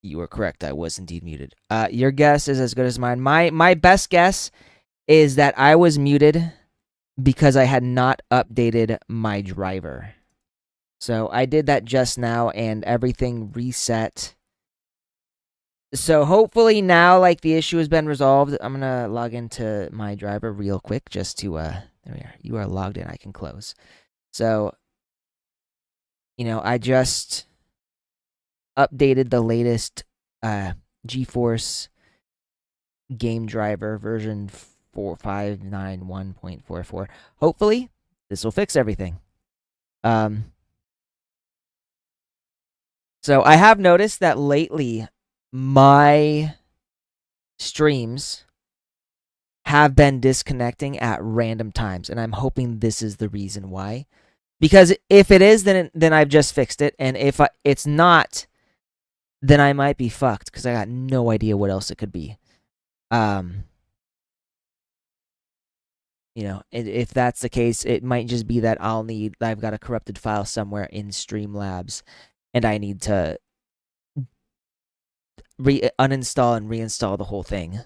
You were correct. I was indeed muted. Your guess is as good as mine. My best guess is that I was muted because I had not updated my driver. So I did that just now and everything reset. So hopefully now, like, the issue has been resolved. I'm gonna log into my driver real quick just to there we are. You are logged in. I can close. So, I just updated the latest GeForce game driver version 4591.44. Hopefully, this will fix everything. So I have noticed that lately my streams have been disconnecting at random times, and I'm hoping this is the reason why. Because if it is, then I've just fixed it, and if it's not, then I might be fucked because I got no idea what else it could be. If that's the case, it might just be that I've got a corrupted file somewhere in Streamlabs, and I need to uninstall and reinstall the whole thing.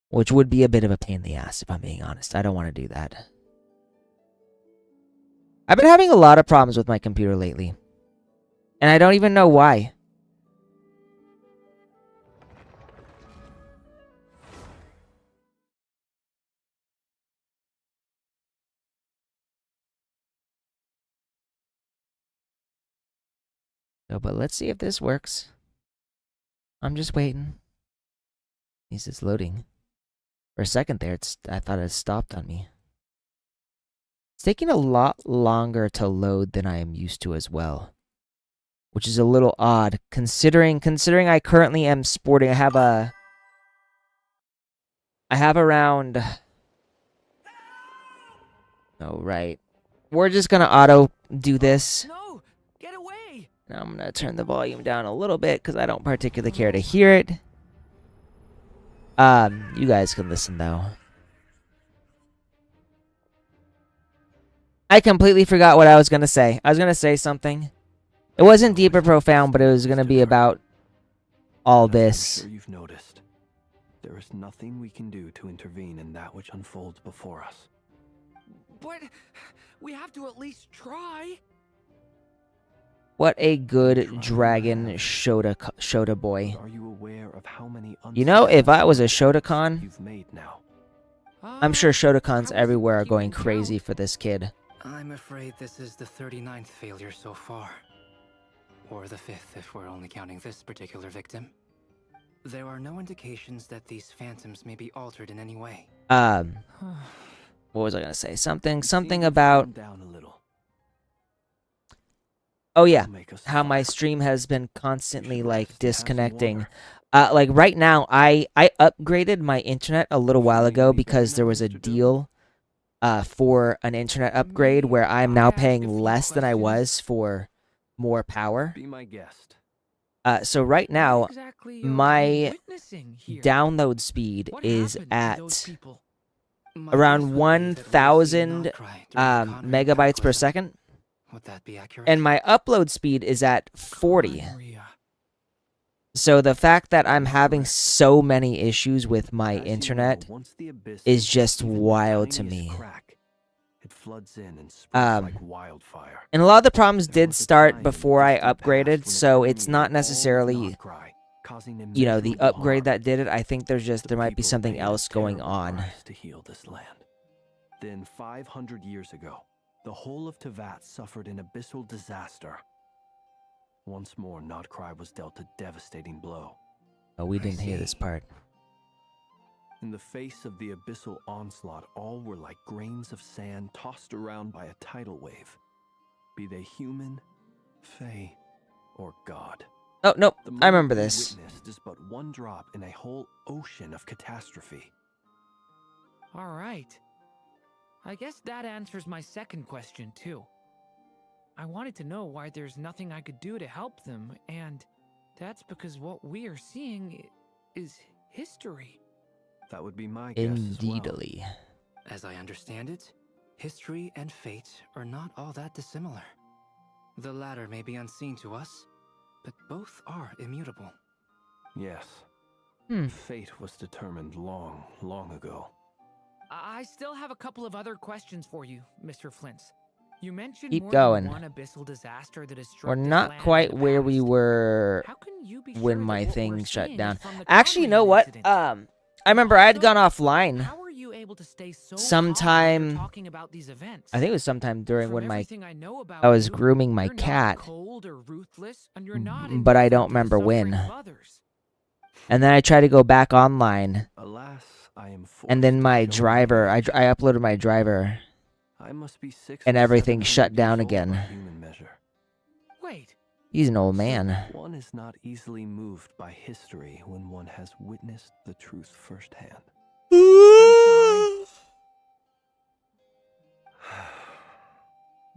Which would be a bit of a pain in the ass, if I'm being honest. I don't want to do that. I've been having a lot of problems with my computer lately. And I don't even know why. No, but let's see if this works. I'm just waiting. Is this loading? For a second there, I thought it stopped on me. It's taking a lot longer to load than I am used to as well, which is a little odd considering I currently am sporting. I have around. Oh right, we're just gonna auto do this. No, get away! Now I'm gonna turn the volume down a little bit because I don't particularly care to hear it. You guys can listen though. I completely forgot what I was gonna say. I was gonna say something. It wasn't deep or profound, but it was gonna be about all this. I'm sure you've noticed. There is nothing we can do to intervene in that which unfolds before us. But we have to at least try. What a good dragon Shota boy. Are you aware of how many if I was a Shotokan, you've made now? I'm sure Shotokans everywhere are going crazy for this kid. I'm afraid this is the 39th failure so far. Or the 5th if we're only counting this particular victim. There are no indications that these phantoms may be altered in any way. What was I gonna say? Something about... Down a little. Oh yeah, how my stream has been constantly like disconnecting. Like right now, I upgraded my internet a little while ago because there was a deal for an internet upgrade where I'm now paying less than I was for more power. Be my guest. So right now, my download speed is at around 1,000 megabytes per second. Would that be accurate? And my upload speed is at 40. So the fact that I'm having so many issues with my internet is just wild to me. It floods in and spreads like wildfire. And a lot of the problems did start before I upgraded, so it's not necessarily, the upgrade that did it. I think there might be something else going on. To heal this land. Then 500 years ago, the whole of Teyvat suffered an abyssal disaster. Once more, Notcry was dealt a devastating blow. Oh, we didn't hear this part. In the face of the abyssal onslaught, all were like grains of sand tossed around by a tidal wave. Be they human, fae, or god. Oh, no, I remember this. Witnessed is but one drop in a whole ocean of catastrophe. All right. I guess that answers my second question, too. I wanted to know why there's nothing I could do to help them, and that's because what we are seeing is history. That would be my guess Indeedly. As I understand it, history and fate are not all that dissimilar. The latter may be unseen to us, but both are immutable. Yes. Hmm. Fate was determined long, long ago. I still have a couple of other questions for you, Mr. Flint's. You mentioned Keep more going. than one abyssal disaster that has struck We're this not land quite in the where we past. were How can you be when sure my that what thing we're shut seeing down. is from the Actually, you know Conway what? incident? I remember I had Also, gone offline how were you able to stay so calm sometime. after talking about these events? I think it was sometime during From when everything I know about I was you, grooming my you're cat, not cold or ruthless, and you're not but I indifferent don't to the remember suffering when. of others. And then I tried to go back online, Alas, I am forced and then to my join driver, you. I uploaded my driver, I must be 600 and or everything 700 shut down years old by again. human measure. Wait, He's an old So man. one is not easily moved by history when one has witnessed the truth firsthand. I'm sorry.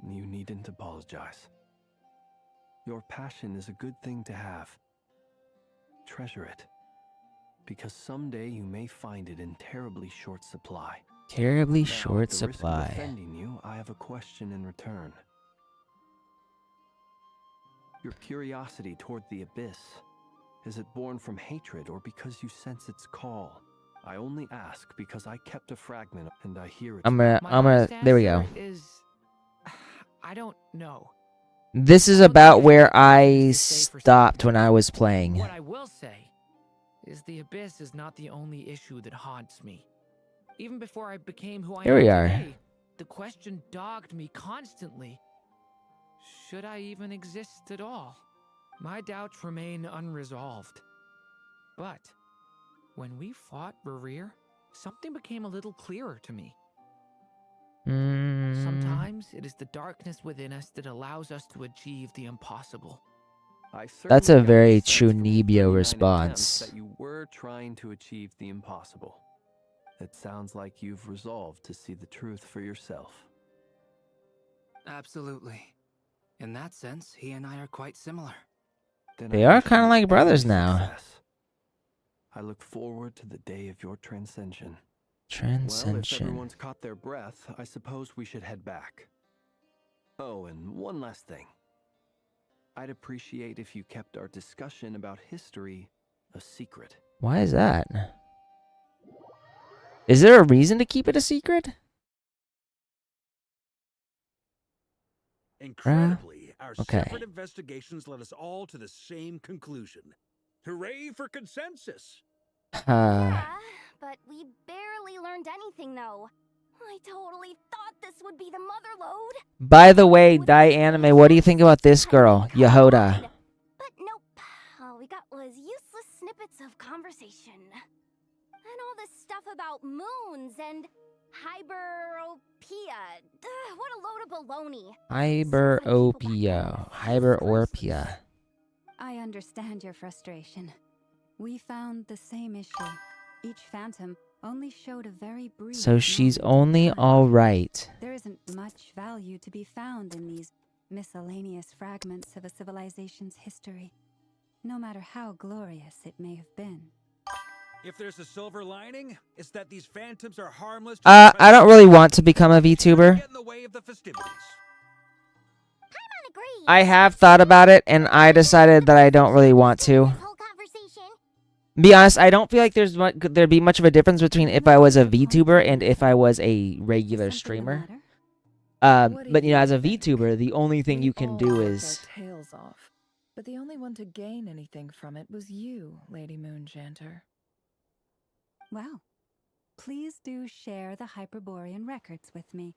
You needn't apologize. Your passion is a good thing to have. Treasure it, because someday you may find it in terribly short supply. Terribly Now, short at the risk of supply. offending you, I have a question in return. Your curiosity toward the abyss, is it born from hatred or because you sense its call? I only ask because I kept a fragment and I hear its My honest there we go. answer is, I don't know. This is All that about I where have I is to say for stopped when certainty. I was playing. What I will say is the abyss is not the only issue that haunts me. Even before I became who I Here am we are. today, the question dogged me constantly. Should I even exist at all? My doubts remain unresolved. But when we fought Rerir, something became a little clearer to me. Sometimes it is the darkness within us that allows us to achieve the impossible. That's a got the very sense true from your Nebio 39 response. attempts that you were trying to achieve the impossible. It sounds like you've resolved to see the truth for yourself. Absolutely. In that sense, he and I are quite similar. Then They I are wish kind of you like brothers every now. success. I look forward to the day of your transcension. Well, if Transcension. everyone's caught their breath, I suppose we should head back. Oh, and one last thing. I'd appreciate if you kept our discussion about history a secret. Why is that? Is there a reason to keep it a secret? Incredibly, our okay. separate investigations led us all to the same conclusion. Hooray for consensus! Yeah, but we barely learned anything though. I totally thought this would be the mother lode. By the way, Die Anime, what do you think about this girl, Yehoda? But nope. All we got was useless snippets of conversation. And all this stuff about moons and hyperopia. What a load of baloney. Hyperopia. I understand your frustration. We found the same issue. Each phantom only showed a very brief. So she's moment in only time. alright. There isn't much value to be found in these miscellaneous fragments of a civilization's history, no matter how glorious it may have been. If there's a silver lining, it's that these phantoms are harmless. I don't really want to become a VTuber. Get in the way of the festivities. Agreed. I have thought about it, and I decided that I don't really want to. This whole conversation. Be honest, I don't feel like there'd be much of a difference between if I was a VTuber and if I was a regular Something the streamer. matter? But you know, as a VTuber, the only thing you can do is tails off. But the only one to gain anything from it was you, Lady Moonjanter. Well, please do share the Hyperborean records with me.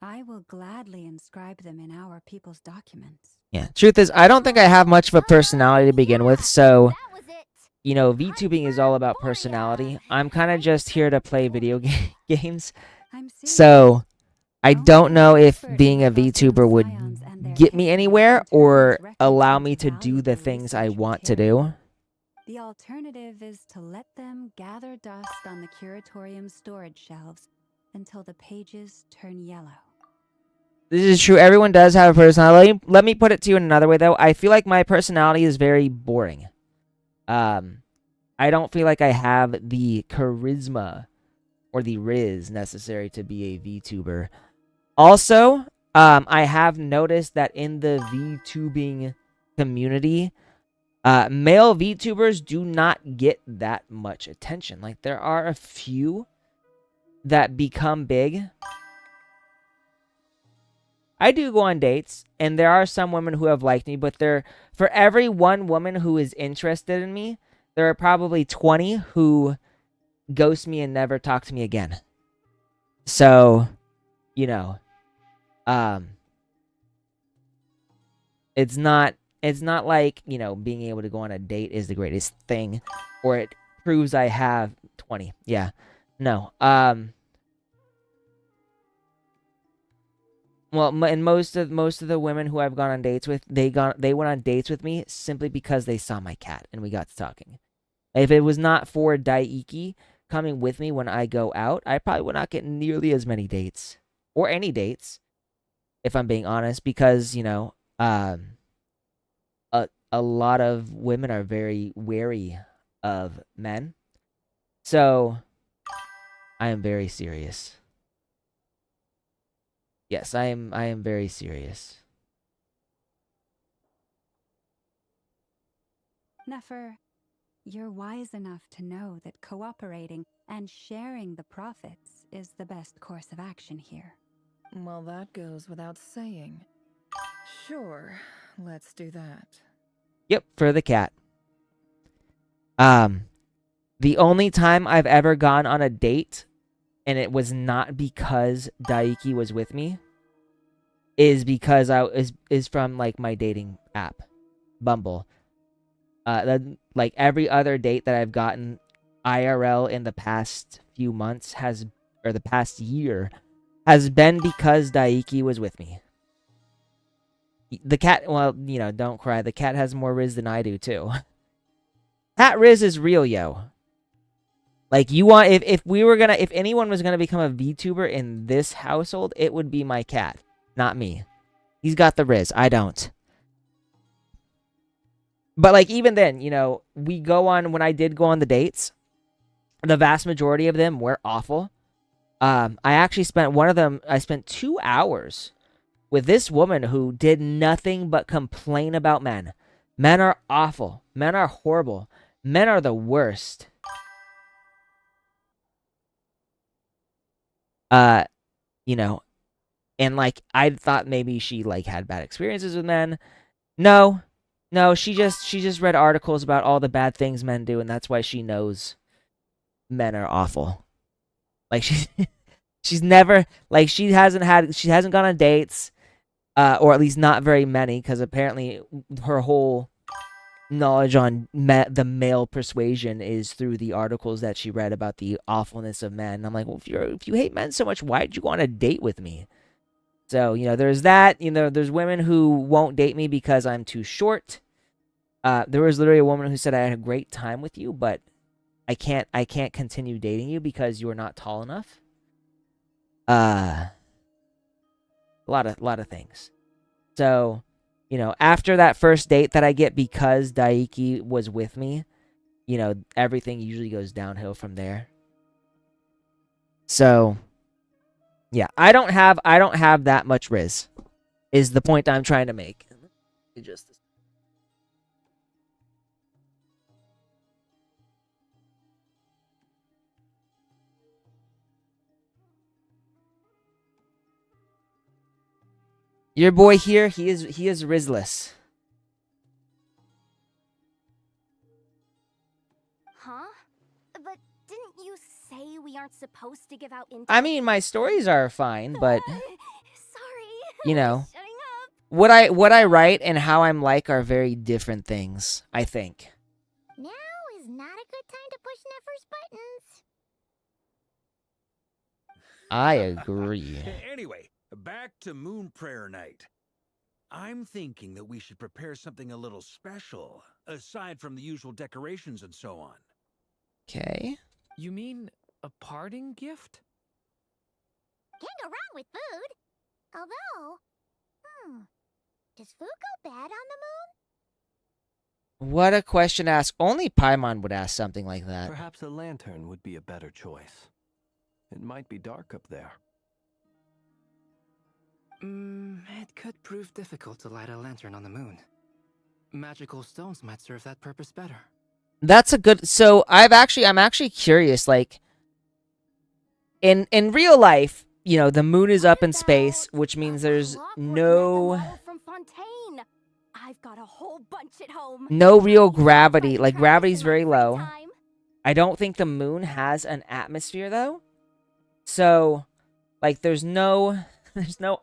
I will gladly inscribe them in our people's documents. yeah. Truth is, I don't think I have much of a personality to begin with, so That was it. you know, VTubing is all about personality. I'm kind of just here to play video games, I'm serious. so I don't know if being a VTuber would get me anywhere or allow me to do the things I want to do. The alternative is to let them gather dust on the curatorium storage shelves until the pages turn yellow. This is true. Everyone does have a personality. Let me put it to you in another way, though. I feel like my personality is very boring. I don't feel like I have the charisma or the riz necessary to be a VTuber. Also, I have noticed that in the VTubing community, male VTubers do not get that much attention. Like, there are a few that become big. I do go on dates, and there are some women who have liked me, but for every one woman who is interested in me, there are probably 20 who ghost me and never talk to me again. So, you know, it's not like, you know, being able to go on a date is the greatest thing, or it proves I have 20. Yeah. No. Well, and most of the women who I've gone on dates with, they went on dates with me simply because they saw my cat and we got to talking. If it was not for Daiki coming with me when I go out, I probably would not get nearly as many dates, or any dates, if I'm being honest, because, you know, a lot of women are very wary of men. So I am very serious. Yes, I am very serious. Nefer, you're wise enough to know that cooperating and sharing the profits is the best course of action here. Well, that goes without saying. Sure, let's do that. Yep, for the cat. The only time I've ever gone on a date, and it was not because Daiki was with me, is because is from, like, my dating app, Bumble. Like, every other date that I've gotten IRL in the past few months or the past year, has been because Daiki was with me. The cat, well, you know, don't cry. The cat has more Riz than I do, too. Cat Riz is real, yo. Like, you want, if anyone was gonna become a VTuber in this household, it would be my cat, not me. He's got the Riz. I don't. But, like, even then, you know, when I did go on the dates, the vast majority of them were awful. I actually spent 2 hours with this woman who did nothing but complain about men. Men are awful. Men are horrible. Men are the worst. You know, and, like, I thought maybe she, like, had bad experiences with men. No, she just read articles about all the bad things men do, and that's why she knows men are awful. Like, she's never, like, she hasn't gone on dates, or at least not very many, because apparently her whole knowledge on the male persuasion is through the articles that she read about the awfulness of men. And I'm like, well, if you hate men so much, why'd you go on a date with me? So, you know, there's that. You know, there's women who won't date me because I'm too short. There was literally a woman who said, I had a great time with you, but I can't continue dating you because you're not tall enough. A lot of things. So, you know, after that first date that I get because Daiki was with me, you know, everything usually goes downhill from there. So, yeah, I don't have that much Riz, is the point I'm trying to make. Your boy here, he is Rizless. Huh? But didn't you say we aren't supposed to give out info? I mean, my stories are fine, but Sorry. you know, Shutting up. what I write and how I'm like are very different things, I think. Now is not a good time to push Nefer's buttons. I agree. Anyway, back to Moon Prayer Night. I'm thinking that we should prepare something a little special, aside from the usual decorations and so on. Okay. You mean a parting gift? Can't go wrong with food. Although, does food go bad on the moon? What a question to ask. Only Paimon would ask something like that. Perhaps a lantern would be a better choice. It might be dark up there. It could prove difficult to light a lantern on the moon. Magical stones might serve that purpose better. That's a good. So I'm actually curious. Like in real life, you know, the moon is up in space, which means there's no From Fontaine. I've got a whole bunch at home. no real Sounds gravity. Like Travis gravity's in my very free low. time. I don't think the moon has an atmosphere though. So like there's no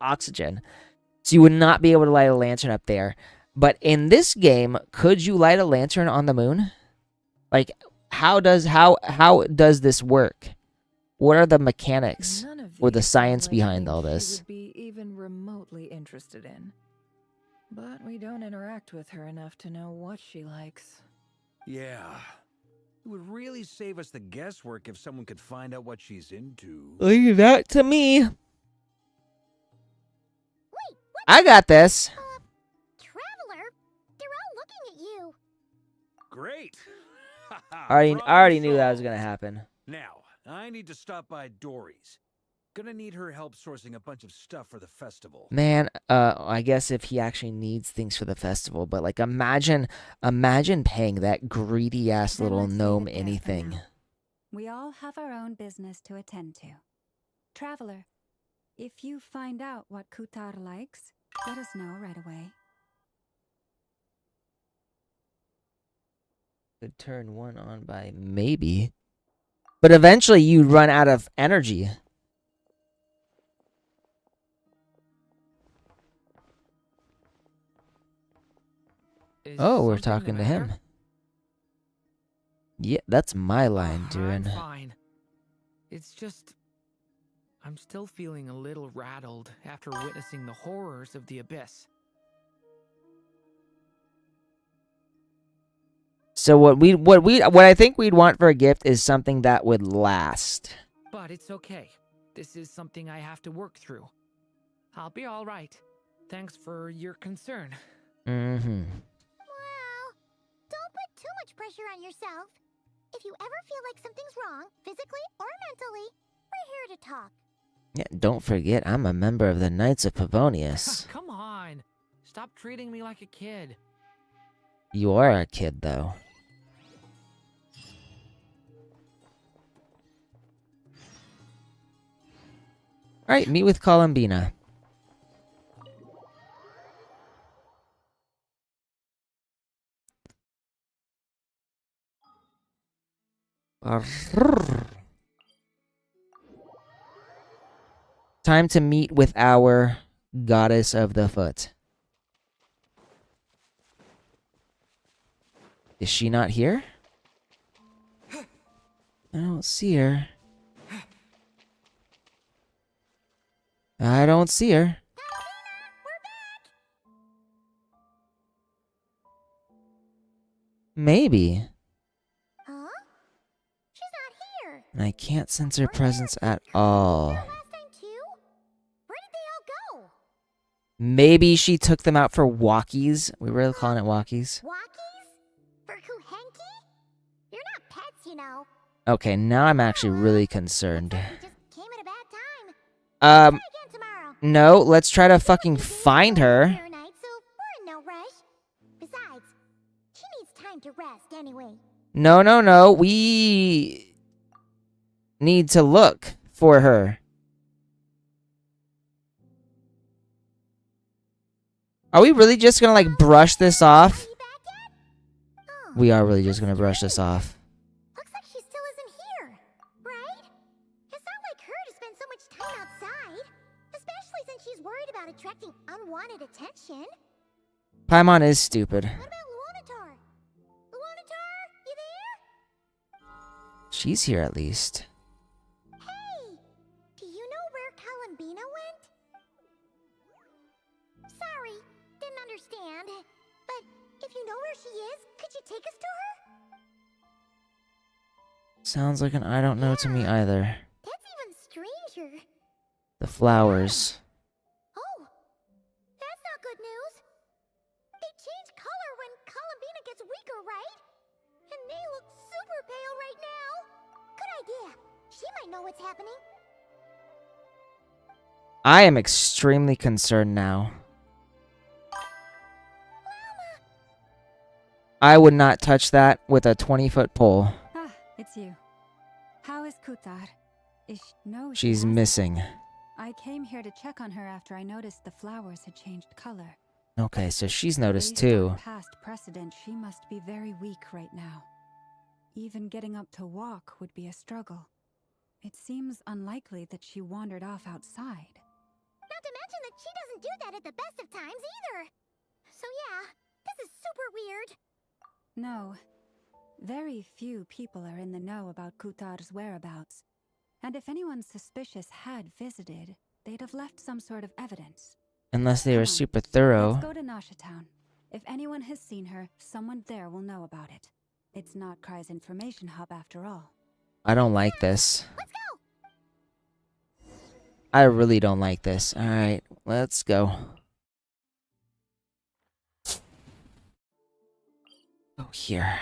oxygen. So you would not be able to light a lantern up there. But in this game, could you light a lantern on the moon? Like how does this work? What are the mechanics None of or the these science sound like behind things all she this? would be even remotely interested in. But we don't interact with her enough to know what she likes. Yeah. It would really save us the guesswork if someone could find out what she's into. Leave that to me. I got this. Traveler, they're all looking at you. Great. I already knew that was Problem gonna solved. happen. Now, I need to stop by Dory's. Gonna need her help sourcing a bunch of stuff for the festival. Man, I guess if he actually needs things for the festival, but like imagine paying that greedy ass Then little let's leave gnome it there for anything. now. We all have our own business to attend to. Traveler, if you find out what Kutar likes, let us know right away. Could turn one on by maybe. But eventually you'd run out of energy. Is Oh, we're something the talking to him. matter? Yeah, that's my line, I'm Durin. fine. It's just I'm still feeling a little rattled after witnessing the horrors of the abyss. So what I think we'd want for a gift is something that would last. But it's okay. This is something I have to work through. I'll be all right. Thanks for your concern. Mm-hmm. Well, don't put too much pressure on yourself. If you ever feel like something's wrong, physically or mentally, we're here to talk. Yeah, don't forget I'm a member of the Knights of Pavonius. Come on. Stop treating me like a kid. You are a kid though. Alright, meet with Columbina. Time to meet with our goddess of the foot. Is she not here? I don't see her. I don't see her. Maybe. Huh? She's not here. And I can't sense her presence at all. Last time too? Where did they all go? Maybe she took them out for walkies. We were calling it walkies. Walkies? For Kuhenki? You're not pets, you know. Okay, now I'm actually really concerned. We just came at a bad time. Um, Try again tomorrow. no, let's try to fucking find her. Night, so we're in no rush. Besides, she needs time to rest anyway. No. We need to look for her. Are we really just gonna like brush this off? Are you back yet? Oh, We are really just gonna brush this off. looks like she still isn't here, right? It's not like her to spend so much time outside, especially since she's worried about attracting unwanted attention. Paimon is stupid. What about Luanatar? Luanatar, you there? She's here at least. Hey, do you know where Columbina went? Sorry, didn't understand. But if you know where she is, could you take us to her? Sounds like an I don't know to me either. That's even stranger. The flowers. Oh, that's not good news. They change color when Columbina gets weaker, right? And they look super pale right now. Good idea. She might know what's happening. I am extremely concerned now. Llama! I would not touch that with a 20-foot pole. Ah, it's you. How is Kutar? No, she She's hasn't. missing. I came here to check on her after I noticed the flowers had changed color. Okay, so she's noticed Based on too. past precedent, she must be very weak right now. Even getting up to walk would be a struggle. It seems unlikely that she wandered off outside. Not to mention that she doesn't do that at the best of times either. So yeah, this is super weird. No. Very few people are in the know about Kutar's whereabouts. And if anyone suspicious had visited, they'd have left some sort of evidence. Unless they Come were on, super thorough. Let's go to Nasha Town. If anyone has seen her, someone there will know about it. It's not Kry's information hub after all. I don't like this. Let's go! I really don't like this. Alright, let's go. Go here.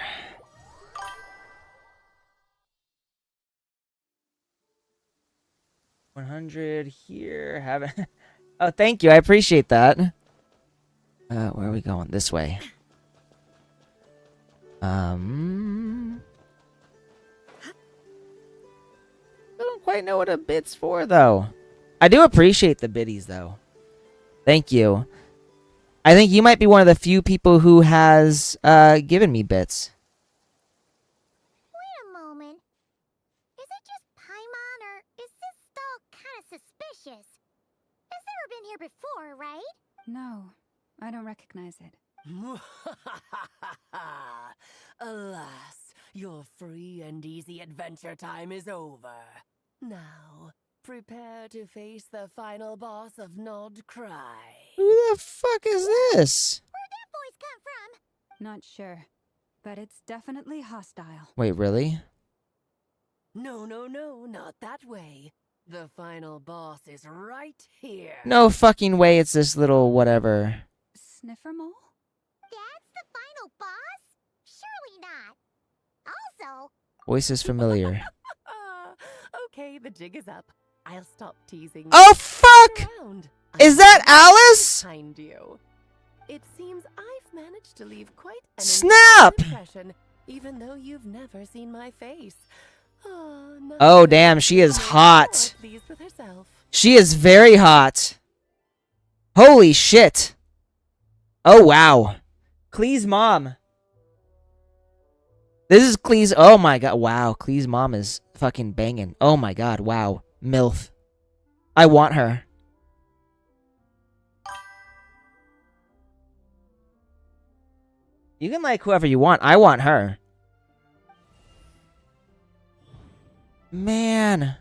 $100 here. Haven't. Oh, thank you. I appreciate that. Where are we going? This way. I don't quite know what a bit's for, though. I do appreciate the biddies, though. Thank you. I think you might be one of the few people who has given me bits. Wait a moment. Is it just Paimon, or is this stall kinda suspicious? It's never been here before, right? No, I don't recognize it. Alas, your free and easy adventure time is over. Now, prepare to face the final boss of Nod Cry. Who the fuck is this? Where'd that voice come from? Not sure. But it's definitely hostile. Wait, really? No, not that way. The final boss is right here. No fucking way it's this little whatever. Sniffer mole? That's the final boss? Surely not. Also, Voice is familiar. Okay, the jig is up. I'll stop teasing. Oh fuck! Around. Is that Alice? Behind you. It seems I've managed to leave quite an Snap! impression, even though you've never seen my face. Oh damn, she is hot. Pleased with herself. She is very hot. Holy shit. Oh wow. Klee's mom. This is Klee's. Oh my god. Wow. Klee's mom is fucking banging. Oh my god. Wow. MILF. I want her. You can like whoever you want. I want her. Man.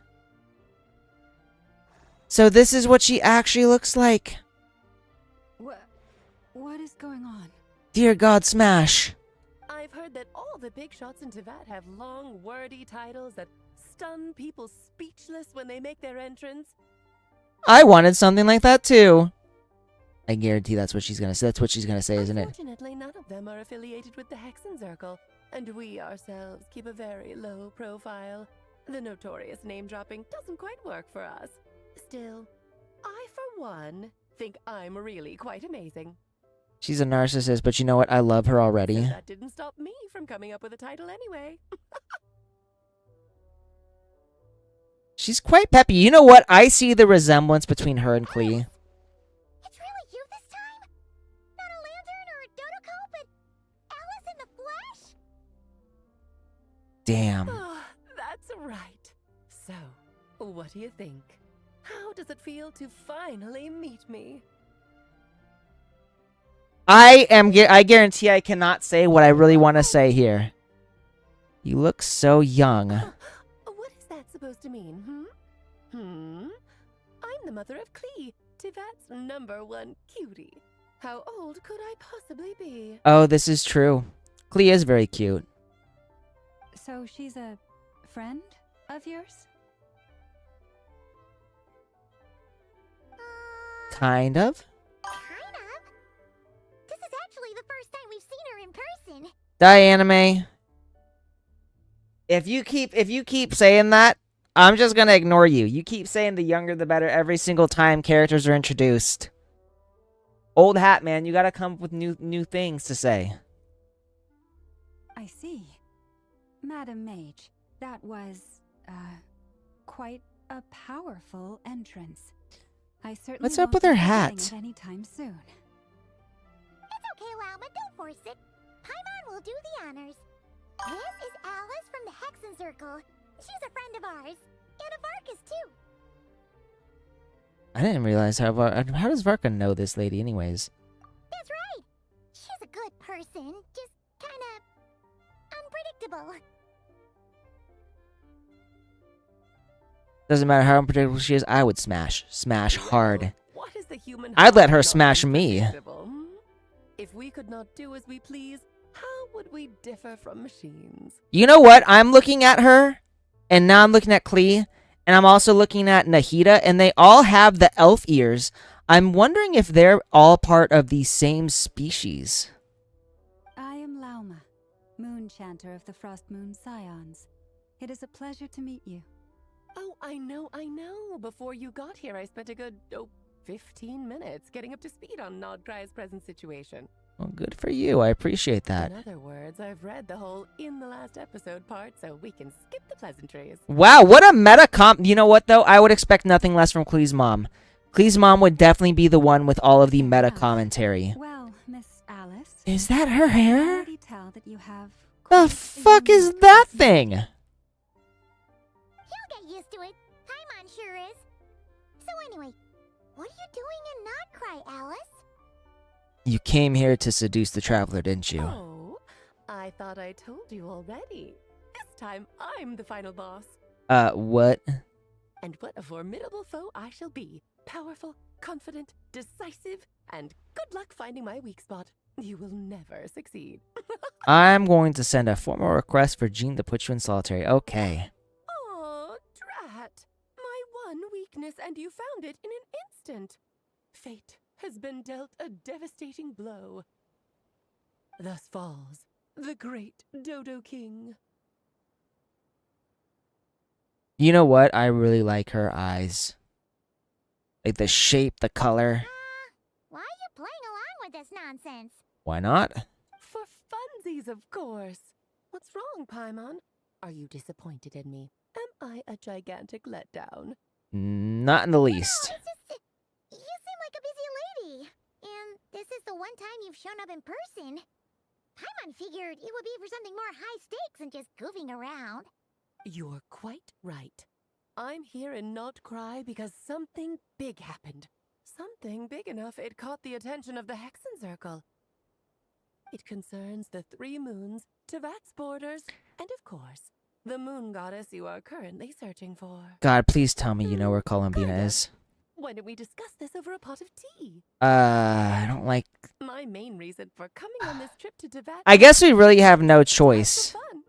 So this is what she actually looks like. What is going on? Dear God, Smash. I've heard that all the big shots in Teyvat have long, wordy titles that stun people speechless when they make their entrance. I wanted something like that too. I guarantee that's what she's gonna say. That's what she's gonna say, isn't it? Unfortunately, none of them are affiliated with the Hexenzirkel, and we ourselves keep a very low profile. The notorious name-dropping doesn't quite work for us. Still, I, for one, think I'm really quite amazing. She's a narcissist, but you know what? I love her already. So that didn't stop me from coming up with a title anyway. She's quite peppy. You know what? I see the resemblance between her and Klee. it's really you this time? Not a lantern or a Dodoko, but Alice in the flesh? Damn. Oh, that's right. So, what do you think? How does it feel to finally meet me? I guarantee I cannot say what I really want to say here. You look so young. What is that supposed to mean, I'm the mother of Klee, Teyvat's #1 cutie. How old could I possibly be? Oh, this is true. Klee is very cute. So she's a friend of yours? Kind of. Kind of. This is actually the first time we've seen her in person. Die anime. If you keep saying that, I'm just gonna ignore you. You keep saying the younger the better every single time characters are introduced. Old hat, man, you gotta come up with new things to say. I see. Madam Mage, that was, quite a powerful entrance. I certainly What's up won't with be her forgetting hat? it anytime soon. It's okay, Lauma, don't force it. Paimon will do the honors. This is Alice from the Hexen Circle. She's a friend of ours. And of Varka's, too. I didn't realize how does Varka know this lady anyways? That's right. She's a good person, just kinda unpredictable. Doesn't matter how unpredictable she is, I would smash hard. What is the human I'd let heart her not smash me. unpredictable, hmm? If we could not do as we please, how would we differ from machines? You know what? I'm looking at her, and now I'm looking at Klee, and I'm also looking at Nahida, and they all have the elf ears. I'm wondering if they're all part of the same species. I am Lauma, Moon Chanter of the Frost Moon Scions. It is a pleasure to meet you. Oh, I know. Before you got here, I spent a good, 15 minutes getting up to speed on Nodcry's present situation. Well, good for you. I appreciate that. In other words, I've read the whole in the last episode part, so we can skip the pleasantries. Wow, what a meta comp. You know what, though? I would expect nothing less from Klee's mom. Klee's mom would definitely be the one with all of the meta commentary. Well, Miss Alice. Is that her I hair? can already tell that you have The quite a fuck is unique that personality. thing? He'll get used to it. Paimon sure is. So anyway, what are you doing in Nodcry, Alice? You came here to seduce the traveler, didn't you? Oh, I thought I told you already. This time, I'm the final boss. What? And what a formidable foe I shall be. Powerful, confident, decisive, and good luck finding my weak spot. You will never succeed. I'm going to send a formal request for Jean to put you in solitary. Okay. Oh, drat. My one weakness, and you found it in an instant. Fate has been dealt a devastating blow. Thus falls the great Dodo King. You know what? I really like her eyes. Like the shape, the color. Why are you playing along with this nonsense? Why not? For funsies, of course. What's wrong, Paimon? Are you disappointed in me? Am I a gigantic letdown? Not in the least. No, it's just, you seem like a busy lady. And this is the one time you've shown up in person. Paimon figured it would be for something more high stakes than just goofing around. You're quite right. I'm here in Nodcry because something big happened. Something big enough it caught the attention of the Hexen Circle. It concerns the 3 moons, Tevat's borders, and of course, the moon goddess you are currently searching for. God, please tell me you know where Columbina Kinda. is. Why don't we discuss this over a pot of tea? I don't like... My main reason for coming on this trip to Tevat... I guess we really have no Lots choice. of fun.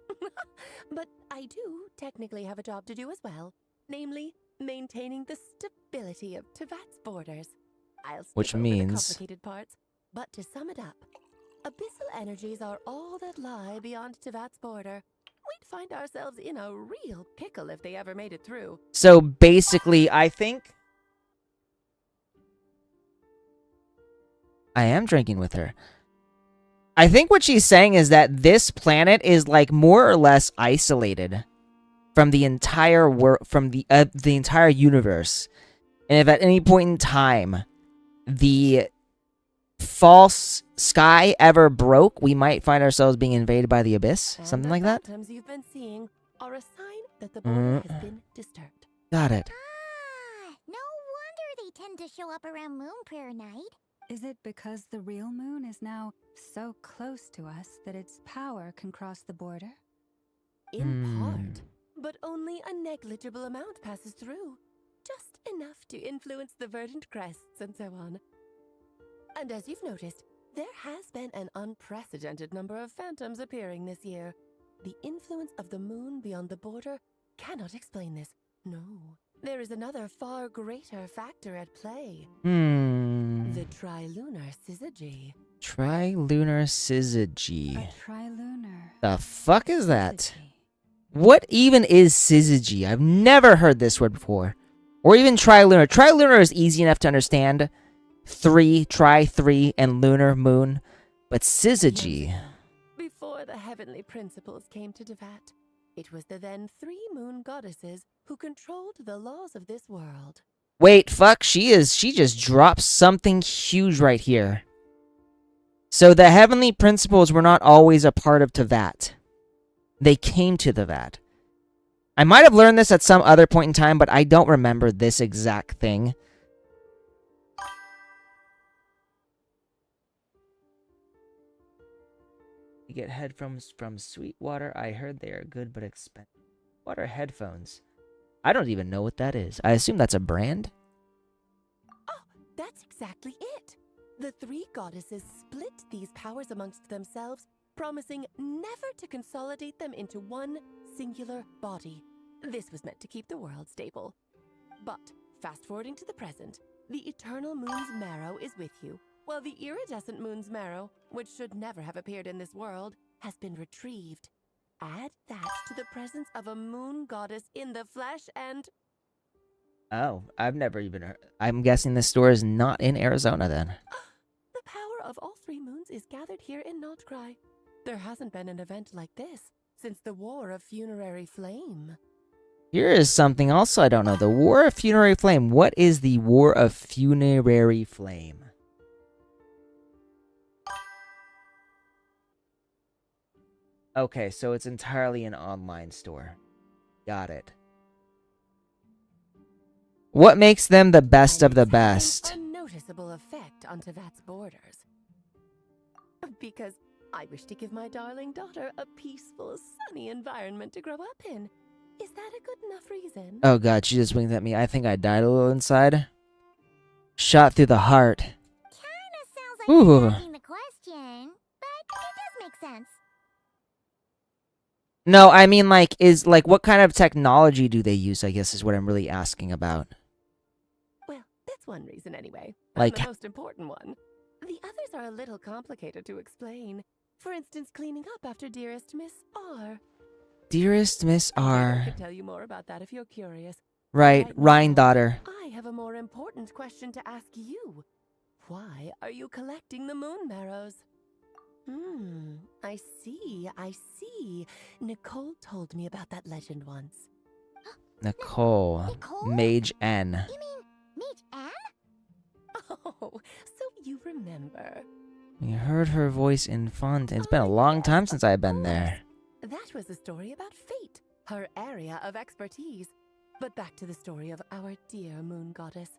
But I do technically have a job to do as well. Namely, maintaining the stability of Tevat's borders. I'll skip Which over the means- complicated parts, but to sum it up, abyssal energies are all that lie beyond Tevat's border. We'd find ourselves in a real pickle if they ever made it through. So basically, I think... I am drinking with her. I think what she's saying is that this planet is like more or less isolated from the entire from the entire universe. And if at any point in time the false sky ever broke, we might find ourselves being invaded by the abyss, And something the like that. phantoms you've been seeing are a sign that the border has Mm. been disturbed. Got it. No wonder they tend to show up around Moon Prayer Night. Is it because the real moon is now so close to us that its power can cross the border? In part, but only a negligible amount passes through. Just enough to influence the verdant crests and so on. And as you've noticed, there has been an unprecedented number of phantoms appearing this year. The influence of the moon beyond the border cannot explain this. No, there is another far greater factor at play. The trilunar syzygy. Trilunar syzygy. A trilunar. The fuck is that? syzygy. What even is syzygy? I've never heard this word before. Or even trilunar. Trilunar is easy enough to understand. 3, tri 3, and lunar, moon. But syzygy. Before before the heavenly principles came to Devat, it was the then 3 moon goddesses who controlled the laws of this world. Wait, fuck, she just dropped something huge right here. So the heavenly principles were not always a part of Tevat. They came to Tevat. I might have learned this at some other point in time, but I don't remember this exact thing. You get headphones from Sweetwater. I heard they are good but expensive. What are headphones? I don't even know what that is. I assume that's a brand? Oh, that's exactly it. The 3 goddesses split these powers amongst themselves, promising never to consolidate them into one singular body. This was meant to keep the world stable. But, fast-forwarding to the present, the eternal moon's marrow is with you, while the iridescent moon's marrow, which should never have appeared in this world, has been retrieved. Add that to the presence of a moon goddess in the flesh and... Oh, I've never even heard. I'm guessing this store is not in Arizona then. The power of all 3 moons is gathered here in Notcry. There hasn't been an event like this since the War of Funerary Flame. Here is something also I don't know. The War of Funerary Flame. What is the War of Funerary Flame? Okay, so it's entirely an online store. Got it. What makes them the best of the best? A noticeable effect on Tevat's borders. Because I wish to give my darling daughter a peaceful, sunny environment to grow up in. Is that a good enough reason? Oh god, she just winked at me. I think I died a little inside. Shot through the heart. Kinda sounds like Ooh. you're asking the question, but it does make sense. No, I mean, like, what kind of technology do they use, I guess, is what I'm really asking about. Well, that's one reason anyway. Like- And the most important one. The others are a little complicated to explain. For instance, cleaning up after dearest Miss R. Dearest Miss I R. could tell you more about that if you're curious. Right, Right Rhine now, daughter. I have a more important question to ask you. Why are you collecting the moon marrows? I see. Nicole told me about that legend once. Nicole. Nicole? Mage N. You mean Mage Anne? Oh, so you remember. We heard her voice in font. It's been a long time since I've been there. That was a story about fate, her area of expertise. But back to the story of our dear moon goddess.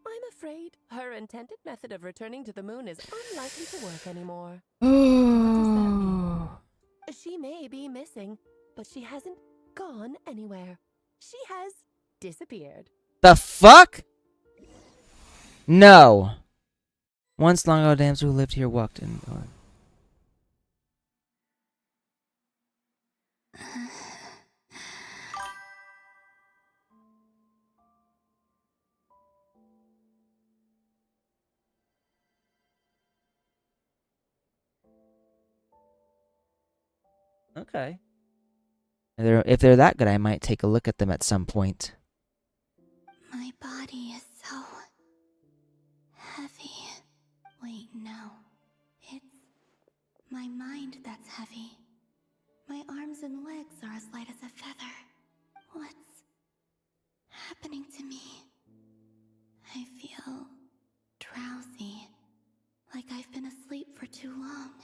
I'm afraid her intended method of returning to the moon is unlikely to work anymore. What does that mean? She may be missing, but she hasn't gone anywhere. She has disappeared. The fuck? No. Once long ago, damsel who lived here walked in. Okay. If they're that good, I might take a look at them at some point. My body is so heavy. Wait, no. It's my mind that's heavy. My arms and legs are as light as a feather. What's happening to me? I feel drowsy, like I've been asleep for too long.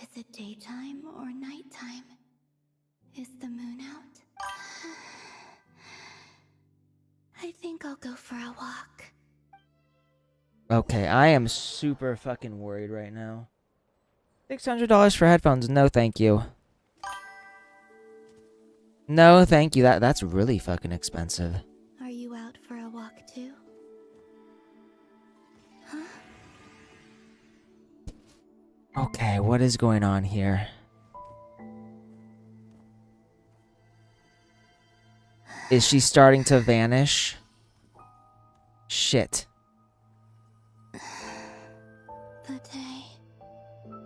Is it daytime or nighttime? Is the moon out? I think I'll go for a walk. Okay, I am super fucking worried right now. $600 for headphones. No, thank you. No, thank you. That's really fucking expensive. Are you out for a walk too? Huh? Okay, what is going on here? Is she starting to vanish? Shit. The day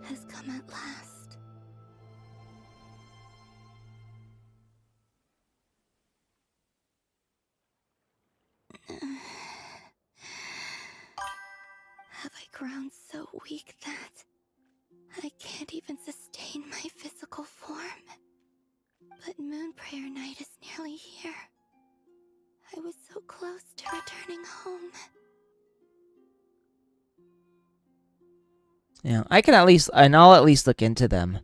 has come at last. Have I grown so weak that I can't even sustain regain my physical form. But Moon Prayer Night is nearly here. I was so close to returning home. Yeah, I can at least, and I'll at least look into them.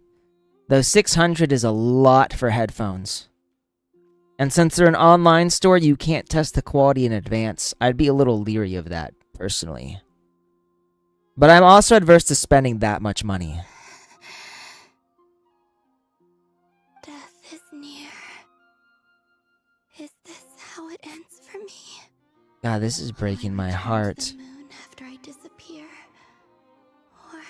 Though 600 is a lot for headphones. And since they're an online store, you can't test the quality in advance. I'd be a little leery of that, personally. But I'm also adverse to spending that much money. Death is near. Is this how it ends for me? God, this is breaking my Return to heart. the moon after I disappear. Or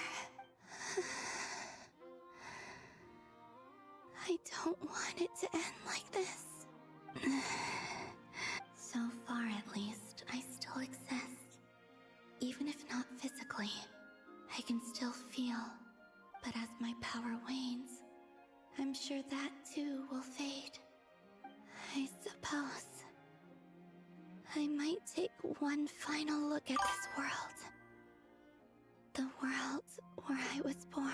I don't want it to end like this. So far, at least, I still exist. Even if not physically, I can still feel. But as my power wanes, I'm sure that too will fade. I suppose I might take one final look at this world. The world where I was born.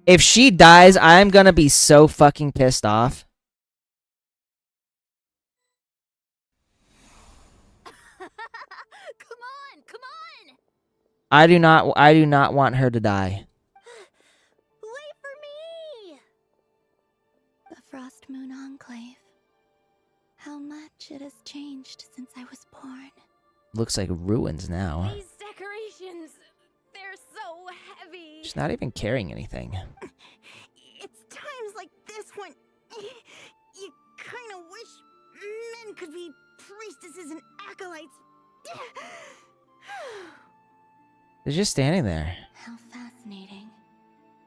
If she dies, I'm gonna be so fucking pissed off. Come on! I do not want her to die. Wait for me! The Frost Moon Enclave. How much it has changed since I was born. Looks like ruins now. These decorations, they're so heavy. She's not even carrying anything. It's times like this when you kind of wish men could be priestesses and acolytes. They're just standing there. How fascinating.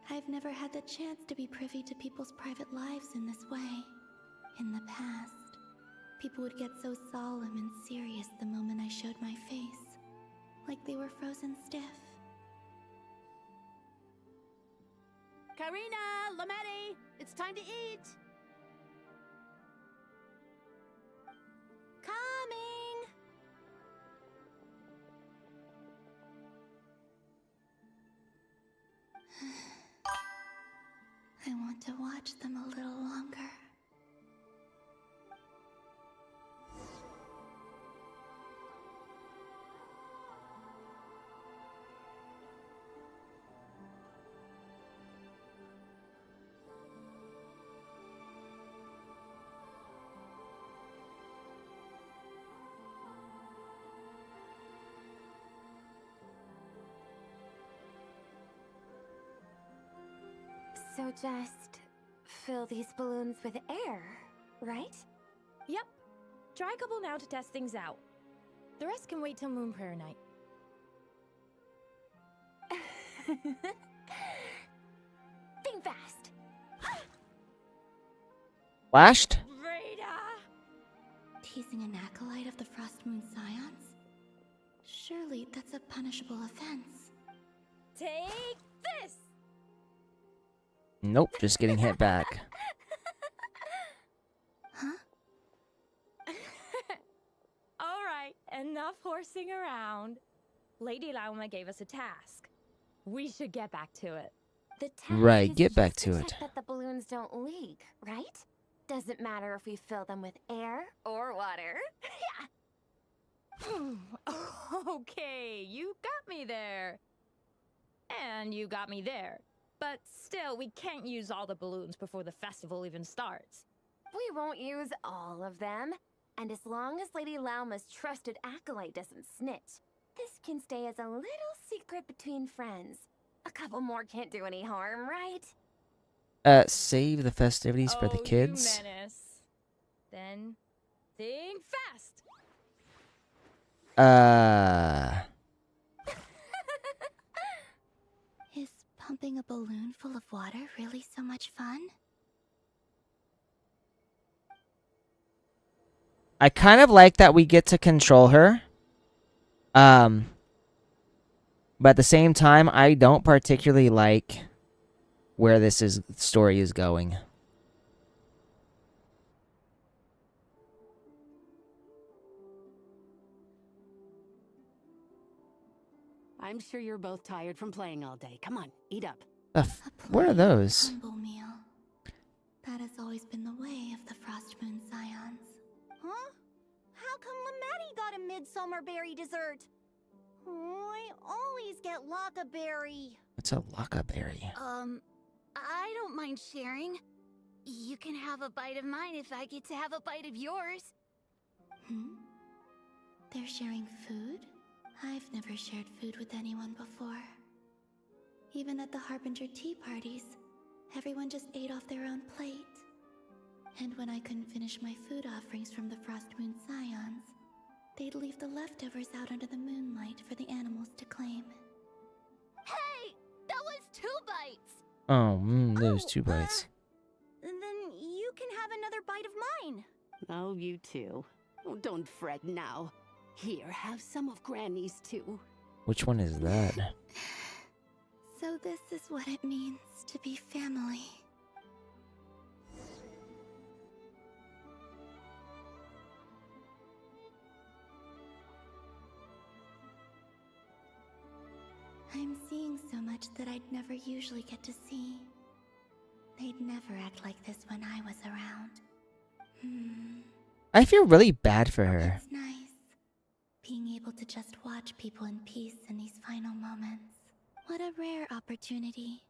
I've never had the chance to be privy to people's private lives in this way. In the past, people would get so solemn and serious the moment I showed my face, like they were frozen stiff. Karina, Lametti, it's time to eat. Coming! I want to watch them a little longer. So just fill these balloons with air, right? Yep. Try a couple now to test things out. The rest can wait till Moon Prayer Night. Think fast. Flashed? Rita! Teasing an acolyte of the Frost Moon Scions? Surely that's a punishable offense. Take this! Nope, just getting hit back. Huh? Alright, enough horsing around. Lady Lauma gave us a task. We should get back to it. The task Right, is get back just to check it. that the balloons don't leak, right? Doesn't matter if we fill them with air or water. Okay, you got me there. And you got me there. But still, we can't use all the balloons before the festival even starts. We won't use all of them. And as long as Lady Lauma's trusted acolyte doesn't snitch, this can stay as a little secret between friends. A couple more can't do any harm, right? Save the festivities for the kids. You menace. Then, think fast. Is pumping a balloon full of water really so much fun? I kind of like that we get to control her. But at the same time, I don't particularly like where this story is going. I'm sure you're both tired from playing all day. Come on, eat up. What are those? Humble meal. That has always been the way of the Frost Moon Scions. Huh? How come Lamatti got a midsummer berry dessert? I always get Lockaberry. What's a lockaberry? I don't mind sharing. You can have a bite of mine if I get to have a bite of yours. They're sharing food? I've never shared food with anyone before. Even at the Harbinger tea parties, everyone just ate off their own plate. And when I couldn't finish my food offerings from the Frost Moon Scions, they'd leave the leftovers out under the moonlight for the animals to claim. Hey! That was 2 bites! Oh, those 2 bites. Then you can have another bite of mine. Oh, you too. Oh, don't fret now. Here, have some of Granny's too. Which one is that? So this is what it means to be family. I'm seeing so much that I'd never usually get to see. They'd never act like this when I was around. I feel really bad for her. It's nice, being able to just watch people in peace in these final moments. What a rare opportunity.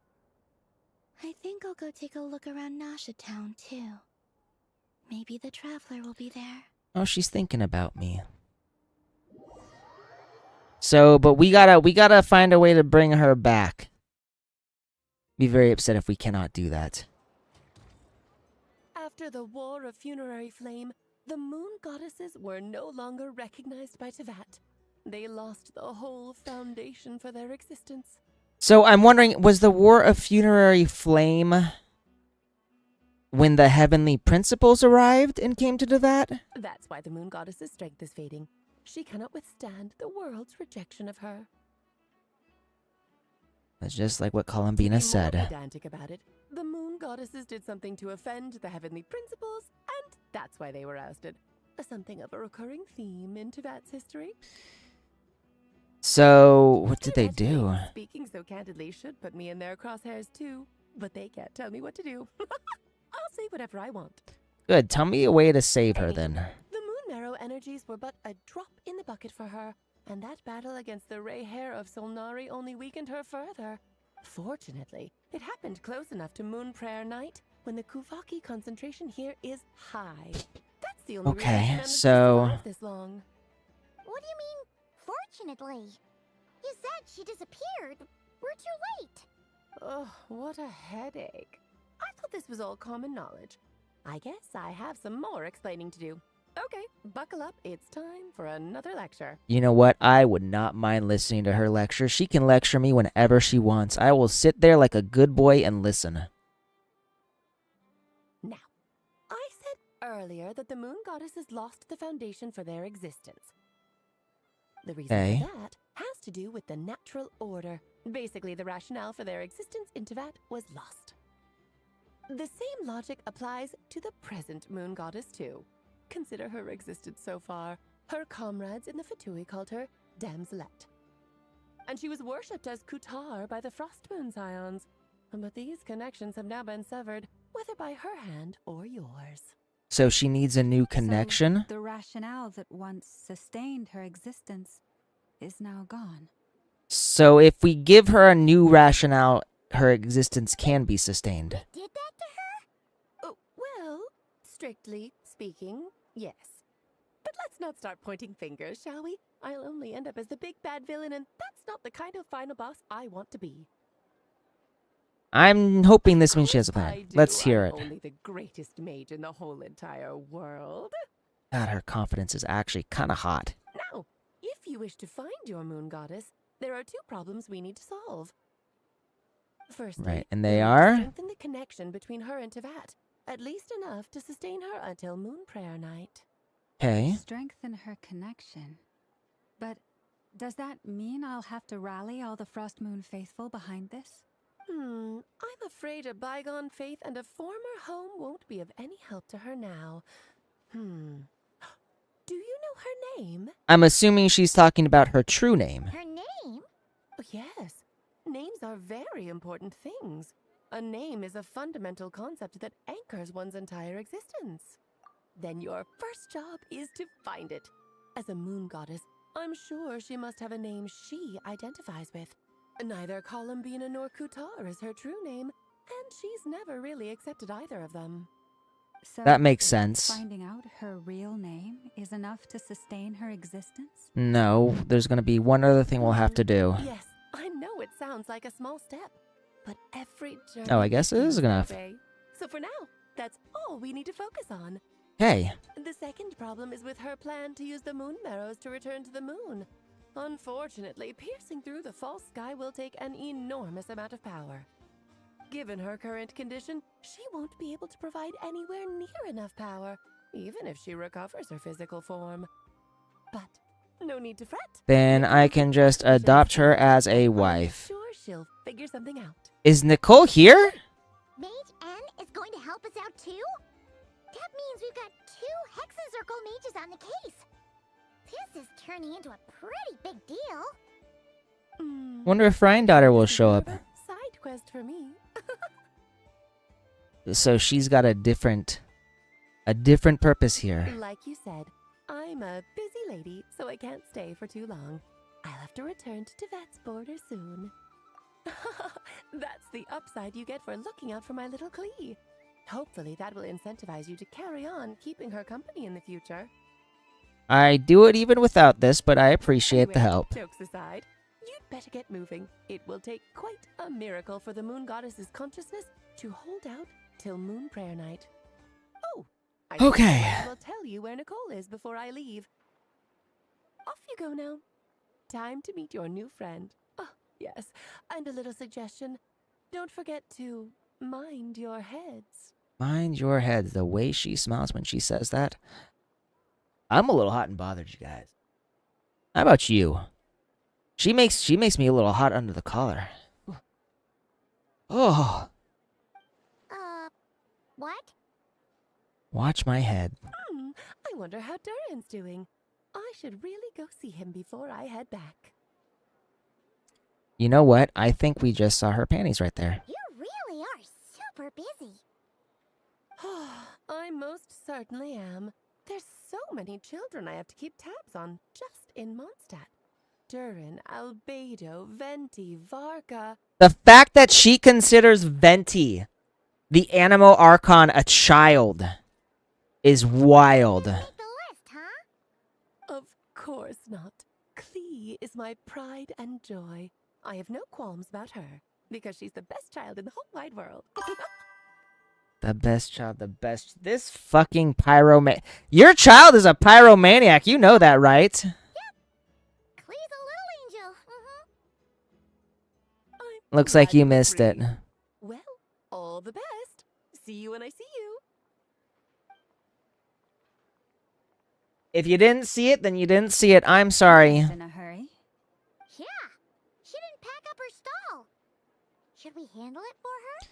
I think I'll go take a look around Nasha Town, too. Maybe the Traveler will be there. Oh, she's thinking about me. So, but we gotta find a way to bring her back. Be very upset if we cannot do that. After the War of Funerary Flame, the moon goddesses were no longer recognized by Tevat. They lost the whole foundation for their existence. So I'm wondering, was the War of Funerary Flame when the Heavenly Principles arrived and came to Tevat? That's why the moon goddess's strength is fading. She cannot withstand the world's rejection of her. That's just like what Columbina said. To be more pedantic about it, the moon goddesses did something to offend the Heavenly Principles, and that's why they were ousted. Something of a recurring theme in Tevat's history. So, what did they do? Speaking so candidly should put me in their crosshairs too, but they can't tell me what to do. I'll say whatever I want. Good, tell me a way to save her then. The moon marrow energies were but a drop in the bucket for her, and that battle against the Ray Hair of Solnari only weakened her further. Fortunately, it happened close enough to Moon Prayer Night, when the Kuvaki concentration here is high. That's the only reason she managed to survive this long. What do you mean, fortunately? You said she disappeared. We're too late. Ugh, what a headache. I thought this was all common knowledge. I guess I have some more explaining to do. Okay, buckle up. It's time for another lecture. You know what? I would not mind listening to her lecture. She can lecture me whenever she wants. I will sit there like a good boy and listen. Now, I said earlier that the moon goddesses lost the foundation for their existence. The reason for that has to do with the natural order. Basically, the rationale for their existence in Tevat was lost. The same logic applies to the present moon goddess too. Consider her existence so far. Her comrades in the Fatui called her Damselette. And she was worshipped as Kutar by the Frost Moon Scions. But these connections have now been severed, whether by her hand or yours. So she needs a new connection? So the rationale that once sustained her existence is now gone. So if we give her a new rationale, her existence can be sustained. Did that to her? Oh, well, strictly speaking, yes. But let's not start pointing fingers, shall we? I'll only end up as the big bad villain, and that's not the kind of final boss I want to be. I'm hoping this means she has a plan. Let's hear it. I'm only the greatest mage in the whole entire world. God, her confidence is actually kind of hot. Now, if you wish to find your moon goddess, there are 2 problems we need to solve. Firstly, right, and they we need to are? strengthen the connection between her and Tevat, at least enough to sustain her until Moon Prayer Night. Okay. Strengthen her connection. But does that mean I'll have to rally all the Frost Moon faithful behind this? I'm afraid a bygone faith and a former home won't be of any help to her now. Do you know her name? I'm assuming she's talking about her true name. Her name? yes. Names are very important things. A name is a fundamental concept that anchors one's entire existence. Then your first job is to find it. As a moon goddess, I'm sure she must have a name she identifies with. Neither Columbina nor Kutar is her true name, and she's never really accepted either of them. So That makes sense. finding out her real name is enough to sustain her existence? No, there's gonna be one other thing we'll have to do. Yes, I know it sounds like a small step, but every journey Oh, I guess it is begins enough. that way. So for now, that's all we need to focus on. Hey, The second problem is with her plan to use the moon marrows to return to the moon. Unfortunately, piercing through the false sky will take an enormous amount of power. Given her current condition, she won't be able to provide anywhere near enough power, even if she recovers her physical form. But no need to fret. then I can just adopt her as a wife. I'm sure she'll figure something out. Is Nicole here? Mage N is going to help us out too? That means we've got 2 Hexen Circle mages on the case. This is turning into a pretty big deal. Wonder if Ryan daughter will show up. Side quest for me. So she's got a different purpose here. Like you said, I'm a busy lady, so I can't stay for too long. I'll have to return to Tibet's border soon. That's the upside you get for looking out for my little Klee. Hopefully that will incentivize you to carry on keeping her company in the future. I do it even without this, but I appreciate the Anyway, help. Jokes aside, you'd better get moving. It will take quite a miracle for the moon goddess's consciousness to hold out till moon prayer night. Oh, I Okay. will tell you where Nicole is before I leave. Off you go now. Time to meet your new friend. Oh, yes, and a little suggestion. Don't forget to mind your heads. Mind your heads. The way she smiles when she says that. I'm a little hot and bothered, you guys. How about you? She makes me a little hot under the collar. Oh, What? watch my head. I wonder how Durin's doing. I should really go see him before I head back. You know what? I think we just saw her panties right there. You really are super busy. I most certainly am. There's so many children I have to keep tabs on just in Mondstadt. Durin, Albedo, Venti, Varka. The fact that she considers Venti, the Animo Archon, a child is wild. Make the list, huh? Of course not. Klee is my pride and joy. I have no qualms about her, because she's the best child in the whole wide world. The best child, the best. This fucking pyromaniac. Your child is a pyromaniac. You know that, right? Klee's a little angel. Looks like glad you missed it. agree. Well, all the best. See you when I see you. If you didn't see it, then you didn't see it. I'm sorry. In a hurry? Yeah, she didn't pack up her stall. Should we handle it for her?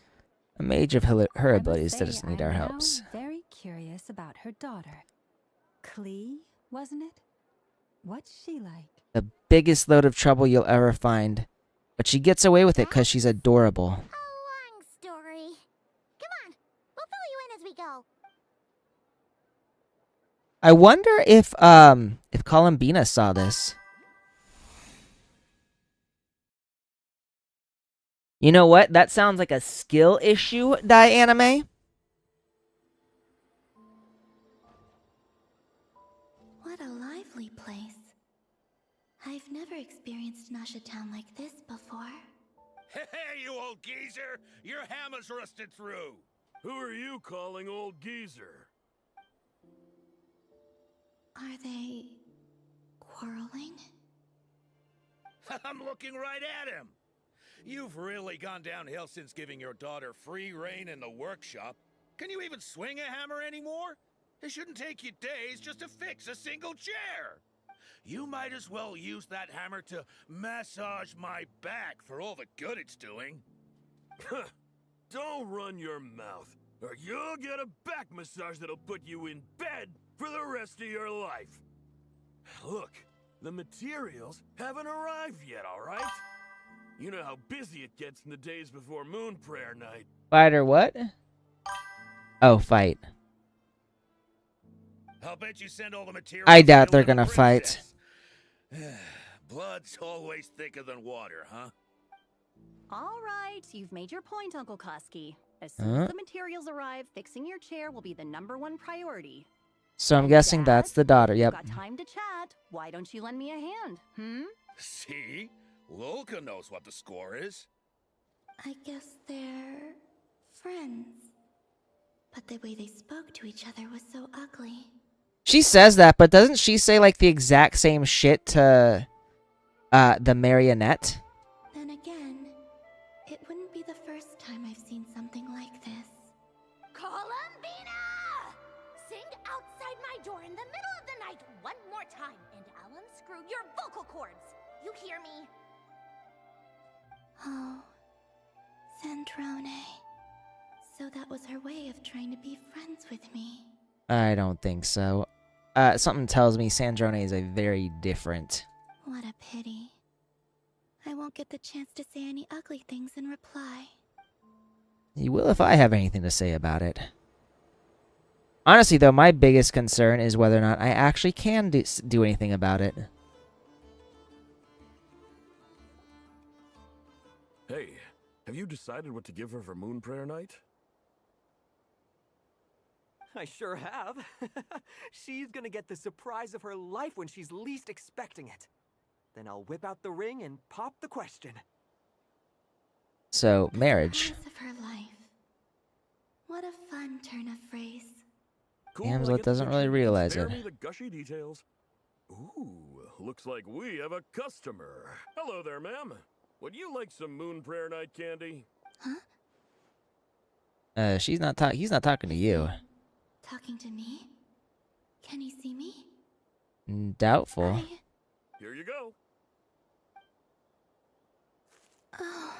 A mage of her I must abilities say, doesn't need I'm our now helps. very curious about her daughter. Klee, wasn't it? What's she like? The biggest load of trouble you'll ever find. But she gets away with it because she's adorable. A long story. Come on, we'll fill you in as we go. I wonder if Columbina saw this. You know what? That sounds like a skill issue, Anime. What a lively place. I've never experienced Nasha Town like this before. Hey, you old geezer! Your hammer's rusted through! Who are you calling old geezer? Are they quarreling? I'm looking right at him! You've really gone downhill since giving your daughter free reign in the workshop. Can you even swing a hammer anymore? It shouldn't take you days just to fix a single chair. You might as well use that hammer to massage my back for all the good it's doing. Don't run your mouth, or you'll get a back massage that'll put you in bed for the rest of your life. Look, the materials haven't arrived yet, all right? You know how busy it gets in the days before Moon Prayer Night. Fight or what? Oh, fight. I'll bet you send all the materials. I doubt to they're your little gonna fight. princess. Blood's always thicker than water, huh? All right, you've made your point, Uncle Koski. As soon as the materials arrive, fixing your chair will be the #1 priority. So I'm guessing that's the daughter. Yep. Got time to chat. Why don't you lend me a hand? See? Lolka knows what the score is. I guess they're friends. But the way they spoke to each other was so ugly. She says that, but doesn't she say like the exact same shit to the marionette? Then again, it wouldn't be the first time I've seen something like this. Columbina! Sing outside my door in the middle of the night one more time, and I'll unscrew your vocal cords. You hear me? Oh, Sandrone. So that was her way of trying to be friends with me. I don't think so. Something tells me Sandrone is a very different. What a pity. I won't get the chance to say any ugly things in reply. You will if I have anything to say about it. Honestly, though, my biggest concern is whether or not I actually can do anything about it. Hey, have you decided what to give her for Moon Prayer Night? I sure have. She's gonna get the surprise of her life when she's least expecting it. Then I'll whip out the ring and pop the question. So, marriage. Surprise of her life. What a fun turn of phrase. Cool, Amslet doesn't really realize spare it. me the gushy details. Ooh, looks like we have a customer. Hello there, ma'am. Would you like some Moon Prayer Night candy? Huh? He's not talking to you. Talking to me? Can he see me? Doubtful. Here you go. Oh.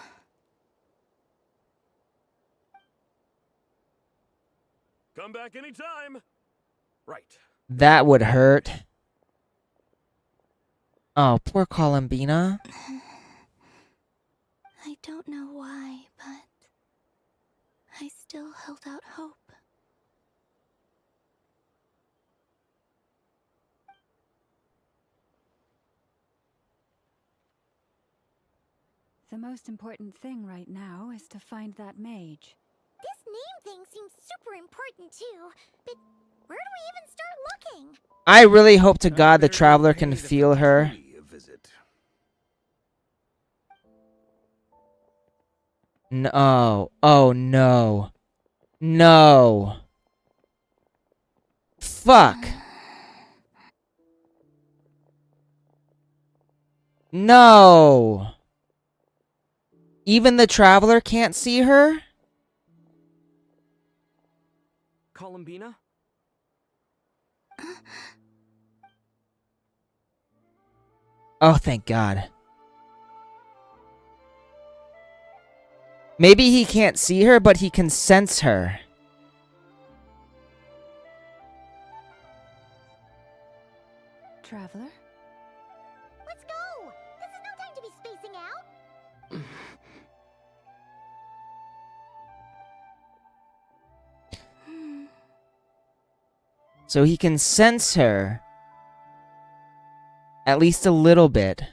Come back anytime. Right. That would hurt. Oh, poor Columbina. I don't know why, but I still held out hope. The most important thing right now is to find that mage. This name thing seems super important too, but where do we even start looking? I really hope to God the traveler can feel her. No. Oh, no. No. Fuck. No. Even the traveler can't see her? Columbina? Oh, thank God. Maybe he can't see her, but he can sense her. Traveler? Let's go! This is no time to be spacing out! So he can sense her. At least a little bit.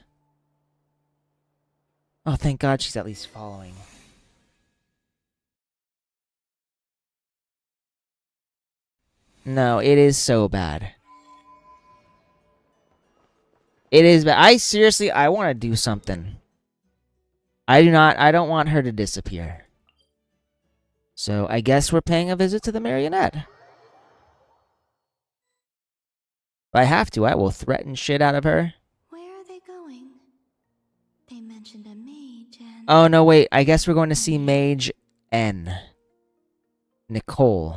Oh, thank God she's at least following. No, it is so bad. It is bad. I want to do something. I don't want her to disappear. So I guess we're paying a visit to the marionette. If I have to, I will threaten shit out of her. Where are they going? They mentioned a mage and... Oh, no, wait. I guess we're going to see Mage N. Nicole.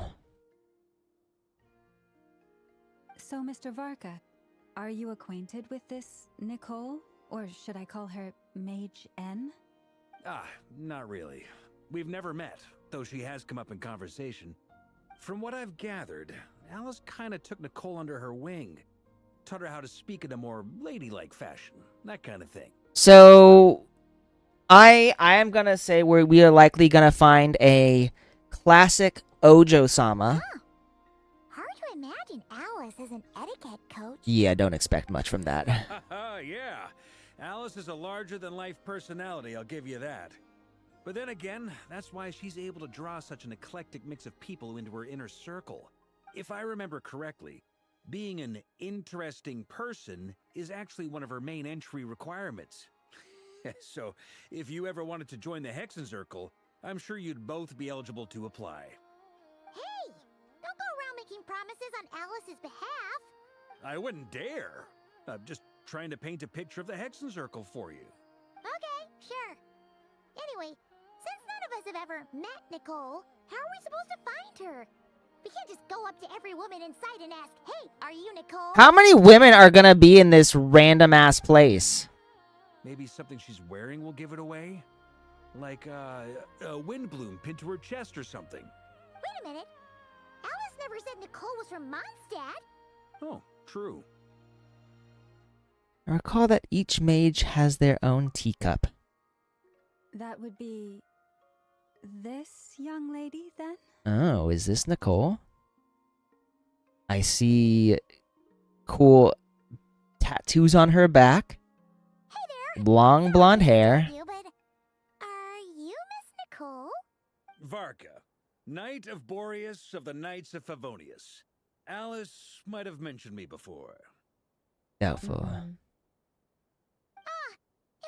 So, Mr. Varka, are you acquainted with this Nicole? Or should I call her Mage N? Not really. We've never met, though she has come up in conversation. From what I've gathered, Alice kinda took Nicole under her wing. Taught her how to speak in a more ladylike fashion. That kind of thing. So, I am gonna say we are likely gonna find a classic Ojo-sama. Hard to imagine Alice as an etiquette coach. Yeah, don't expect much from that. Yeah. Alice is a larger-than-life personality, I'll give you that. But then again, that's why she's able to draw such an eclectic mix of people into her inner circle. If I remember correctly, being an interesting person is actually one of her main entry requirements. So, if you ever wanted to join the Hexen Circle, I'm sure you'd both be eligible to apply. Hey! Don't go around making promises on Alice's behalf. I wouldn't dare. I'm just trying to paint a picture of the Hexen Circle for you. Okay, sure. Anyway, since none of us have ever met Nicole, how are we supposed to find her? We can't just go up to every woman in sight and ask, "Hey, are you Nicole?" How many women are gonna be in this random-ass place? Maybe something she's wearing will give it away? Like, a wind bloom pinned to her chest or something. Wait a minute. Alice never said Nicole was from Mondstadt. Oh, true. I recall that each mage has their own teacup. That would be this young lady, then? Oh, is this Nicole? I see cool tattoos on her back. Long blonde hair. Are you Miss Nicole? Varka, Knight of Boreas of the Knights of Favonius. Alice might have mentioned me before. Doubtful. Have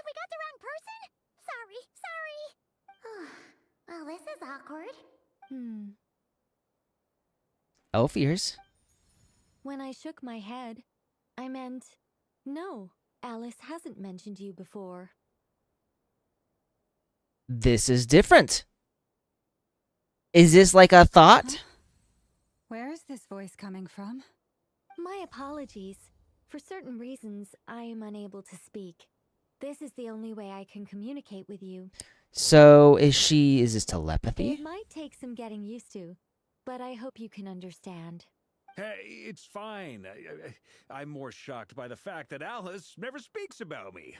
we got the wrong person? Sorry. Well, this is awkward. Elf ears. When I shook my head, I meant, no, Alice hasn't mentioned you before. This is different. Is this like a thought? Where is this voice coming from? My apologies. For certain reasons, I am unable to speak. This is the only way I can communicate with you. So, is this telepathy? It might take some getting used to, but I hope you can understand. Hey, it's fine. I'm more shocked by the fact that Alice never speaks about me.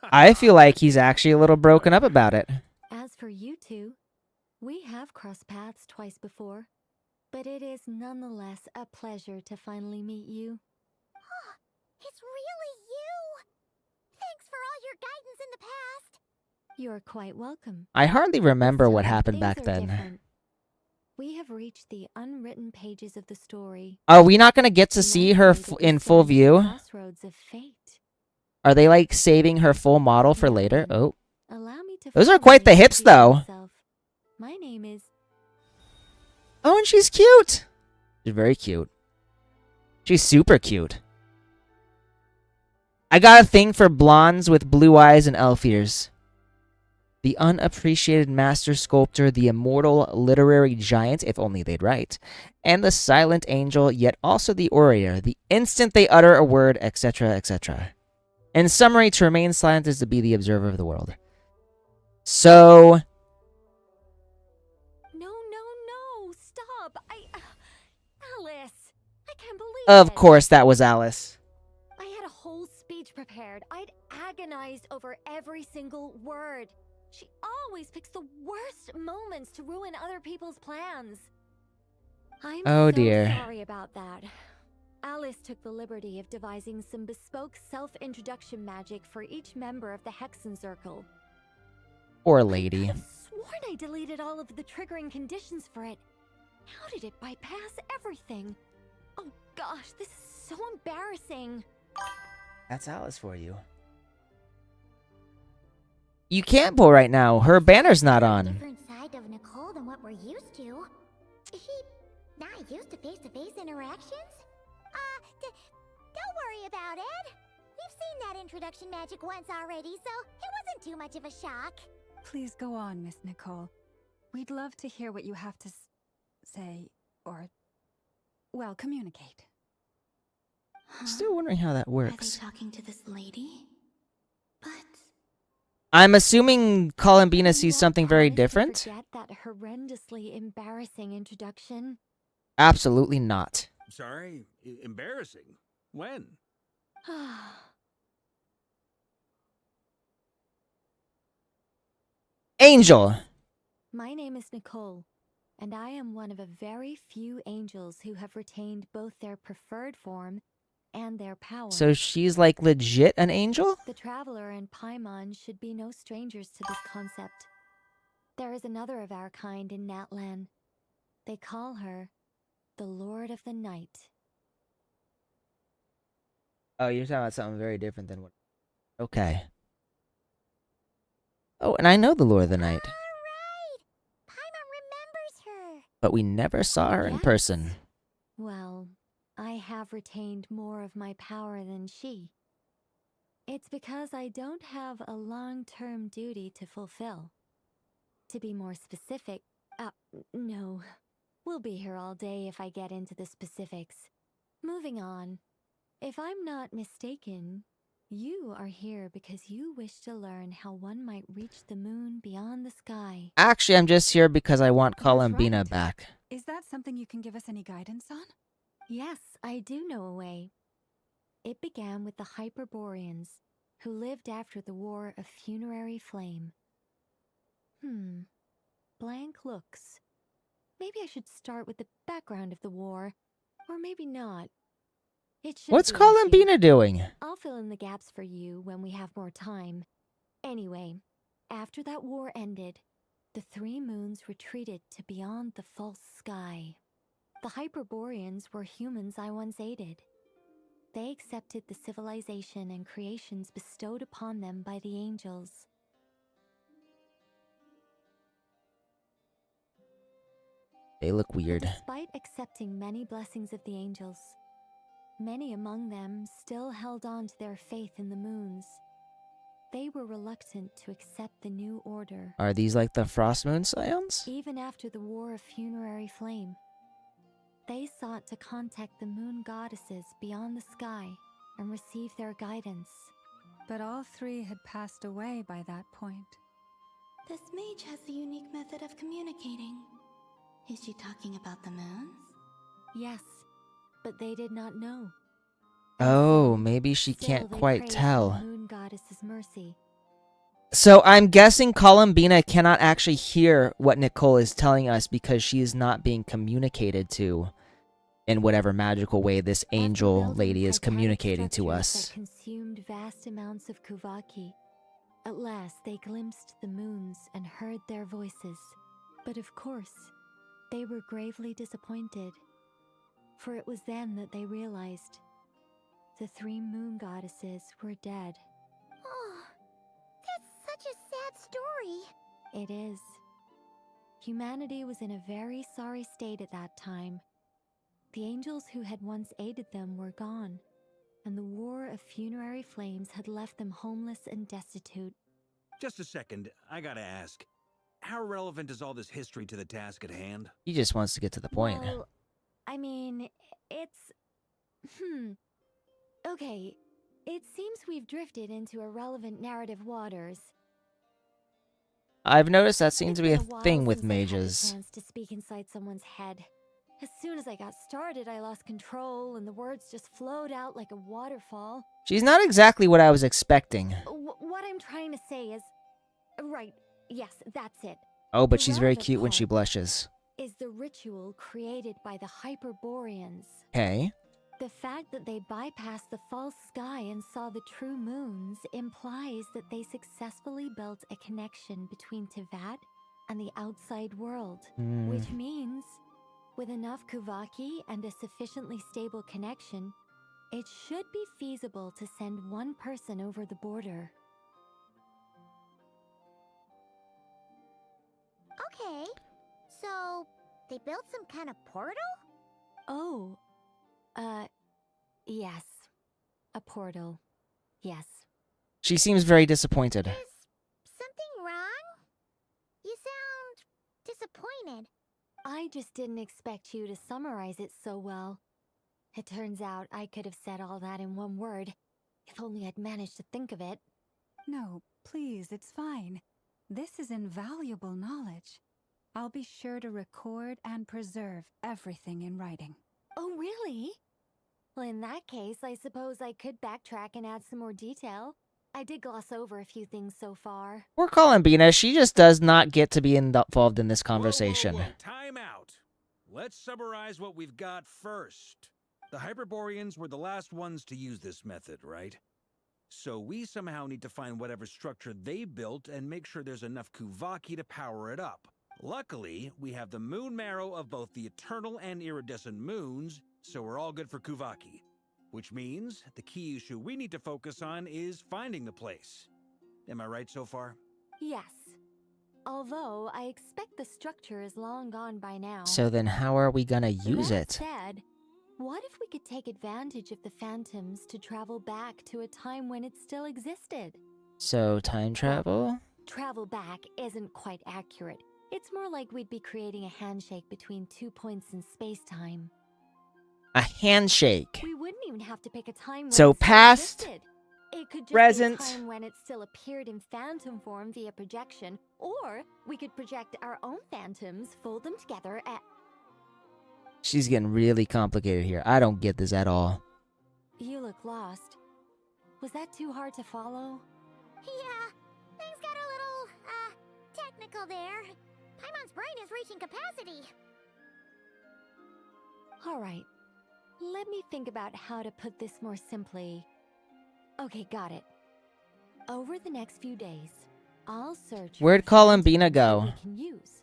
I feel like he's actually a little broken up about it. As for you two, we have crossed paths twice before, but it is nonetheless a pleasure to finally meet you. It's really you! Thanks for all your guidance in the past. You're quite welcome. I hardly remember what happened back Things are then. different. We have reached the unwritten pages of the story. Are we not going to get to see her in full view? Crossroads of fate. Are they like saving her full model for later? Oh. Allow me to Those are quite the hips though. My name is... Oh, and she's cute. She's very cute. She's super cute. I got a thing for blondes with blue eyes and elf ears. The unappreciated master sculptor, the immortal literary giant, if only they'd write, and the silent angel, yet also the orator, the instant they utter a word, etc., etc. In summary, to remain silent is to be the observer of the world. So... No, stop! Alice! I can't believe Of it! course that was Alice. I had a whole speech prepared. I'd agonized over every single word. She always picks the worst moments to ruin other people's plans. I'm Oh, so dear. sorry about that. Alice took the liberty of devising some bespoke self-introduction magic for each member of the Hexen Circle. Poor lady. I've sworn I deleted all of the triggering conditions for it. How did it bypass everything? Oh gosh, this is so embarrassing. That's Alice for you. You can't pull right now. Her banner's not on. Different side of Nicole than what we're used to. Is she not used to face-to-face interactions? Don't worry about it. We've seen that introduction magic once already, so it wasn't too much of a shock. Please go on, Miss Nicole. We'd love to hear what you have to say, or, well, communicate. Still wondering how that works. Are they talking to this lady? But I'm assuming Columbina sees something very different. Forget that horrendously embarrassing introduction. Absolutely not. Sorry? Embarrassing? When? Angel. My name is Nicole, and I am one of a very few angels who have retained both their preferred form and their power. So she's like legit an angel? The Traveler and Paimon should be no strangers to this concept. There is another of our kind in Natlan. They call her the Lord of the Night. Oh, you're talking about something very different than what... Okay. Oh, and I know the Lord of the Night. Paimon remembers her. But we never saw her in Yes. person. Well, I have retained more of my power than she. It's because I don't have a long-term duty to fulfill. To be more specific, no. We'll be here all day if I get into the specifics. Moving on. If I'm not mistaken, you are here because you wish to learn how one might reach the moon beyond the sky. Actually, I'm just here because I want Columbina right. back. Is that something you can give us any guidance on? Yes, I do know a way. It began with the Hyperboreans, who lived after the War of Funerary Flame. Blank looks. Maybe I should start with the background of the war, or maybe not. It should What's be an issue. Columbina doing? I'll fill in the gaps for you when we have more time. Anyway, after that war ended, the three moons retreated to beyond the false sky. The Hyperboreans were humans I once aided. They accepted the civilization and creations bestowed upon them by the angels. They look weird. Despite accepting many blessings of the angels, many among them still held on to their faith in the moons. They were reluctant to accept the new order. Are these like the Frost Moon Scions? Even after the War of Funerary Flame, they sought to contact the moon goddesses beyond the sky and receive their guidance. But all three had passed away by that point. This mage has a unique method of communicating. Is she talking about the moons? Yes, but they did not know. Oh, maybe she Still, can't they quite prayed for tell. the moon goddess's mercy. So I'm guessing Columbina cannot actually hear what Nicole is telling us because she is not being communicated to in whatever magical way this angel lady is communicating to us. That consumed vast amounts of Kuvaki. At last, they glimpsed the moons and heard their voices. But of course, they were gravely disappointed. For it was then that they realized the three moon goddesses were dead. Oh, that's such a sad story. It is. Humanity was in a very sorry state at that time. The angels who had once aided them were gone, and the War of Funerary Flames had left them homeless and destitute. Just a second, I gotta ask. How relevant is all this history to the task at hand? He just wants to get to the point. Well, I mean, it's... Okay, it seems we've drifted into irrelevant narrative waters. I've noticed that seems to be a It's been while thing with since I've had the mages. chance to speak inside someone's head. As soon as I got started, I lost control, and the words just flowed out like a waterfall. She's not exactly what I was expecting. What I'm trying to say is... Right, yes, that's it. Oh, but The she's very relevant cute when she part blushes. is the ritual created by the Hyperboreans. Okay. The fact that they bypassed the false sky and saw the true moons implies that they successfully built a connection between Tevat and the outside world. Which means, with enough Kuvaki and a sufficiently stable connection, it should be feasible to send one person over the border. Okay, so they built some kind of portal? Oh, yes. A portal. Yes. She seems very disappointed. Something wrong? You sound disappointed. I just didn't expect you to summarize it so well. It turns out I could have said all that in one word, if only I'd managed to think of it. No, please, it's fine. This is invaluable knowledge. I'll be sure to record and preserve everything in writing. Oh, really? Well, in that case, I suppose I could backtrack and add some more detail. I did gloss over a few things so far. We're calling Bina. She just does not get to be involved in this conversation. Whoa, time out. Let's summarize what we've got first. The Hyperboreans were the last ones to use this method, right? So we somehow need to find whatever structure they built and make sure there's enough Kuvaki to power it up. Luckily, we have the moon marrow of both the eternal and iridescent moons, so we're all good for Kuvaki. Which means the key issue we need to focus on is finding the place. Am I right so far? Yes. Although I expect the structure is long gone by now. So then how are we gonna use That it? said, what if we could take advantage of the phantoms to travel back to a time when it still existed? So time travel? Travel back isn't quite accurate. It's more like we'd be creating a handshake between 2 points in space-time. A handshake. We wouldn't even have to pick a time when So it still past, existed. It could just present. be a time when it still appeared in phantom form via projection, or we could project our own phantoms, fold them together, and... She's getting really complicated here. I don't get this at all. You look lost. Was that too hard to follow? Yeah, things got a little, technical there. Paimon's brain is reaching capacity. Alright, let me think about how to put this more simply. Okay, got it. Over the next few days, I'll search Where'd for Colin phantoms Bina that go? we can use.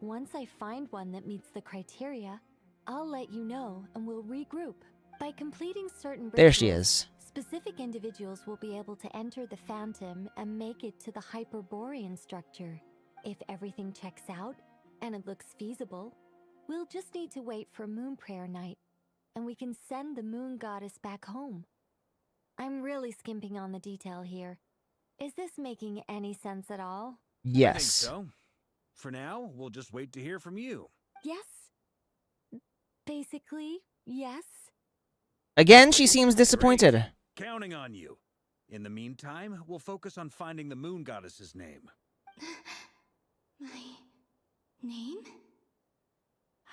Once I find one that meets the criteria, I'll let you know and we'll regroup. By completing certain There she rituals, is. specific individuals will be able to enter the phantom and make it to the Hyperborean structure. If everything checks out and it looks feasible, we'll just need to wait for Moon Prayer Night, and we can send the Moon Goddess back home. I'm really skimping on the detail here. Is this making any sense at all? Yes. I think so. For now, we'll just wait to hear from you. Yes? Basically, yes. Again, she seems disappointed. Great. Counting on you. In the meantime, we'll focus on finding the Moon Goddess's name. My name?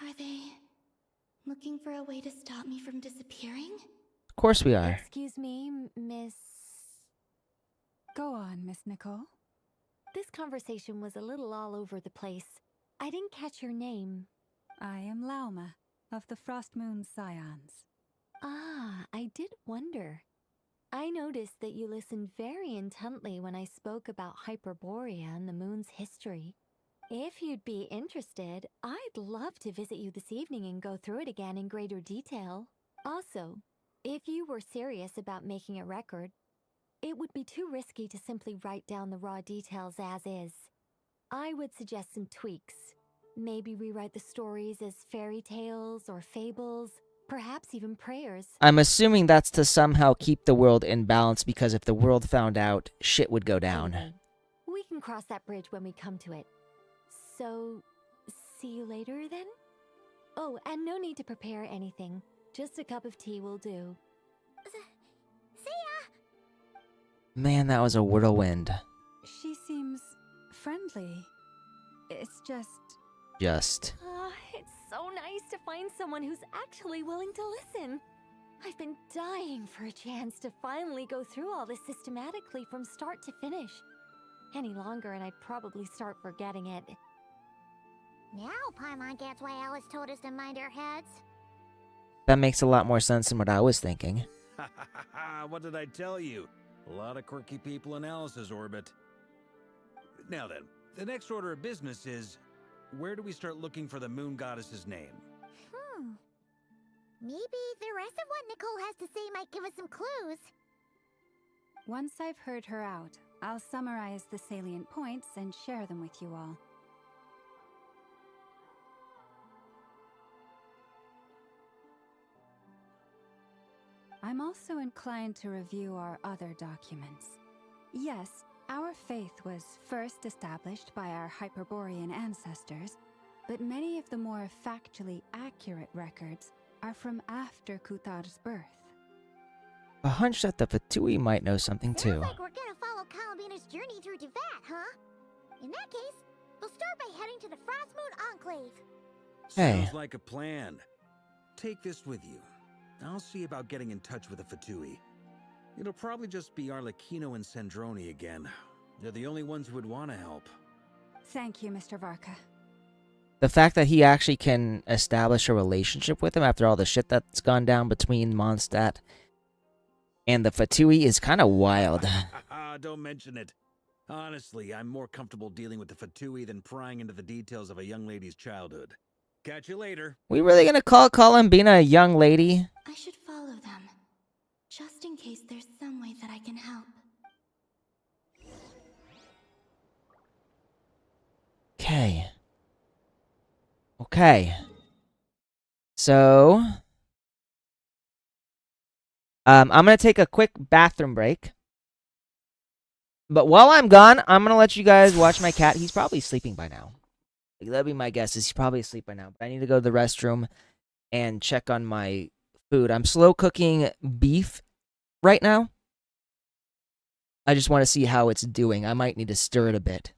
Are they looking for a way to stop me from disappearing? Of course we are. Excuse me, Miss... Go on, Miss Nicole. This conversation was a little all over the place. I didn't catch your name. I am Lauma, of the Frost Moon Scions. Ah, I did wonder. I noticed that you listened very intently when I spoke about Hyperborea and the moon's history. If you'd be interested, I'd love to visit you this evening and go through it again in greater detail. Also, if you were serious about making a record, it would be too risky to simply write down the raw details as is. I would suggest some tweaks. Maybe rewrite the stories as fairy tales or fables, perhaps even prayers. I'm assuming that's to somehow keep the world in balance, because if the world found out, shit would go down. Anyway, we can cross that bridge when we come to it. So, see you later then? Oh, and no need to prepare anything. Just a cup of tea will do. See ya! Man, that was a whirlwind. She seems friendly. It's just... It's so nice to find someone who's actually willing to listen. I've been dying for a chance to finally go through all this systematically from start to finish. Any longer and I'd probably start forgetting it. Now Paimon gets why Alice told us to mind our heads. That makes a lot more sense than what I was thinking. What did I tell you? A lot of quirky people in Alice's orbit. Now then, the next order of business is, where do we start looking for the Moon Goddess's name? Maybe the rest of what Nicole has to say might give us some clues. Once I've heard her out, I'll summarize the salient points and share them with you all. I'm also inclined to review our other documents. Yes, our faith was first established by our Hyperborean ancestors, but many of the more factually accurate records are from after Kutar's birth. A hunch that the Fatui might know something too. Sounds like we're gonna follow Calabina's journey through Devat, huh? In that case, we'll start by heading to the Frost Moon Enclave. Hey. Sounds like a plan. Take this with you. I'll see about getting in touch with the Fatui. It'll probably just be Arlecchino and Sandroni again. They're the only ones who would want to help. Thank you, Mr. Varka. The fact that he actually can establish a relationship with him after all the shit that's gone down between Mondstadt and the Fatui is kind of wild. Don't mention it. Honestly, I'm more comfortable dealing with the Fatui than prying into the details of a young lady's childhood. Catch you later. We really gonna call Columbina a young lady? I should follow them, just in case there's some way that I can help. Okay. Okay. So, I'm gonna take a quick bathroom break. But while I'm gone, I'm gonna let you guys watch my cat. He's probably sleeping by now. That'd be my guess. Is he's probably asleep by now. But I need to go to the restroom and check on my food. I'm slow cooking beef right now. I just want to see how it's doing. I might need to stir it a bit.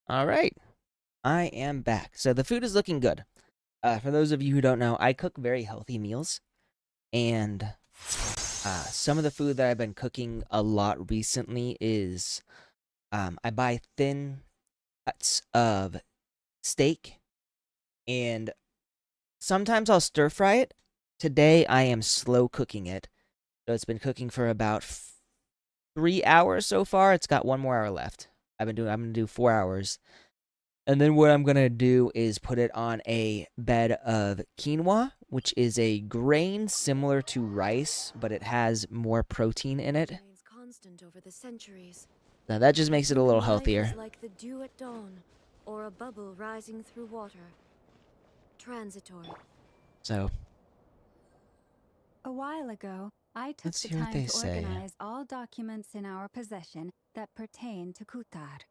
All right. I am back. So the food is looking good. For those of you who don't know, I cook very healthy meals. And some of the food that I've been cooking a lot recently is I buy thin cuts of steak. And sometimes I'll stir fry it. Today I am slow cooking it. So it's been cooking for about 3 hours so far. It's got 1 more hour left. I'm gonna do 4 hours. And then what I'm going to do is put it on a bed of quinoa, which is a grain similar to rice, but it has more protein in it. Constant over the centuries. Now that just makes it a little Life healthier. is like the dew at dawn, or a bubble rising through water. Transitory. So, A while ago, I took let's the hear what time they to say. organize all documents in our possession that pertain to Kutar.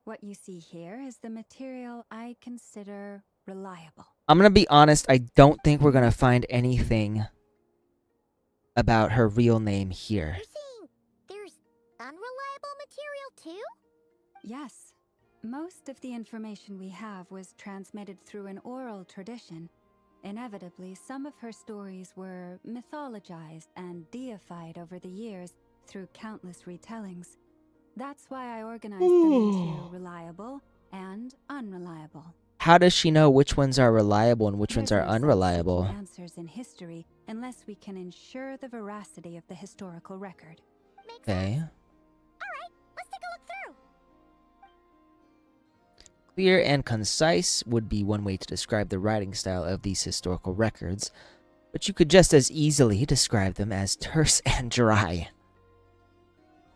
What you see here is the material I consider reliable. I'm going to be honest, I don't think we're going to find anything about her real name here. There's unreliable material too? Yes. Most of the information we have was transmitted through an oral tradition. Inevitably, some of her stories were mythologized and deified over the years through countless retellings. That's why I organized them into reliable and unreliable. How does she know which ones are reliable and which ones are There's no sense unreliable? seeking answers in history unless we can ensure the veracity of the historical record. Okay. Alright, let's take a look through. Clear and concise would be one way to describe the writing style of these historical records, but you could just as easily describe them as terse and dry.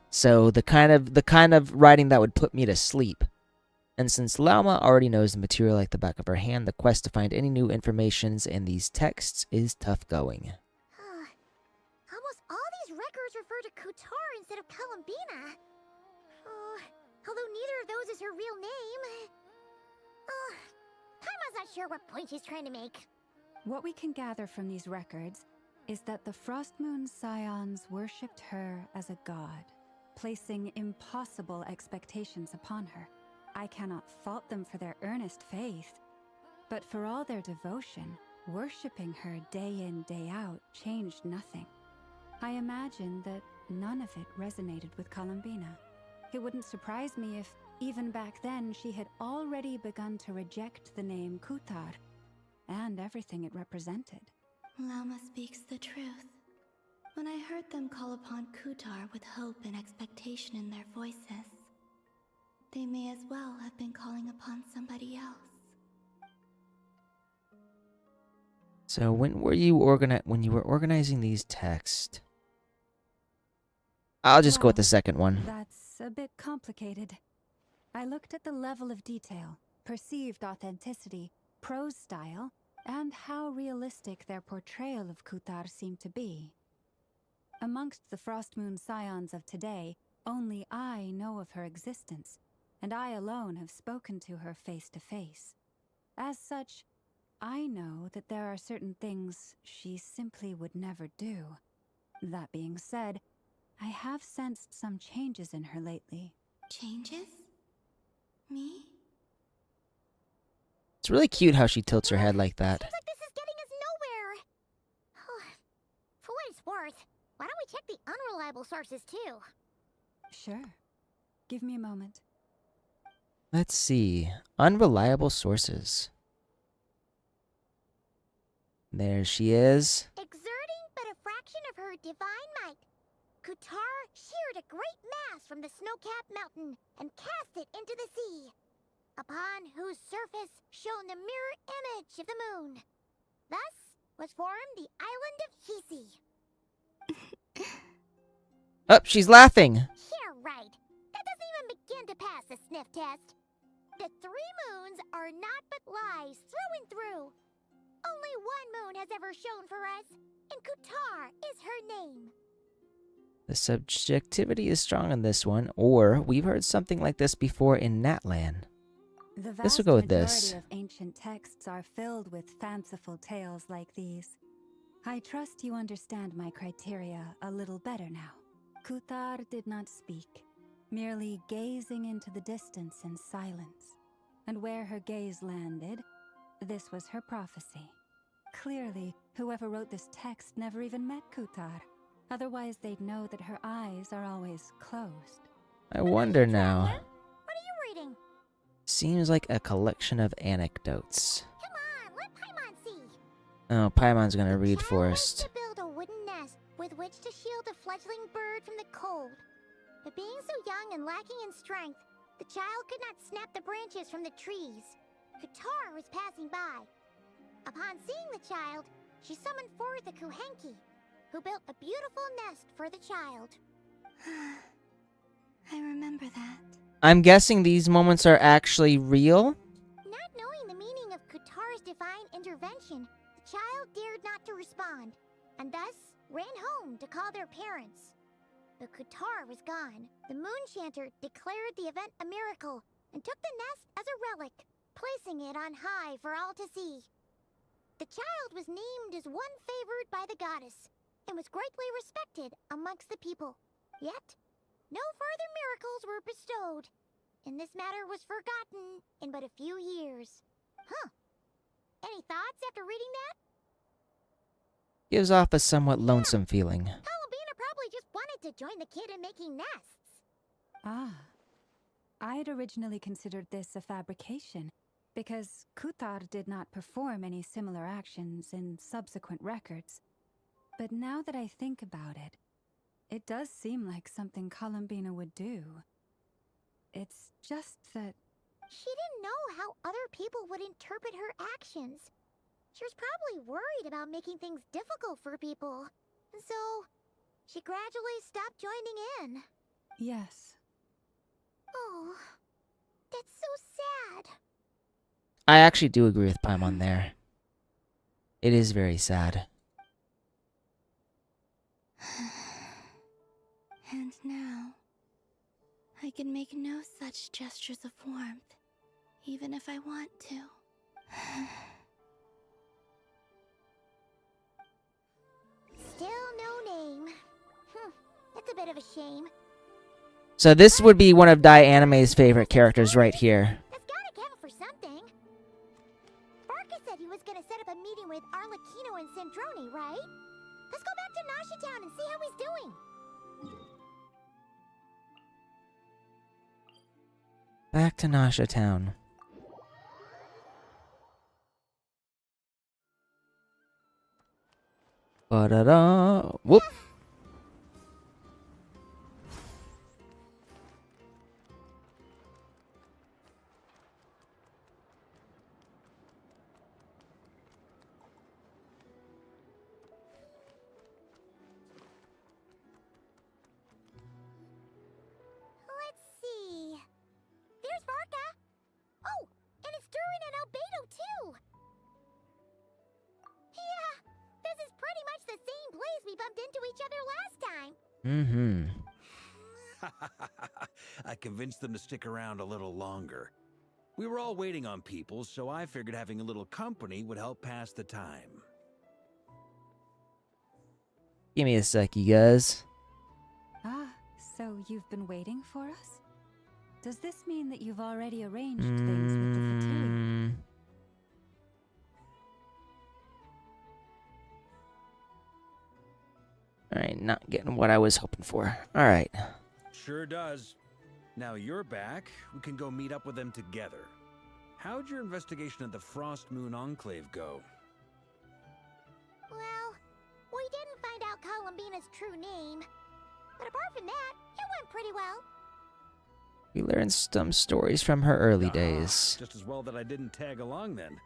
So the kind of writing that would put me to sleep. And since Lauma already knows the material like the back of her hand, the quest to find any new informations in these texts is tough going. Almost all these records refer to Kutar instead of Columbina. Although neither of those is her real name. Paimon's not sure what point she's trying to make. What we can gather from these records is that the Frost Moon Scions worshipped her as a god, placing impossible expectations upon her. I cannot fault them for their earnest faith, but for all their devotion, worshipping her day in, day out changed nothing. I imagine that none of it resonated with Columbina. It wouldn't surprise me if, even back then, she had already begun to reject the name Kutar and everything it represented. Lauma speaks the truth. When I heard them call upon Kutar with hope and expectation in their voices, they may as well have been calling upon somebody else. So when you were organizing these texts? I'll just go with the second one. That's a bit complicated. I looked at the level of detail, perceived authenticity, prose style, and how realistic their portrayal of Kutar seemed to be. Amongst the Frost Moon Scions of today, only I know of her existence, and I alone have spoken to her face to face. As such, I know that there are certain things she simply would never do. That being said, I have sensed some changes in her lately. Changes? Me? It's really cute how she tilts her head like that. Seems like this is getting us nowhere. For what it's worth, why don't we check the unreliable sources too? Sure. Give me a moment. Let's see. Unreliable sources. There she is. Exerting but a fraction of her divine might, Kutar sheared a great mass from the snow-capped mountain and cast it into the sea, upon whose surface shone the mirror image of the moon. Thus was formed the island of Hisi. Oh, she's laughing. Yeah, right. That doesn't even begin to pass the sniff test. The 3 moons are not but lies through and through. Only one moon has ever shone for us, and Kutar is her name. The subjectivity is strong in this one, or we've heard something like this before in Natlan. The This will vast go with majority this. of ancient texts are filled with fanciful tales like these. I trust you understand my criteria a little better now. Kutar did not speak, merely gazing into the distance in silence. And where her gaze landed, this was her prophecy. Clearly, whoever wrote this text never even met Kutar. Otherwise, they'd know that her eyes are always closed. I wonder now. What are you reading? Seems like a collection of anecdotes. Come on, let Paimon see. Oh, Paimon's gonna read first. To build a wooden nest with which to shield a fledgling bird from the cold. But being so young and lacking in strength, the child could not snap the branches from the trees. Kutar was passing by. Upon seeing the child, she summoned forth a Kuhenki, who built a beautiful nest for the child. I remember that. I'm guessing these moments are actually real? Not knowing the meaning of Kutar's divine intervention, the child dared not to respond, and thus ran home to call their parents. But Kutar was gone. The moon chanter declared the event a miracle and took the nest as a relic, placing it on high for all to see. The child was named as one favored by the goddess, and was greatly respected amongst the people. Yet, no further miracles were bestowed, and this matter was forgotten in but a few years. Any thoughts after reading that? Gives off a somewhat lonesome feeling. Columbina probably just wanted to join the kid in making nests. Ah. I'd originally considered this a fabrication, because Kutar did not perform any similar actions in subsequent records. But now that I think about it, it does seem like something Columbina would do. It's just that She didn't know how other people would interpret her actions. She was probably worried about making things difficult for people. And so, she gradually stopped joining in. Yes. Oh, that's so sad. I actually do agree with Paimon there. It is very sad. And now, I can make no such gestures of warmth, even if I want to. Still no name. That's a bit of a shame. So this would be one of Dai Anime's favorite characters right here. That's gotta count for something. Barca said he was gonna set up a meeting with Arlecchino and Sandrone, right? Let's go back to Nasha Town and see how he's doing. Back to Nasha Town. Ba-da-da. Whoop. Let's see. There's Varka. Oh, and it's Durin and Albedo too. Yeah, this is pretty much the same place we bumped into each other last time. Mm-hmm. I convinced them to stick around a little longer. We were all waiting on people, so I figured having a little company would help pass the time. Give me a sec, you guys. Ah, so you've been waiting for us? Does this mean that you've already arranged things with the Fatui? Alright, not getting what I was hoping for. Alright. Sure does. Now you're back, we can go meet up with them together. How'd your investigation of the Frost Moon Enclave go? Well, we didn't find out Columbina's true name. But apart from that, it went pretty well. We learned some stories from her early days. Just as well that I didn't tag along then.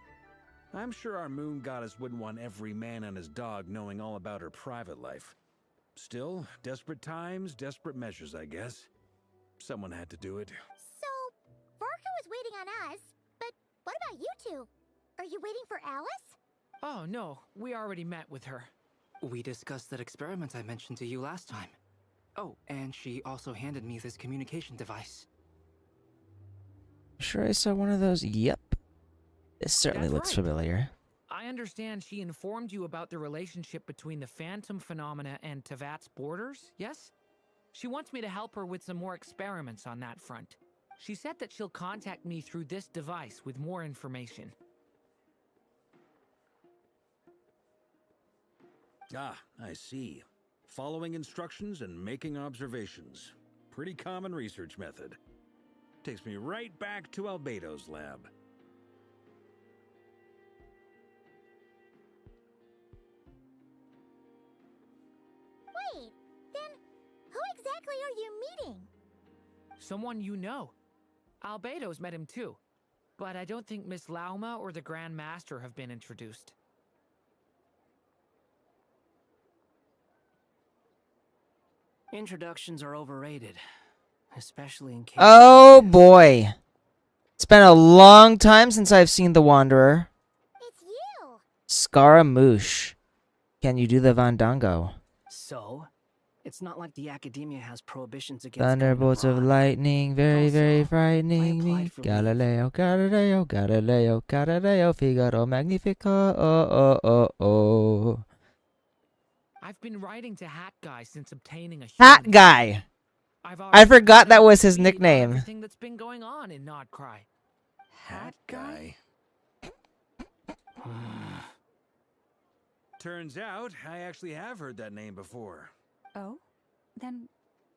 I'm sure our moon goddess wouldn't want every man and his dog knowing all about her private life. Still, desperate times, desperate measures, I guess. Someone had to do it. So, Varka was waiting on us, but what about you two? Are you waiting for Alice? Oh, no. We already met with her. We discussed that experiment I mentioned to you last time. Oh, and she also handed me this communication device. Sure I saw one of those? Yep. This certainly That's looks right. familiar. I understand she informed you about the relationship between the phantom phenomena and Tevat's borders, yes? She wants me to help her with some more experiments on that front. She said that she'll contact me through this device with more information. Ah, I see. Following instructions and making observations. Pretty common research method. Takes me right back to Albedo's lab. Wait, then who exactly are you meeting? Someone you know. Albedo's met him too. But I don't think Miss Lauma or the Grand Master have been introduced. Introductions are overrated, especially in case. Oh boy. It's been a long time since I've seen the Wanderer. It's you. Scaramouche. Can you do the Fandango? So, it's not like the academia has prohibitions against Thunderbolts of lightning, very, very frightening me. Galileo, Galileo, Galileo, Galileo, Figaro, Magnifico, oh, oh, oh, oh. I've been writing to Hat Guy since obtaining a Hat human Guy! I've I already forgot that was his read nickname. everything that's been going on in Nodcry. Hat guy. Turns out, I actually have heard that name before. Oh? Then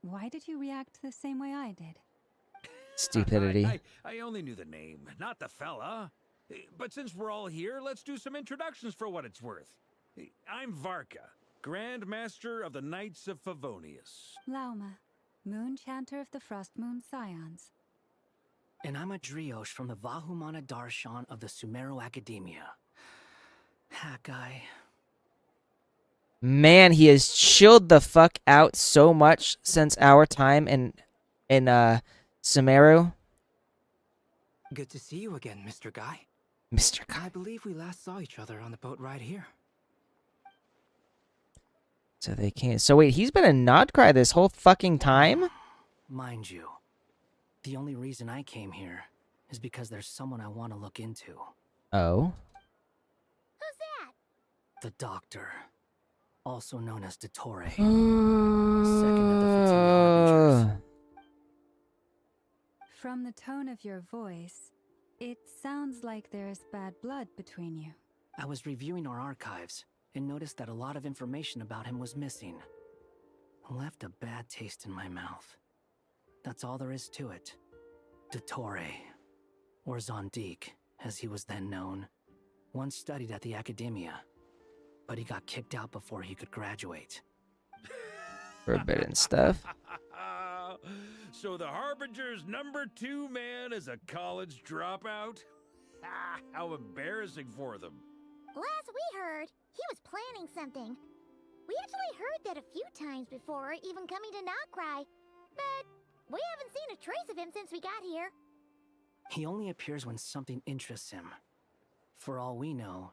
why did you react the same way I did? Stupidity. I only knew the name, not the fella. But since we're all here, let's do some introductions for what it's worth. I'm Varka, Grand Master of the Knights of Favonius. Lauma, Moon Chanter of the Frost Moon Scions. And I'm a Drioche from the Vahumana Darshan of the Sumeru Academia. Hat guy. Man, he has chilled the fuck out so much since our time in Sumeru. Good to see you again, Mr. Guy. Mr. Guy. I believe we last saw each other on the boat ride here. So they can't. So wait, he's been a Nodcry this whole fucking time? Mind you, the only reason I came here is because there's someone I want to look into. Oh. Who's that? The Doctor, also known as Dottore. Second of the Fatui Harbingers. From the tone of your voice, it sounds like there's bad blood between you. I was reviewing our archives and noticed that a lot of information about him was missing. Left a bad taste in my mouth. That's all there is to it. Dottore, or Zondique, as he was then known, once studied at the Academia, but he got kicked out before he could graduate. Forbidden stuff. So the Harbinger's #2 man is a college dropout? How embarrassing for them. Last we heard, he was planning something. We actually heard that a few times before, even coming to Notcry, but we haven't seen a trace of him since we got here. He only appears when something interests him. For all we know,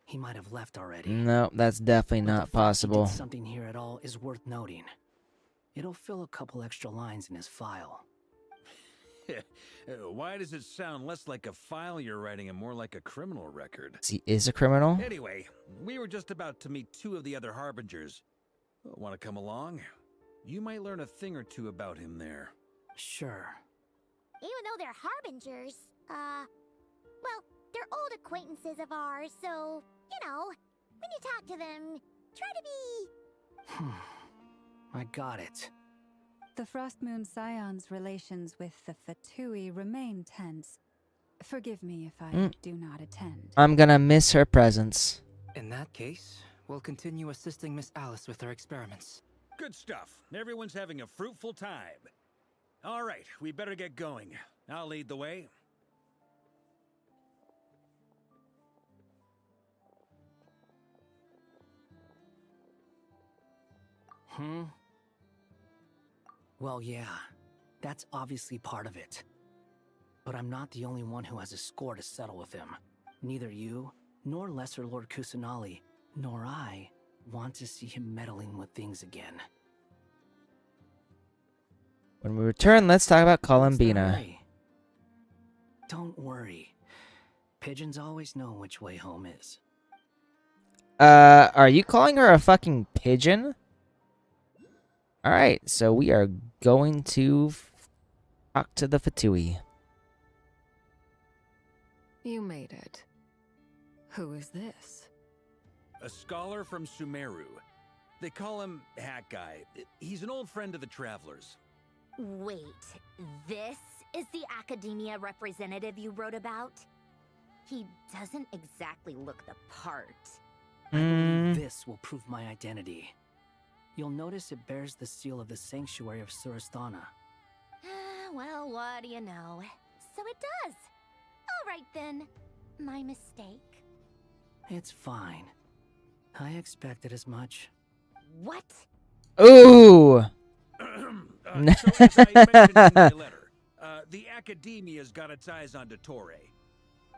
he might have left already. No, that's definitely not possible. He did something here at all is worth noting. It'll fill a couple extra lines in his file. Why does it sound less like a file you're writing and more like a criminal record? He is a criminal? Anyway, we were just about to meet 2 of the other Harbingers. Want to come along? You might learn a thing or two about him there. Sure. Even though they're harbingers, well, they're old acquaintances of ours, so, you know, when you talk to them, try to be... I got it. The Frostmoon Scion's relations with the Fatui remain tense. Forgive me if I do not attend. I'm gonna miss her presence. In that case, we'll continue assisting Miss Alice with her experiments. Good stuff. Everyone's having a fruitful time. All right, we better get going. I'll lead the way. Well, yeah, that's obviously part of it. But I'm not the only one who has a score to settle with him. Neither you, nor Lesser Lord Kusanali, nor I want to see him meddling with things again. When we return, let's talk about Columbina. Don't worry. Pigeons always know which way home is. Are you calling her a fucking pigeon? Alright, so we are going to talk to the Fatui. You made it. Who is this? A scholar from Sumeru. They call him Hat Guy. He's an old friend of the Travelers. Wait, this is the Academia representative you wrote about? He doesn't exactly look the part. I believe this will prove my identity. You'll notice it bears the seal of the Sanctuary of Surasthana. Well, what do you know? So it does. All right then. My mistake. It's fine. I expected as much. What? Ooh! So as I mentioned in my letter, the Academia's got its eyes on Dottore.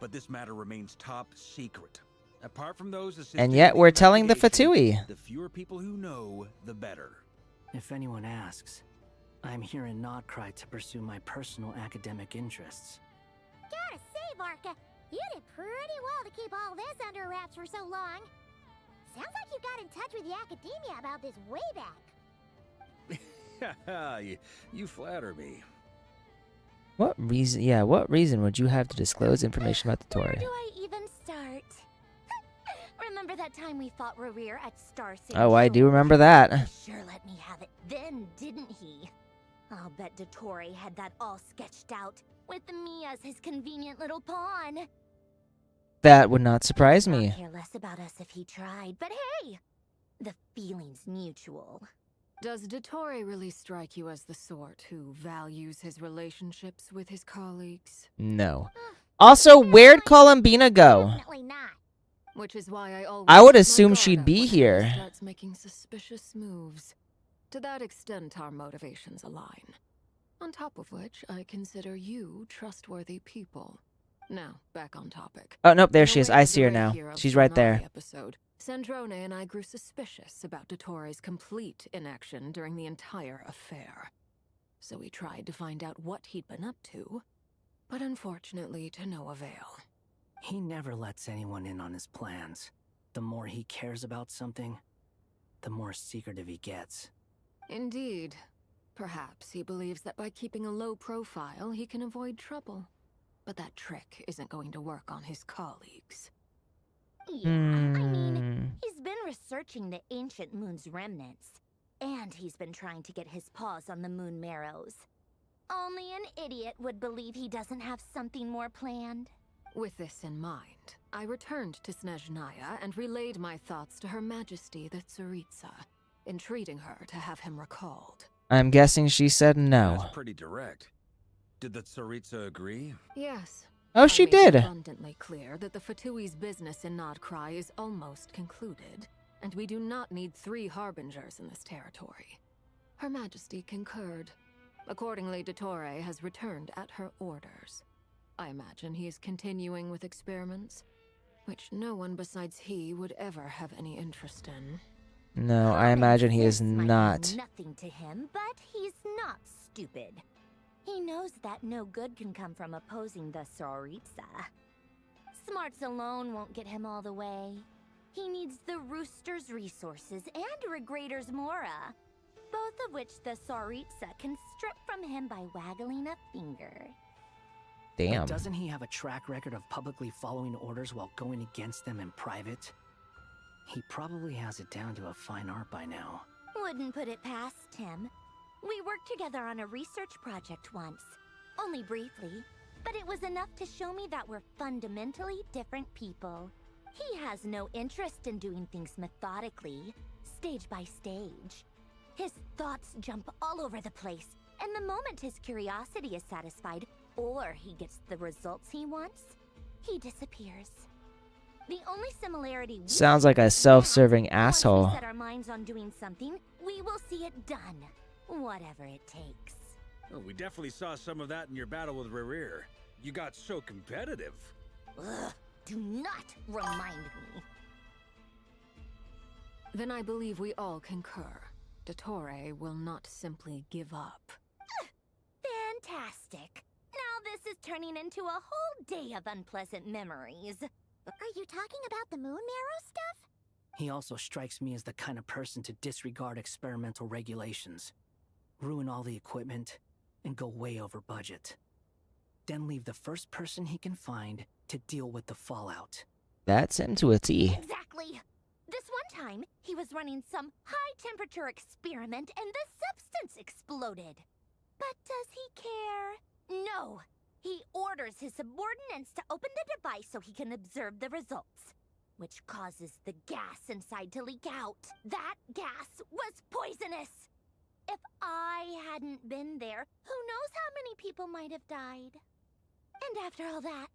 But this matter remains top secret. Apart from those assisting And yet we're telling the Fatui. The fewer people who know, the better. If anyone asks, I'm here in Notcry to pursue my personal academic interests. Gotta say, Varka, you did pretty well to keep all this under wraps for so long. Sounds like you got in touch with the Academia about this way back. You flatter me. What reason? Yeah, what reason would you have to disclose information about the Where Tory? do I even start? Remember that time we fought Rerir at Star City? Oh, I do remember that. He sure let me have it then, didn't he? I'll bet Dottore had that all sketched out, with me as his convenient little pawn. That would not surprise me. I'd care less about us if he tried, but hey! The feeling's mutual. Does Dottore really strike you as the sort who values his relationships with his colleagues? No. Also, where'd Columbina go? Definitely not. Which is why I always I would keep my assume guard she'd up be whenever he here. starts making suspicious moves. To that extent, our motivations align. On top of which, I consider you trustworthy people. Now, back on topic. Oh, nope, there In she the is. wake I of see the her raid now. here of She's right there. Solnari Episode, Sandrone and I grew suspicious about Dottore's complete inaction during the entire affair. So we tried to find out what he'd been up to, but unfortunately to no avail. He never lets anyone in on his plans. The more he cares about something, the more secretive he gets. Indeed. Perhaps he believes that by keeping a low profile, he can avoid trouble. But that trick isn't going to work on his colleagues. Yeah, I mean, he's been researching the ancient moon's remnants. And he's been trying to get his paws on the moon marrows. Only an idiot would believe he doesn't have something more planned. With this in mind, I returned to Snezhnaya and relayed my thoughts to Her Majesty the Tsaritsa, entreating her to have him recalled. I'm guessing she said no. That's pretty direct. Did the Tsaritsa agree? Yes. Oh, she I made it did. abundantly clear that the Fatui's business in Nodcry is almost concluded, and we do not need 3 harbingers in this territory. Her Majesty concurred. Accordingly, Dottore has returned at her orders. I imagine he is continuing with experiments, which no one besides he would ever have any interest in. No, I imagine he is Might not. mean nothing to him, but he's not stupid. He knows that no good can come from opposing the Tsaritsa. Smarts alone won't get him all the way. He needs the Rooster's resources and Regrator's Mora, both of which the Tsaritsa can strip from him by waggling a finger. Damn. But doesn't he have a track record of publicly following orders while going against them in private? He probably has it down to a fine art by now. Wouldn't put it past him. We worked together on a research project once. Only briefly, but it was enough to show me that we're fundamentally different people. He has no interest in doing things methodically, stage by stage. His thoughts jump all over the place, and the moment his curiosity is satisfied, or he gets the results he wants, he disappears. The only similarity we Sounds like a self-serving asshole. set our minds on doing something, we will see it done, whatever it takes. Oh, we definitely saw some of that in your battle with Rerir. You got so competitive. Ugh, do not remind me. Then I believe we all concur. Dottore will not simply give up. Fantastic. Now this is turning into a whole day of unpleasant memories. Are you talking about the moon marrow stuff? He also strikes me as the kind of person to disregard experimental regulations, ruin all the equipment, and go way over budget. Then leave the first person he can find to deal with the fallout. That's him to a T. Exactly. This one time, he was running some high-temperature experiment and the substance exploded. But does he care? No. He orders his subordinates to open the device so he can observe the results, which causes the gas inside to leak out. That gas was poisonous. If I hadn't been there, who knows how many people might have died. And after all that,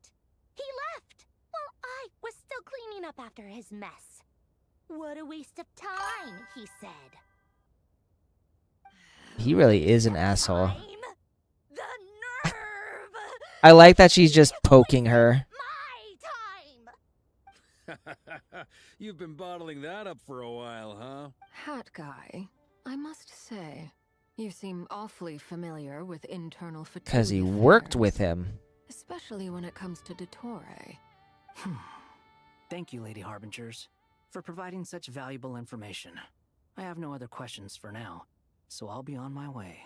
he left while I was still cleaning up after his mess. What a waste of time, he said. He really is an asshole. The nerve! I like that she's just poking her. You've been bottling that up for a while, huh? Hat guy, I must say, you seem awfully familiar with internal fatigue. Because he worked with him. Especially when it comes to Dottore. Thank you, Lady Harbingers, for providing such valuable information. I have no other questions for now, so I'll be on my way.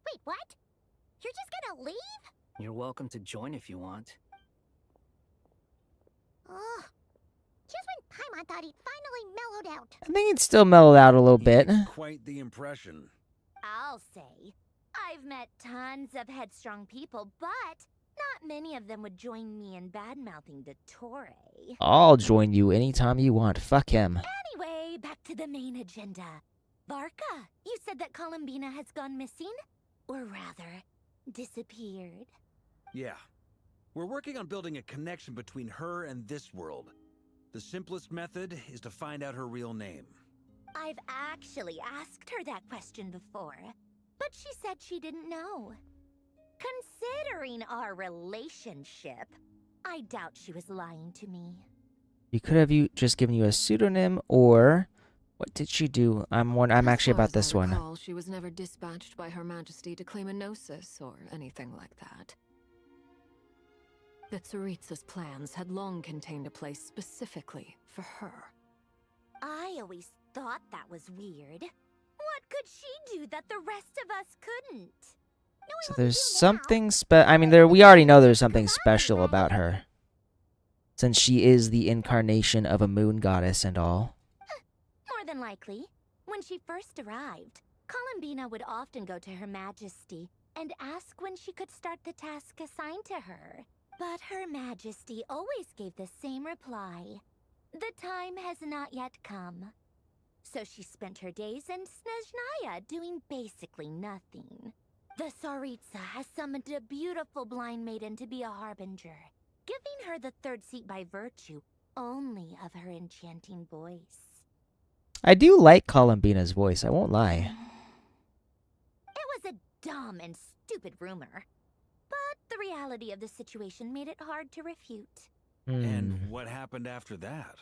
Wait, what? You're just gonna leave? You're welcome to join if you want. Ugh. Just when Paimon thought he'd finally mellowed out. I think it's still mellowed out a little bit. Quite the impression. I'll say. I've met tons of headstrong people, but not many of them would join me in bad-mouthing Dottore. I'll join you anytime you want. Fuck him. Anyway, back to the main agenda. Varka, you said that Columbina has gone missing? Or rather, disappeared. Yeah. We're working on building a connection between her and this world. The simplest method is to find out her real name. I've actually asked her that question before, but she said she didn't know. Considering our relationship, I doubt she was lying to me. You could have just given you a pseudonym, or what did she do? I'm actually about this one. Recall, she was never dispatched by Her Majesty to claim a gnosis or anything like that. The Tsaritsa's plans had long contained a place specifically for her. I always thought that was weird. What could she do that the rest of us couldn't? So there's something I mean, we already know there's something special about her, since she is the incarnation of a moon goddess and all. More than likely. When she first arrived, Columbina would often go to Her Majesty and ask when she could start the task assigned to her. But Her Majesty always gave the same reply. The time has not yet come. So she spent her days in Snezhnaya doing basically nothing. The Tsaritsa has summoned a beautiful blind maiden to be a harbinger, giving her the third seat by virtue only of her enchanting voice. I do like Columbina's voice, I won't lie. It was a dumb and stupid rumor, but the reality of the situation made it hard to refute. And what happened after that?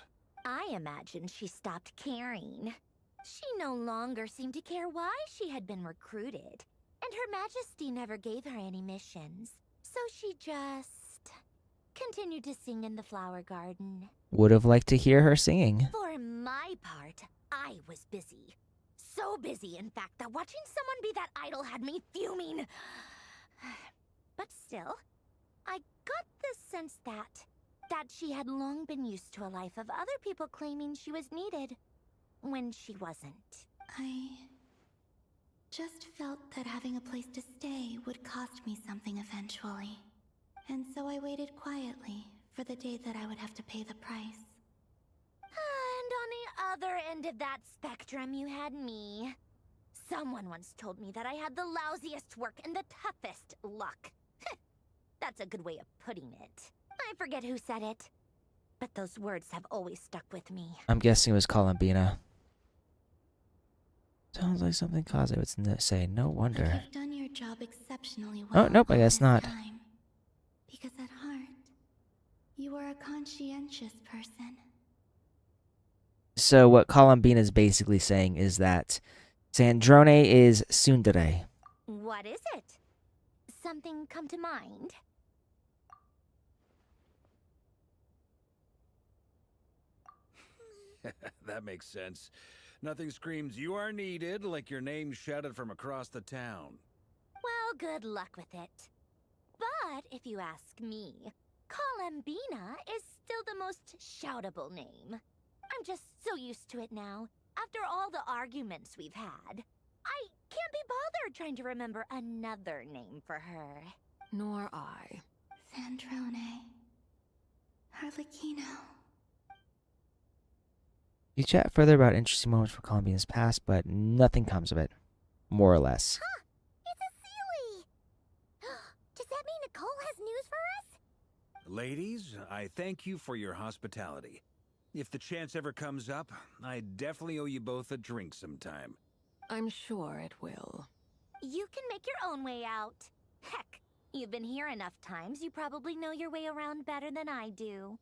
I imagine she stopped caring. She no longer seemed to care why she had been recruited, and Her Majesty never gave her any missions. So she just continued to sing in the flower garden. Would have liked to hear her singing. For my part, I was busy. So busy, in fact, that watching someone be that idol had me fuming. But still, I got the sense that she had long been used to a life of other people claiming she was needed when she wasn't. I just felt that having a place to stay would cost me something eventually. And so I waited quietly for the day that I would have to pay the price. And on the other end of that spectrum, you had me. Someone once told me that I had the lousiest work and the toughest luck. That's a good way of putting it. I forget who said it, but those words have always stuck with me. I'm guessing it was Columbina. Sounds like something Kaze would say. No wonder. You've done your job exceptionally well. Oh, nope, I guess not. Because at heart, you are a conscientious person. So what Columbina is basically saying is that Sandrone is tsundere. What is it? Something come to mind? That makes sense. Nothing screams you are needed like your name shouted from across the town. Well, good luck with it. But if you ask me, Columbina is still the most shoutable name. I'm just so used to it now. After all the arguments we've had, I can't be bothered trying to remember another name for her. Nor I. Sandrone. Harlequino. You chat further about interesting moments from Columbina's past, but nothing comes of it. More or less. Huh! It's a Sealy! Does that mean Nicole has news for us? Ladies, I thank you for your hospitality. If the chance ever comes up, I definitely owe you both a drink sometime. I'm sure it will. You can make your own way out. Heck, you've been here enough times, you probably know your way around better than I do.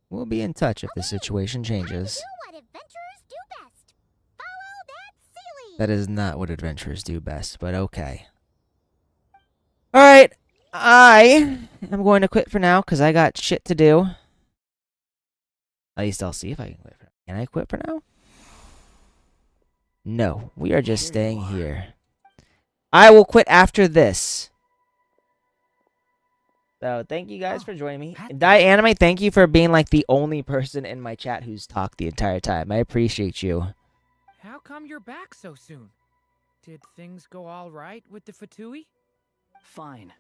We'll be in touch if the situation changes. Do what adventurers do best. Follow that Sealy! That is not what adventurers do best, but okay. Alright, I am going to quit for now because I got shit to do. At least I'll see if I can quit for now. Can I quit for now? No, we are just staying here. I will quit after this. So, thank you guys for joining me. Die Anime, thank you for being like the only person in my chat who's talked the entire time. I appreciate you. How come you're back so soon? Did things go all right with the Fatui? Fine.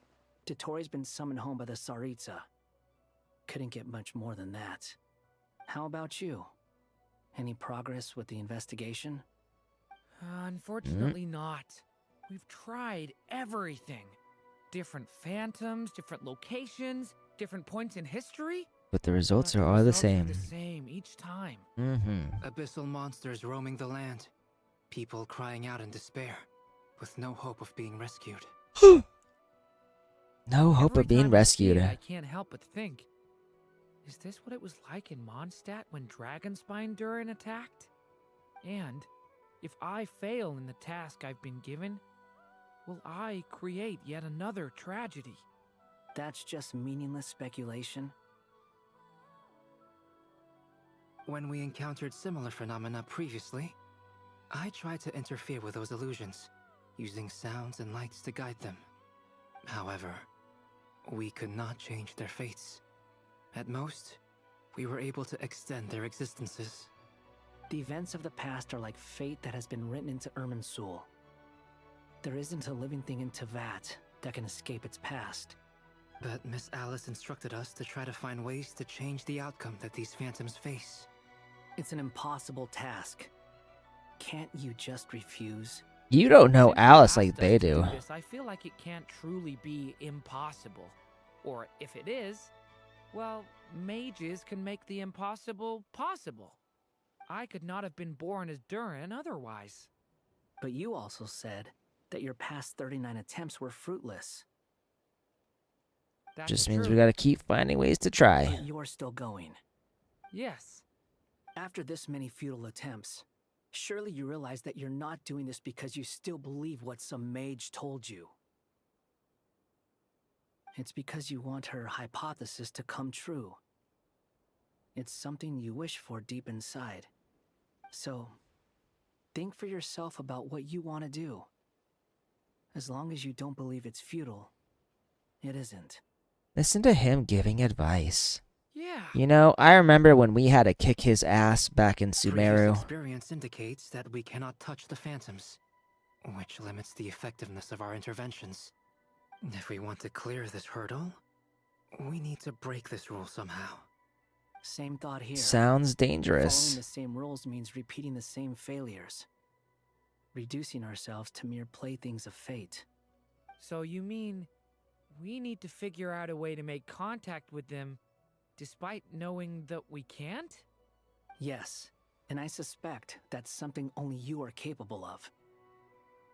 Dotori's been summoned home by the Tsaritsa. Couldn't get much more than that. How about you? Any progress with the investigation? Unfortunately not. We've tried everything. Different phantoms, different locations, different points in history. But the results But are all the results are same. the same each time. Abyssal monsters roaming the land. People crying out in despair, with no hope of being rescued. No hope Every of being time I see rescued. it, I can't help but think, is this what it was like in Mondstadt when Dragonspine Durin attacked? And if I fail in the task I've been given, will I create yet another tragedy? That's just meaningless speculation. When we encountered similar phenomena previously, I tried to interfere with those illusions, using sounds and lights to guide them. However, we could not change their fates. At most, we were able to extend their existences. The events of the past are like fate that has been written into Irminsul. There isn't a living thing in Teyvat that can escape its past. But Miss Alice instructed us to try to find ways to change the outcome that these phantoms face. It's an impossible task. Can't you just refuse? You don't know Since you Alice asked like us they to do. This, I feel like it can't truly be impossible. Or if it is, well, mages can make the impossible possible. I could not have been born as Durin otherwise. But you also said that your past 39 attempts were fruitless. That's Just means true. we gotta keep finding ways to try. But you're still going. Yes. After this many futile attempts, surely you realize that you're not doing this because you still believe what some mage told you. It's because you want her hypothesis to come true. It's something you wish for deep inside. So, think for yourself about what you want to do. As long as you don't believe it's futile, it isn't. Listen to him giving advice. Yeah. You know, I remember when we had to kick his ass back in Previous Sumeru. experience indicates that we cannot touch the phantoms, which limits the effectiveness of our interventions. If we want to clear this hurdle, we need to break this rule somehow. Same thought here. Sounds Following dangerous. the same rules means repeating the same failures. Reducing ourselves to mere playthings of fate. So you mean we need to figure out a way to make contact with them despite knowing that we can't? Yes, and I suspect that's something only you are capable of.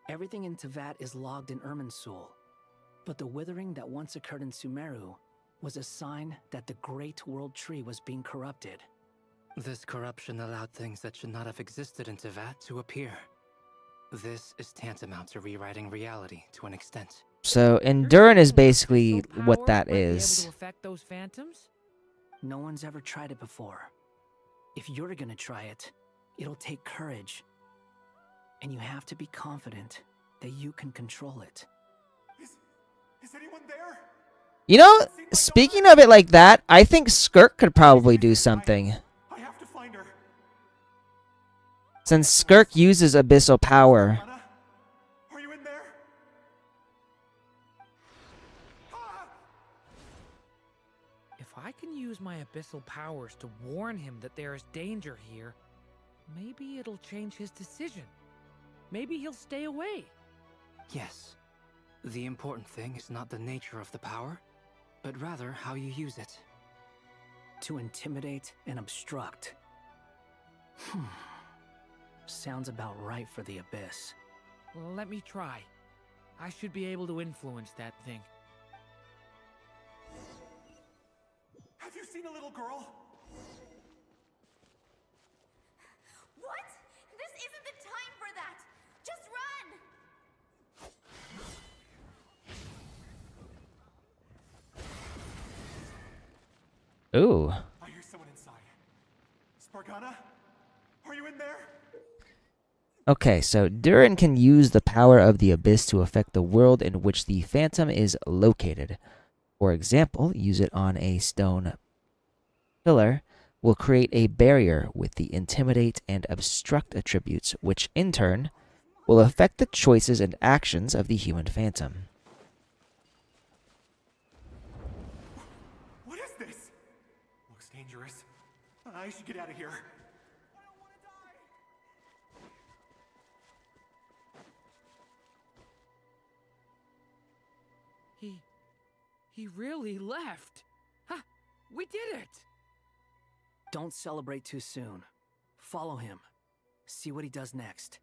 Everything in Teyvat is logged in Irminsul, but the withering that once occurred in Sumeru was a sign that the Great World Tree was being corrupted. This corruption allowed things that should not have existed in Teyvat to appear. This is tantamount to rewriting reality to an extent. So Endurin is basically what that Able is. to affect those phantoms? No one's ever tried it before. If you're gonna try it, it'll take courage. And you have to be confident that you can control it. Is anyone there? You know, speaking of it like that, I think Skirk could probably do something. I have to find her. Since Skirk uses abyssal power. Are you in there? If I can use my abyssal powers to warn him that there is danger here, maybe it'll change his decision. Maybe he'll stay away. Yes. The important thing is not the nature of the power, but rather how you use it. To intimidate and obstruct. Sounds about right for the Abyss. Well, let me try. I should be able to influence that thing. Have you seen a little girl? What? This isn't the time for that! Just run! Ooh. I hear someone inside. Spargana? Are you in there? Okay, so Durin can use the power of the Abyss to affect the world in which the Phantom is located. For example, use it on a stone pillar will create a barrier with the Intimidate and Obstruct attributes, which in turn will affect the choices and actions of the human Phantom. What is this? Looks dangerous. I should get out of here. He really left. Ha! We did it! Don't celebrate too soon. Follow him. See what he does next.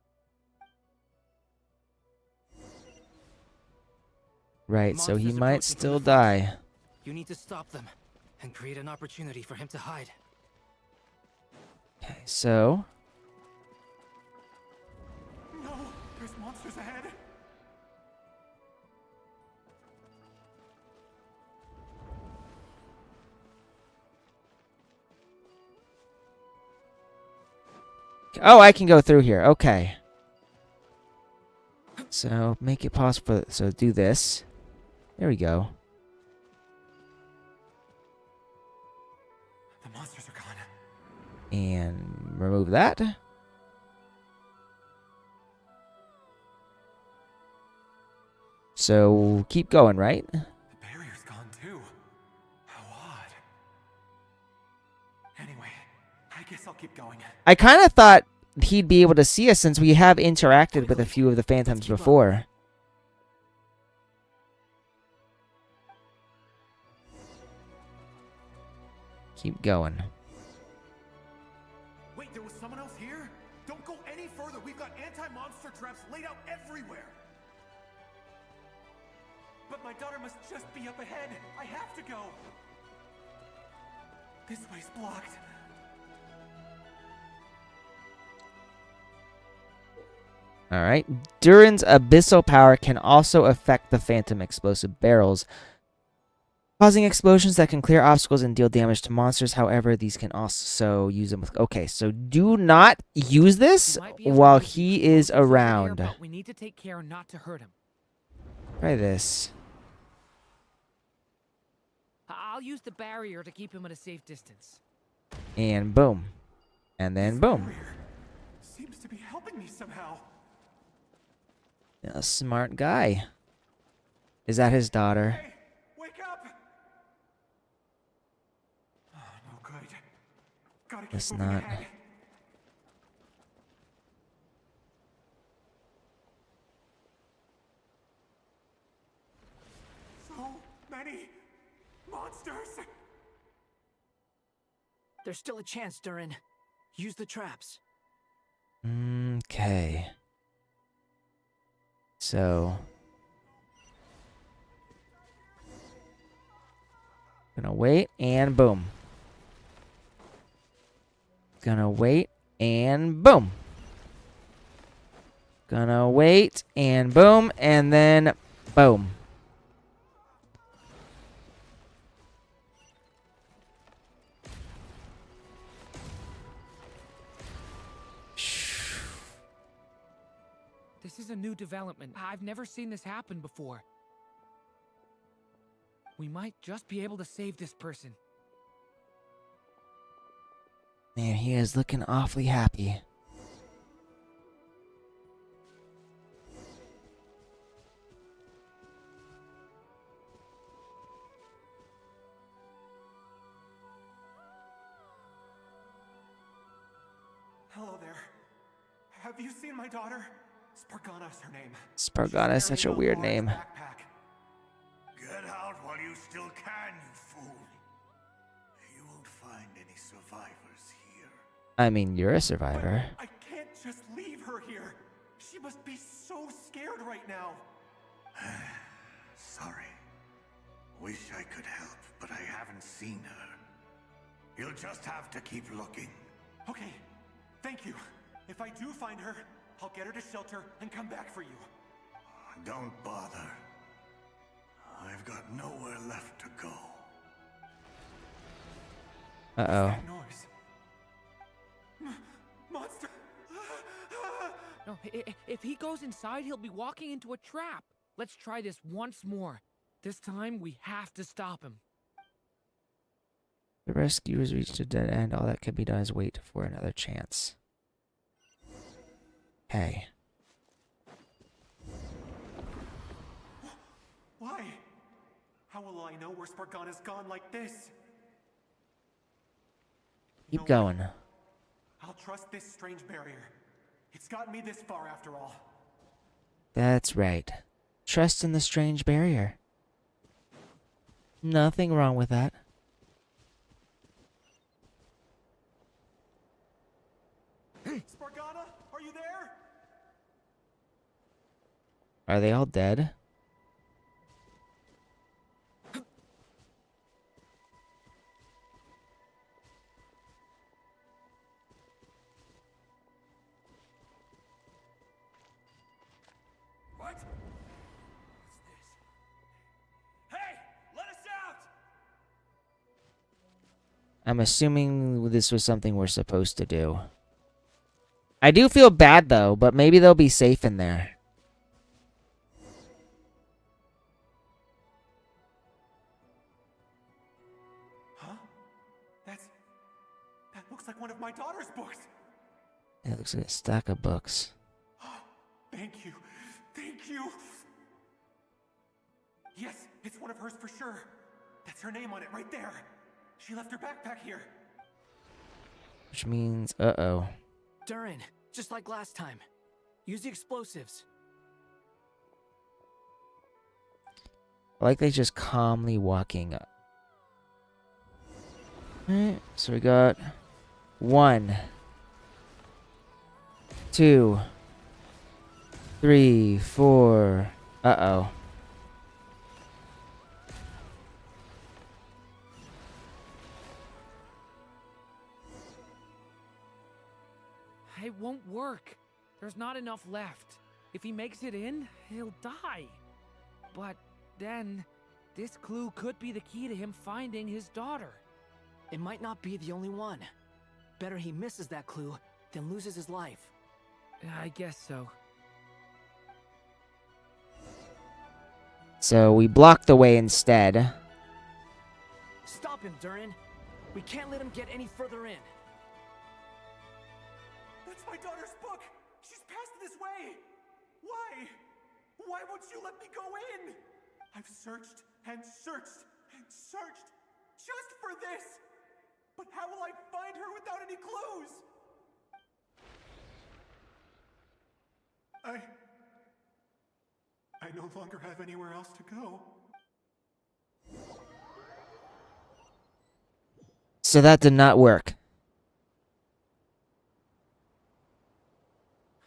Right, so he Monsters might approaching from still the front. die. You need to stop them and create an opportunity for him to hide. Okay, so No, there's monsters ahead. oh, I can go through here. Okay. So make it possible. So do this. There we go. The monsters are gone. And remove that. So keep going, right? The barrier's gone too. How odd. Anyway, I guess I'll keep going. I kind of thought he'd be able to see us since we have interacted with a few of the phantoms before. Keep going. Wait, there was someone else here? Don't go any further. We've got anti-monster traps laid out everywhere. But my daughter must just be up ahead. I have to go. This way's blocked. Alright. Durin's abyssal power can also affect the phantom explosive barrels, causing explosions that can clear obstacles and deal damage to monsters. However, these can also use them with... Okay, so do not use this while he is around. But we need to take care not to hurt him. Try this. I'll use the barrier to keep him at a safe distance. And boom. And then boom. Seems to be helping me somehow. A smart guy. Is that his daughter? Hey, wake up! Oh, no good. Gotta keep It's moving not. ahead. So many monsters. There's still a chance, Durin. Use the traps. Okay. So gonna wait and boom. Gonna wait and boom. Gonna wait and boom, and then boom. This is a new development. I've never seen this happen before. We might just be able to save this person. Man, he is looking awfully happy. Hello there. Have you seen my daughter? Spargana is her name. Spargana is such a weird name. Get out while you still can, you fool. You won't find any survivors here. I mean, you're a survivor. I can't just leave her here. She must be so scared right now. Sorry. Wish I could help, but I haven't seen her. You'll just have to keep looking. Okay, thank you. If I do find her, I'll get her to shelter and come back for you. Don't bother. I've got nowhere left to go. Uh-oh. That noise. Monster! No, if he goes inside, he'll be walking into a trap. Let's try this once more. This time, we have to stop him. The rescuers reached a dead end. All that can be done is wait for another chance. Hey. Why? How will I know where Spargana's gone like this? Keep going. I'll trust this strange barrier. It's gotten me this far after all. That's right. Trust in the strange barrier. Nothing wrong with that. Spargana, are you there? Are they all dead? What? What's this? Hey, let us out! I'm assuming this was something we're supposed to do. I do feel bad though, but maybe they'll be safe in there. Huh? That looks like one of my daughter's books. It looks like a stack of books. Thank you. Thank you. Yes, it's one of hers for sure. That's her name on it right there. She left her backpack here. Which means, uh-oh. Durin, just like last time. Use the explosives. I like they just calmly walking up. Alright, so we got 1, 2, 3, 4. Uh-oh. It won't work. There's not enough left. If he makes it in, he'll die. But then, this clue could be the key to him finding his daughter. It might not be the only one. Better he misses that clue than loses his life. I guess so. So we block the way instead. Stop him, Durin. We can't let him get any further in. That's my daughter's book. She's passed this way. Why? Why won't you let me go in? I've searched and searched and searched just for this. But how will I find her without any clues? I no longer have anywhere else to go. So that did not work.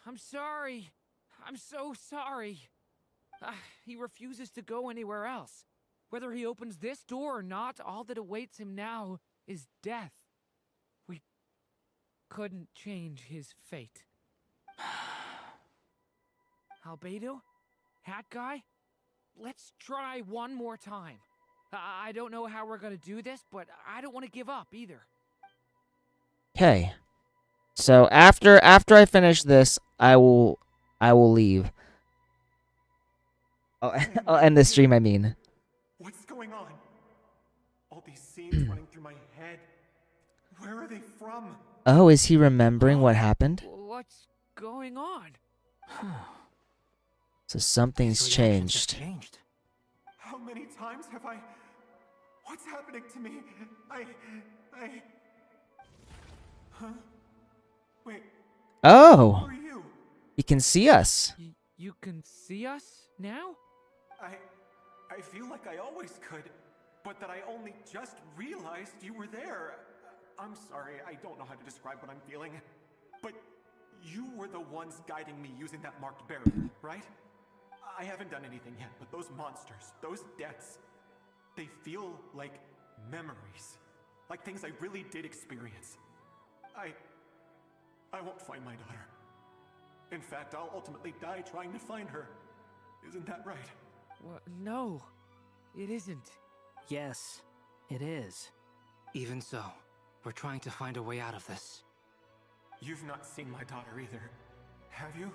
I'm sorry. I'm so sorry. He refuses to go anywhere else. Whether he opens this door or not, all that awaits him now is death. We couldn't change his fate. Albedo? Hat guy? Let's try one more time. I don't know how we're gonna do this, but I don't want to give up either. Okay. So after I finish this, I will leave. I'll end the stream, I mean. What's going on? All these scenes running through my head. Where are they from? Oh, is he remembering what happened? What's going on? So something's changed. How many times have I... What's happening to me? Huh? Wait. Oh! Who are you? He can see us. You can see us now? I feel like I always could, but that I only just realized you were there. I'm sorry, I don't know how to describe what I'm feeling. But you were the ones guiding me using that marked barrier, right? I haven't done anything yet, but those monsters, those deaths, they feel like memories. Like things I really did experience. I won't find my daughter. In fact, I'll ultimately die trying to find her. Isn't that right? Well, no, it isn't. Yes, it is. Even so, we're trying to find a way out of this. You've not seen my daughter either, have you?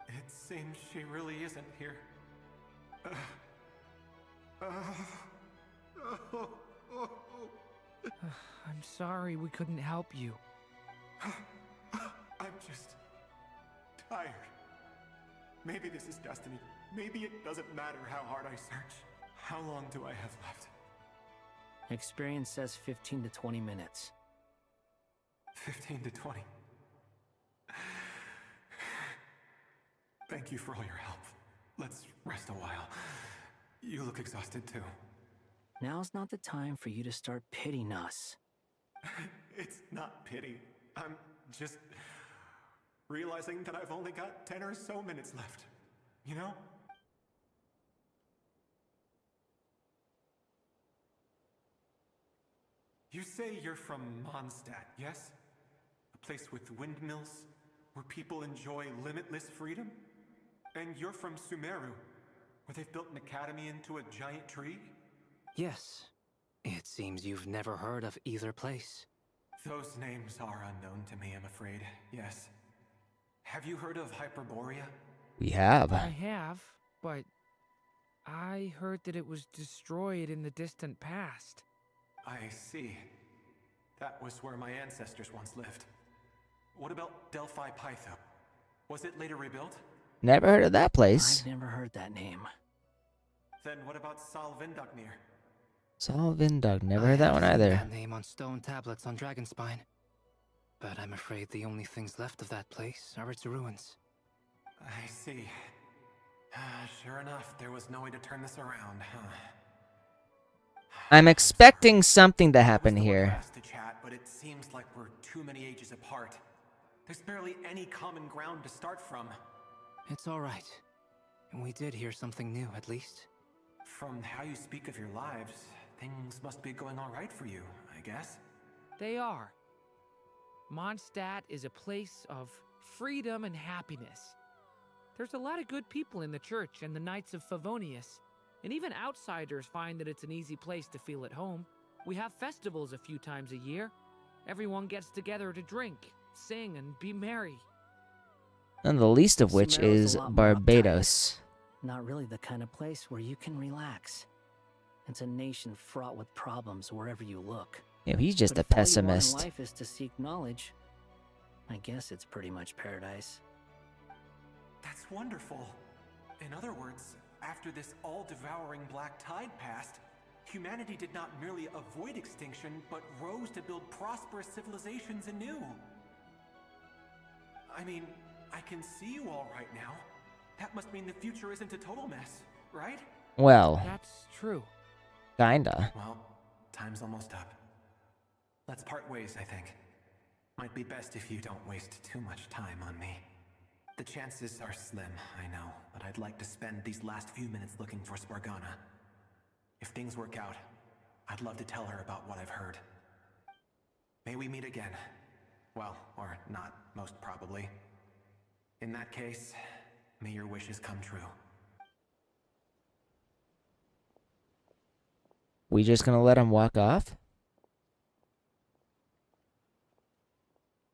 It seems she really isn't here. I'm sorry we couldn't help you. I'm just tired. Maybe this is destiny. Maybe it doesn't matter how hard I search. How long do I have left? Experience says 15 to 20 minutes. 15 to 20. Thank you for all your help. Let's rest a while. You look exhausted too. Now's not the time for you to start pitying us. It's not pity. I'm just realizing that I've only got 10 or so minutes left. You know? You say you're from Mondstadt, yes? A place with windmills, where people enjoy limitless freedom? And you're from Sumeru, where they've built an academy into a giant tree? Yes. It seems you've never heard of either place. Those names are unknown to me, I'm afraid. Yes. Have you heard of Hyperborea? We have. I have, but I heard that it was destroyed in the distant past. I see. That was where my ancestors once lived. What about Delphi Pytho? Was it later rebuilt? Never heard of that place. I've never heard that name. Then what about Sal Vindagnir? Solvindug. Never heard that one either. That name on stone tablets on Dragonspine. But I'm afraid the only things left of that place are its ruins. I see. Sure enough, there was no way to turn this around, huh? I'm expecting something to happen here. To chat, but it seems like we're too many ages apart. There's barely any common ground to start from. It's all right. We did hear something new, at least. From how you speak of your lives, things must be going all right for you, I guess. They are. Mondstadt is a place of freedom and happiness. There's a lot of good people in the church and the Knights of Favonius, and even outsiders find that it's an easy place to feel at home. We have festivals a few times a year. Everyone gets together to drink, sing, and be merry. And the least of which is Barbados. Not really the kind of place where you can relax. It's a nation fraught with problems wherever you look. Yeah, he's just a pessimist. If all you want in life is to seek knowledge, I guess it's pretty much paradise. That's wonderful. In other words, after this all-devouring black tide passed, humanity did not merely avoid extinction, but rose to build prosperous civilizations anew. I mean, I can see you all right now. That must mean the future isn't a total mess, right? Well, that's true. Kinda. Well, time's almost up. Let's part ways, I think. Might be best if you don't waste too much time on me. The chances are slim, I know, but I'd like to spend these last few minutes looking for Spargana. If things work out, I'd love to tell her about what I've heard. May we meet again. Well, or not, most probably. In that case, may your wishes come true. We just gonna let him walk off?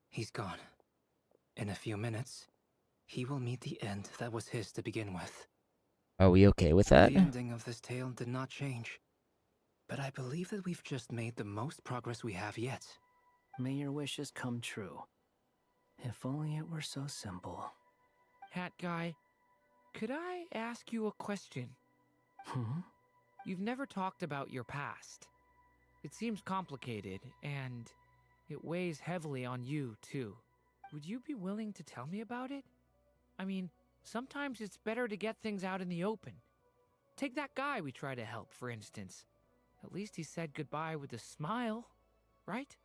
He's gone. In a few minutes, he will meet the end that was his to begin with. Are we okay with that? The ending of this tale did not change, but I believe that we've just made the most progress we have yet. May your wishes come true. If only it were so simple. Hat guy, could I ask you a question? You've never talked about your past. It seems complicated, and it weighs heavily on you, too. Would you be willing to tell me about it? I mean, sometimes it's better to get things out in the open. Take that guy we try to help, for instance. At least he said goodbye with a smile, right?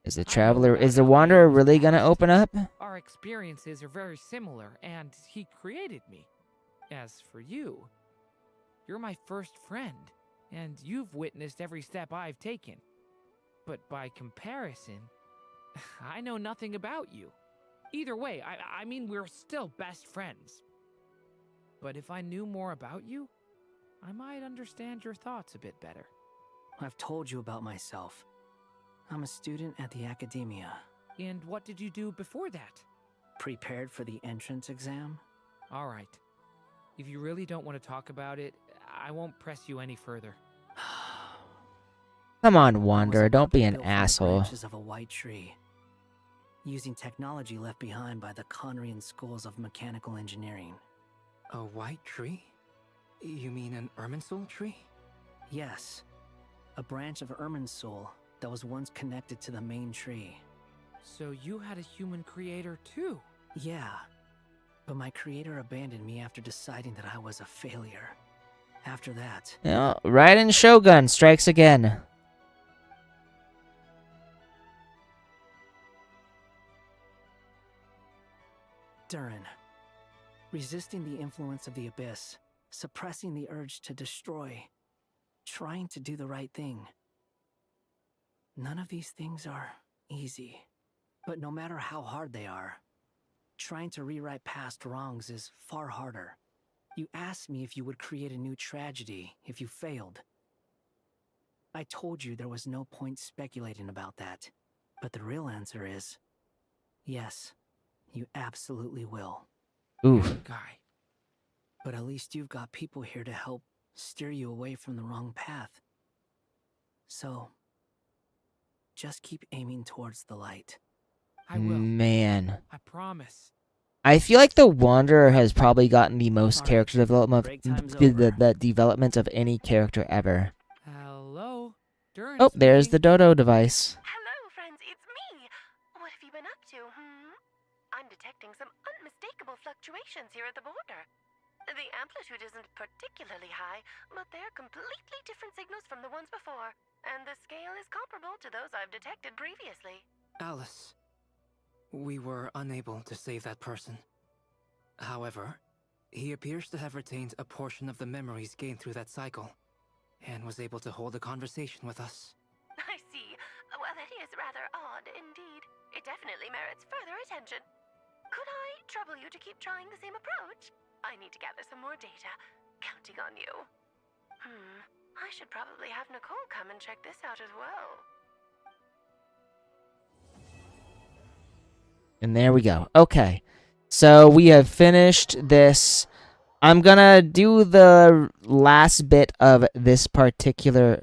Is the Wanderer really gonna open up? Our experiences are very similar, and he created me. As for you, you're my first friend, and you've witnessed every step I've taken. But by comparison, I know nothing about you. Either way, I mean, we're still best friends. But if I knew more about you, I might understand your thoughts a bit better. I've told you about myself. I'm a student at the academia. And what did you do before that? Prepared for the entrance exam? All right. If you really don't want to talk about it, I won't press you any further. Come on, Wanderer, don't be an asshole. Branches of a white tree, using technology left behind by the Conrian schools of mechanical engineering. A white tree? You mean an Irminsul tree? Yes. A branch of Irminsul that was once connected to the main tree. So you had a human creator too? Yeah. But my creator abandoned me after deciding that I was a failure. After that, Yeah, Raiden Shogun strikes again. Durin, resisting the influence of the Abyss, suppressing the urge to destroy, trying to do the right thing. None of these things are easy. But no matter how hard they are, trying to rewrite past wrongs is far harder. You asked me if you would create a new tragedy if you failed. I told you there was no point speculating about that. But the real answer is, yes, you absolutely will. Ooh. Guy. But at least you've got people here to help steer you away from the wrong path. So, just keep aiming towards the light. I will. Man. I promise. I feel like the Wanderer has probably gotten the most character development the development of any character ever. Hello? Durin Oh, there's the speaking. dodo device. Hello, friends, it's me. What have you been up to, I'm detecting some unmistakable fluctuations here at the border. The amplitude isn't particularly high, but they're completely different signals from the ones before, and the scale is comparable to those I've detected previously. Alice, we were unable to save that person. However, he appears to have retained a portion of the memories gained through that cycle, and was able to hold a conversation with us. I see. Well, that is rather odd indeed. It definitely merits further attention. Could I trouble you to keep trying the same approach? I need to gather some more data. Counting on you. I should probably have Nicole come and check this out as well. And there we go. Okay. So we have finished this. I'm gonna do the last bit of this particular...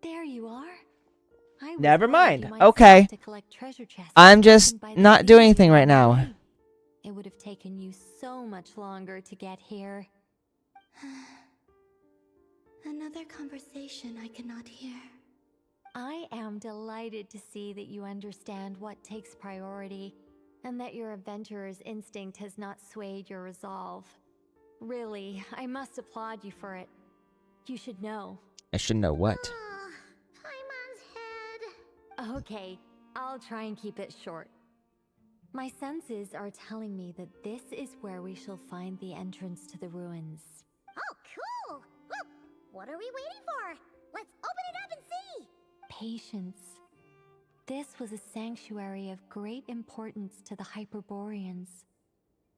There you are. I was Never worried mind. you might Okay. stop to collect treasure chests I'm just hidden by the not sea doing anything right along the now. way. It would have taken you so much longer to get here. Another conversation I cannot hear. I am delighted to see that you understand what takes priority, and that your adventurer's instinct has not swayed your resolve. Really, I must applaud you for it. You should know. I should know what. Okay, I'll try and keep it short. My senses are telling me that this is where we shall find the entrance to the ruins. Oh, cool! Well, what are we waiting for? Let's open it up and see! Patience. This was a sanctuary of great importance to the Hyperboreans.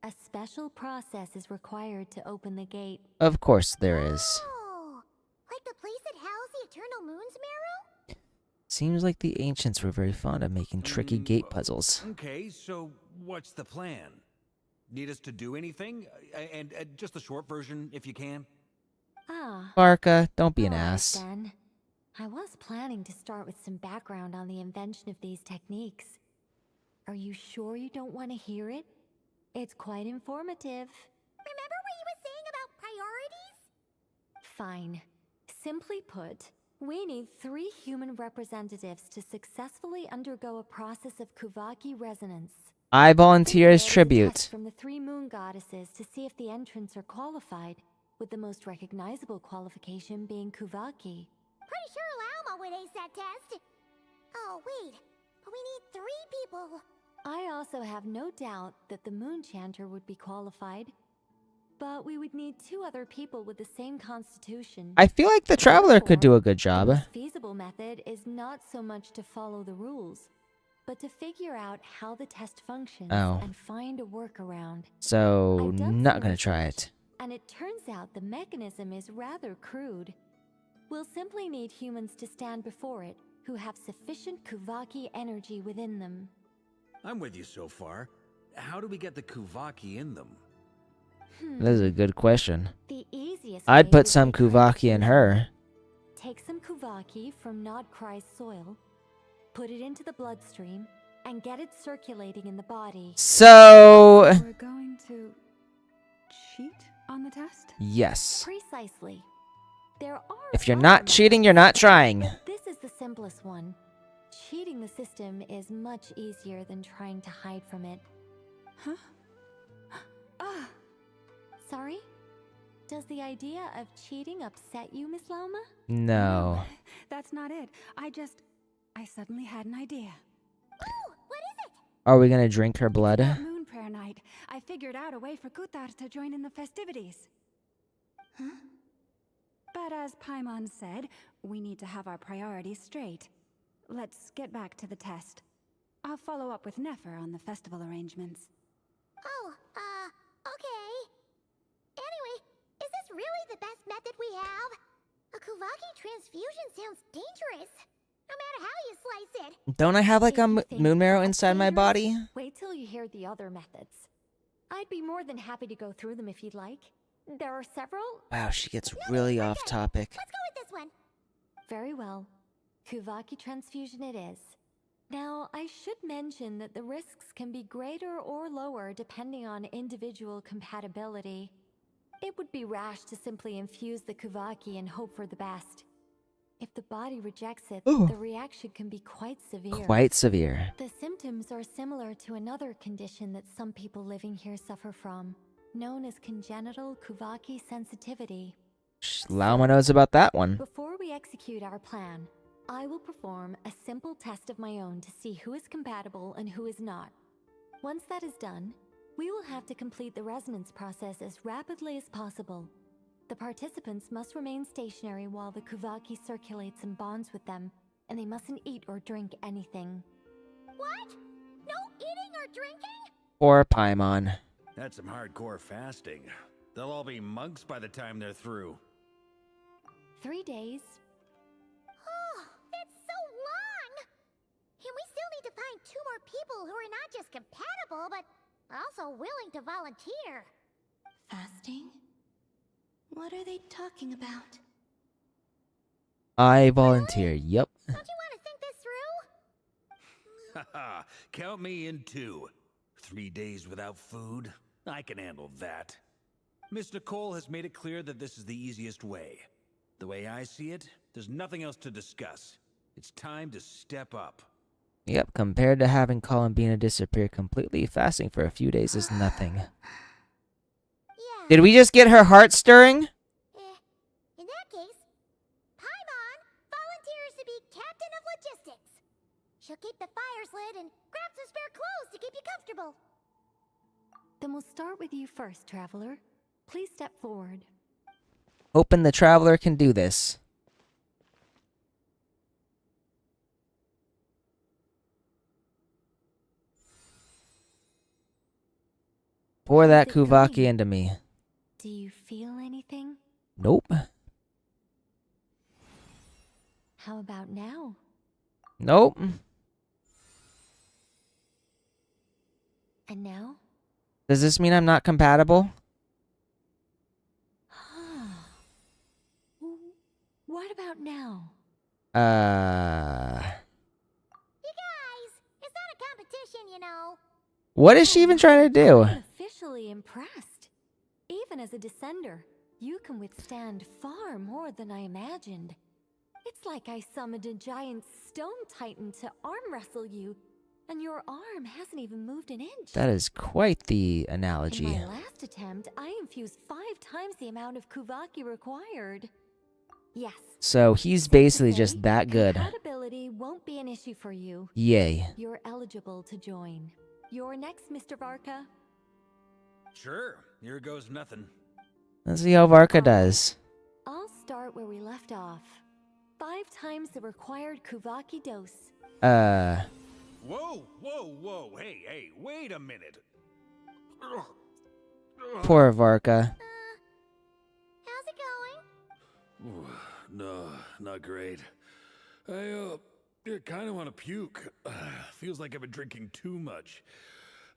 A special process is required to open the gate. Of course there is. Oh, like the place that housed the Eternal Moon's Marrow? Seems like the ancients were very fond of making tricky gate puzzles. Okay, so what's the plan? Need us to do anything? And just the short version, if you can. Barca, don't be an All right, ass. then. I was planning to start with some background on the invention of these techniques. Are you sure you don't want to hear it? It's quite informative. Remember what you were saying about priorities? Fine. Simply put, we need 3 human representatives to successfully undergo a process of Kuvaki resonance. I volunteer as There is a tribute. test from the 3 moon goddesses to see if the entrants are qualified, with the most recognizable qualification being Kuvaki. Pretty sure Lauma would ace that test. Oh, wait. But we need 3 people. I also have no doubt that the Moon Chanter would be qualified, but we would need 2 other people with the same constitution. I feel like the Traveler could do a good job. The most feasible method is not so much to follow the rules, but to figure out how the test functions and find a workaround. So, I've done not some gonna try research, it. And it turns out the mechanism is rather crude. We'll simply need humans to stand before it who have sufficient Kuvaki energy within them. I'm with you so far. How do we get the Kuvaki in them? That is a good question. The easiest I'd way put would some be Kuvaki in her. Take some Kuvaki from Nod Cry's soil, put it into the bloodstream, and get it circulating in the body. So... We're going to cheat on the test? Yes. Precisely. There are If you're not cheating, you're not trying. This is the simplest one. Cheating the system is much easier than trying to hide from it. Huh? Ah, sorry? Does the idea of cheating upset you, Miss Lauma? No. That's not it. I suddenly had an idea. Oh, what is it? Are we gonna drink her blood? That moon prayer night, I figured out a way for Kuthar to join in the festivities. Huh? But as Paimon said, we need to have our priorities straight. Let's get back to the test. I'll follow up with Nefer on the festival arrangements. Oh, okay. Anyway, is this really the best method we have? A Kuvaki transfusion sounds dangerous. No matter how you slice it. Don't I have like a If you think moon marrow that's inside my dangerous, body? Wait till you hear the other methods. I'd be more than happy to go through them if you'd like. There are several. Wow, she gets really off topic. Let's go with this one. Very well. Kuvaki transfusion it is. Now, I should mention that the risks can be greater or lower depending on individual compatibility. It would be rash to simply infuse the Kuvaki and hope for the best. If the body rejects it, Ooh. the reaction can be quite severe. Quite severe. The symptoms are similar to another condition that some people living here suffer from, known as congenital Kuvaki sensitivity. Lauma knows about that one. Before we execute our plan, I will perform a simple test of my own to see who is compatible and who is not. Once that is done, we will have to complete the resonance process as rapidly as possible. The participants must remain stationary while the Kuvaki circulates and bonds with them, and they mustn't eat or drink anything. What? No eating or drinking? Or Paimon. That's some hardcore fasting. They'll all be monks by the time they're through. 3 days. Oh, that's so long! And we still need to find 2 more people who are not just compatible, but also willing to volunteer. Fasting? What are they talking about? I volunteer, yep. Don't you want to think this through? Haha, count me in too. 3 days without food? I can handle that. Miss Nicole has made it clear that this is the easiest way. The way I see it, there's nothing else to discuss. It's time to step up. Yep, compared to having Columbina disappear completely, fasting for a few days is nothing. Did we just get her heart stirring? In that case, Paimon volunteers to be captain of logistics. She'll keep the fires lit and grab some spare clothes to keep you comfortable. Then we'll start with you first, Traveler. Please step forward. Hoping the Traveler can do this. Pour that Kuvaki into me. Do you feel anything? Nope. How about now? Nope. And now? Does this mean I'm not compatible? What about now? You guys, it's not a competition, you know. What is she even trying to do? I'm officially impressed. Even as a descender, you can withstand far more than I imagined. It's like I summoned a giant stone titan to arm wrestle you, and your arm hasn't even moved an inch. That is quite the analogy. In my last attempt, I infused 5 times the amount of Kuvaki required. Yes. So he's basically just that good. Compatibility won't be an issue for you. Yay. You're eligible to join. You're next, Mr. Varka. Sure, here goes nothing. Let's see how Varka does. I'll start where we left off. 5 times the required Kuvaki dose. Whoa, whoa, whoa, hey, wait a minute. Poor Varka. How's it going? Ooh, no, not great. I kind of want to puke. Feels like I've been drinking too much.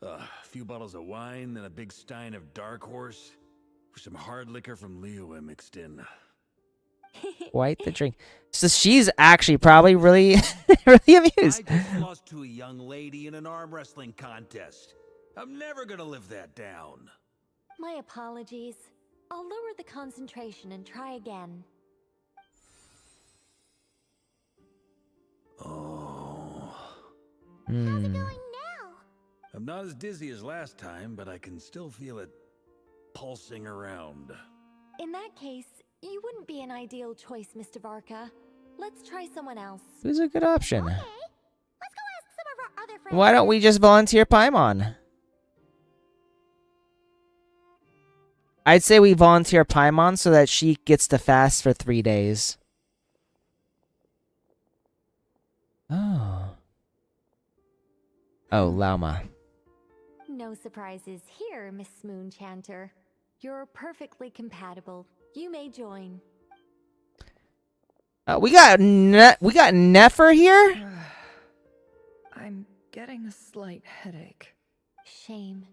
A few bottles of wine, then a big stein of Dark Horse, with some hard liquor from Liyue mixed in. Quite the drink. So she's actually probably really, really amused. I just lost to a young lady in an arm wrestling contest. I'm never gonna live that down. My apologies. I'll lower the concentration and try again. Oh. How's it going now? I'm not as dizzy as last time, but I can still feel it pulsing around. In that case, you wouldn't be an ideal choice, Mr. Varka. Let's try someone else. Who's a good option? Okay, let's go ask some of our other friends. Why don't we just volunteer Paimon? I'd say we volunteer Paimon so that she gets to fast for 3 days. Oh. Oh, Lauma. No surprises here, Miss Moonchanter. You're perfectly compatible. You may join. We got Nefer here? I'm getting a slight headache. Shame.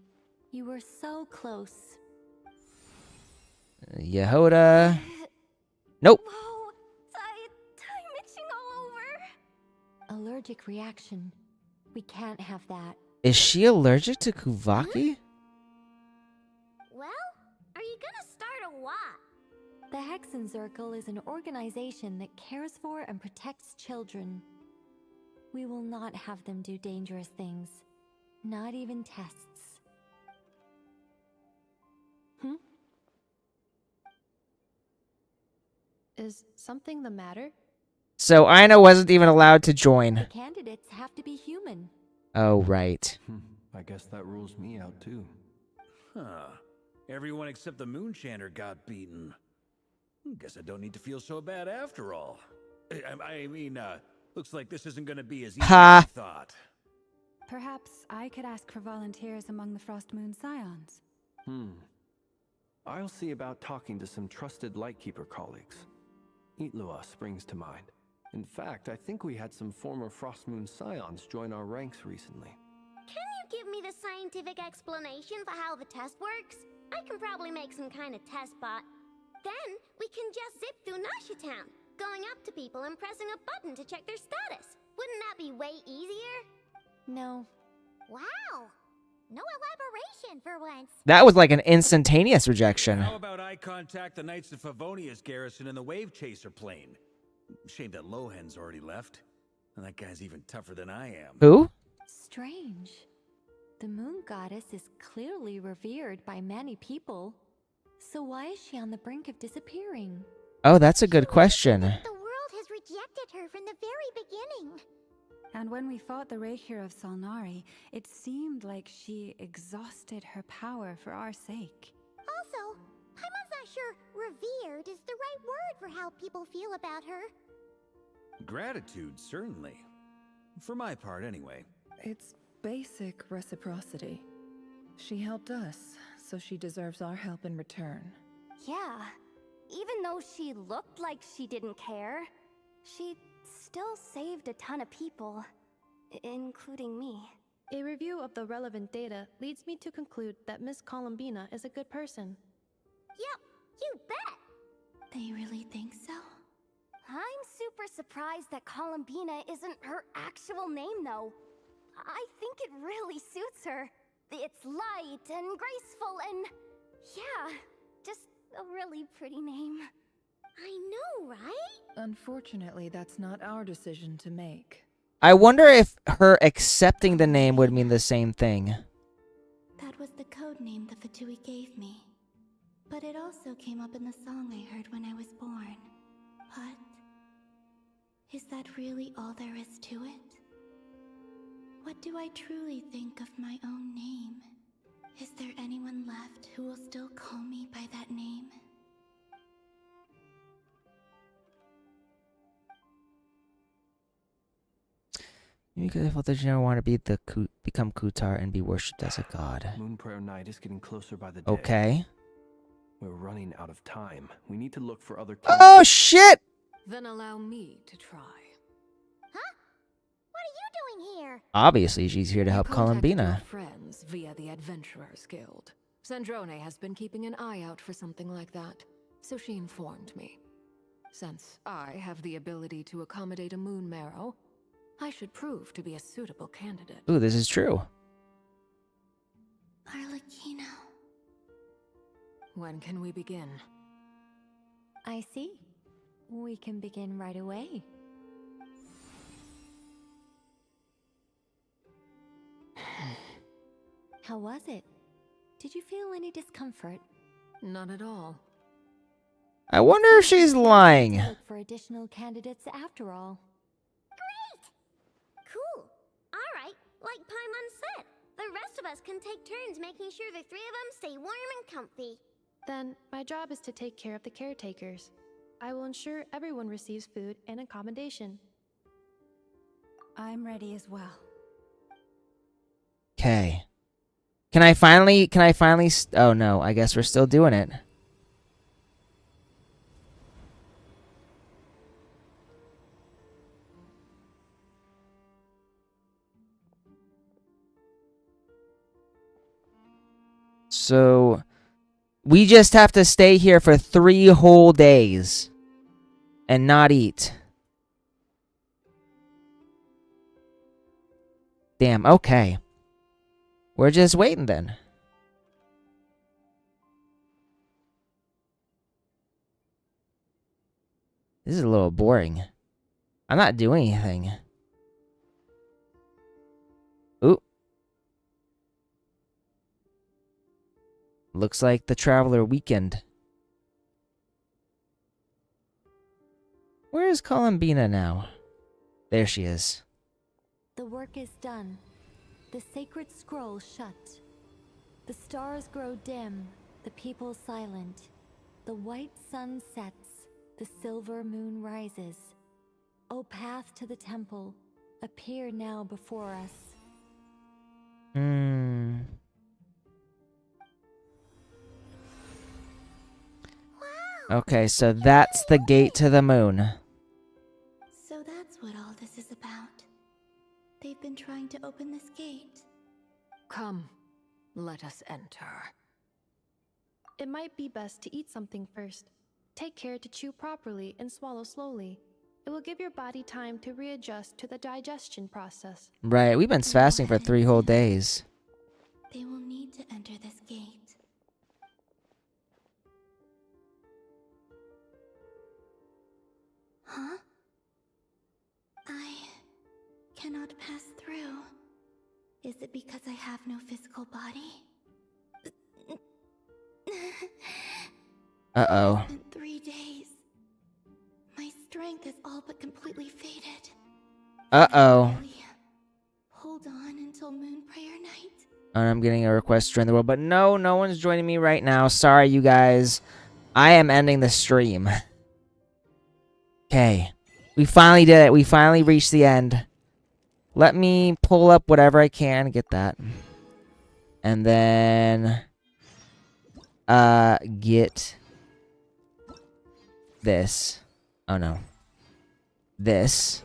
You were so close. Yehoda. Nope. Whoa! I'm itching all over. Allergic reaction. We can't have that. Is she allergic to Kuvaki? Well, are you gonna start a what? The Hexenzirkel is an organization that cares for and protects children. We will not have them do dangerous things. Not even tests. Is something the matter? So Aina wasn't even allowed to join. The candidates have to be human. Oh, right. I guess that rules me out too. Huh. Everyone except the Moonchanter got beaten. Guess I don't need to feel so bad after all. I mean, looks like this isn't gonna be as easy as I thought. Perhaps I could ask for volunteers among the Frost Moon Scions. I'll see about talking to some trusted Lightkeeper colleagues. Itlua springs to mind. In fact, I think we had some former Frost Moon Scions join our ranks recently. Can you give me the scientific explanation for how the test works? I can probably make some kind of test bot. Then we can just zip through Nasha Town, going up to people and pressing a button to check their status. Wouldn't that be way easier? No. Wow! No elaboration for once. That was like an instantaneous rejection. How about I contact the Knights of Favonia's garrison in the Wave Chaser plane? Shame that Lohan's already left. And that guy's even tougher than I am. Who? Strange. The moon goddess is clearly revered by many people. So why is she on the brink of disappearing? Oh, that's a good question. The world has rejected her from the very beginning. And when we fought the Reikir of Salnari, it seemed like she exhausted her power for our sake. Also, Paimon's not sure revered is the right word for how people feel about her. Gratitude, certainly. For my part, anyway. It's basic reciprocity. She helped us, so she deserves our help in return. Yeah. Even though she looked like she didn't care, she still saved a ton of people, including me. A review of the relevant data leads me to conclude that Miss Columbina is a good person. Yep, you bet! They really think so? I'm super surprised that Columbina isn't her actual name, though. I think it really suits her. It's light and graceful and... yeah, just a really pretty name. I know, right? Unfortunately, that's not our decision to make. I wonder if her accepting the name would mean the same thing. That was the code name the Fatui gave me. But it also came up in the song I heard when I was born. But... is that really all there is to it? What do I truly think of my own name? Is there anyone left who will still call me by that name? Because I felt that you never want to be become Kutar and be worshipped as a god. Moon Prayer Night is getting closer by the day. Okay. We're running out of time. We need to look for other Oh, shit! Then allow me to try. Huh? What are you doing here? Obviously, she's here to help Contacted Columbina. your friends via the Adventurers Guild. Sandrone has been keeping an eye out for something like that, so she informed me. Since I have the ability to accommodate a moon marrow, I should prove to be a suitable candidate. Ooh, this is true. Arlecchino. When can we begin? I see. We can begin right away. How was it? Did you feel any discomfort? Not at all. I wonder if she's lying. Look for additional candidates after all. Cool. Alright, like Paimon said, the rest of us can take turns making sure the three of them stay warm and comfy. Then, my job is to take care of the caretakers. I will ensure everyone receives food and accommodation. I'm ready as well. Okay. Can I finally oh no, I guess we're still doing it. So we just have to stay here for 3 whole days and not eat. Damn, okay. We're just waiting then. This is a little boring. I'm not doing anything. Ooh. Looks like the Traveler Weekend. Where is Columbina now? There she is. The work is done. The sacred scroll shut. The stars grow dim, the people silent. The white sun sets, the silver moon rises. O path to the temple, appear now before us. Okay, so that's the gate to the moon. So that's what all this is about. They've been trying to open this gate. Come, let us enter. It might be best to eat something first. Take care to chew properly and swallow slowly. It will give your body time to readjust to the digestion process. Right, we've been fasting for 3 whole days. They will need to enter this gate. Huh? I cannot pass through. Is it because I have no physical body? Uh-oh. It's been 3 days. My strength is all but completely faded. Uh-oh. Hold on until moon prayer night. And I'm getting a request to join the world, but no one's joining me right now. Sorry, you guys. I am ending the stream. Okay. We finally did it. We finally reached the end. Let me pull up whatever I can. Get that. And then... get... this. Oh, no. This.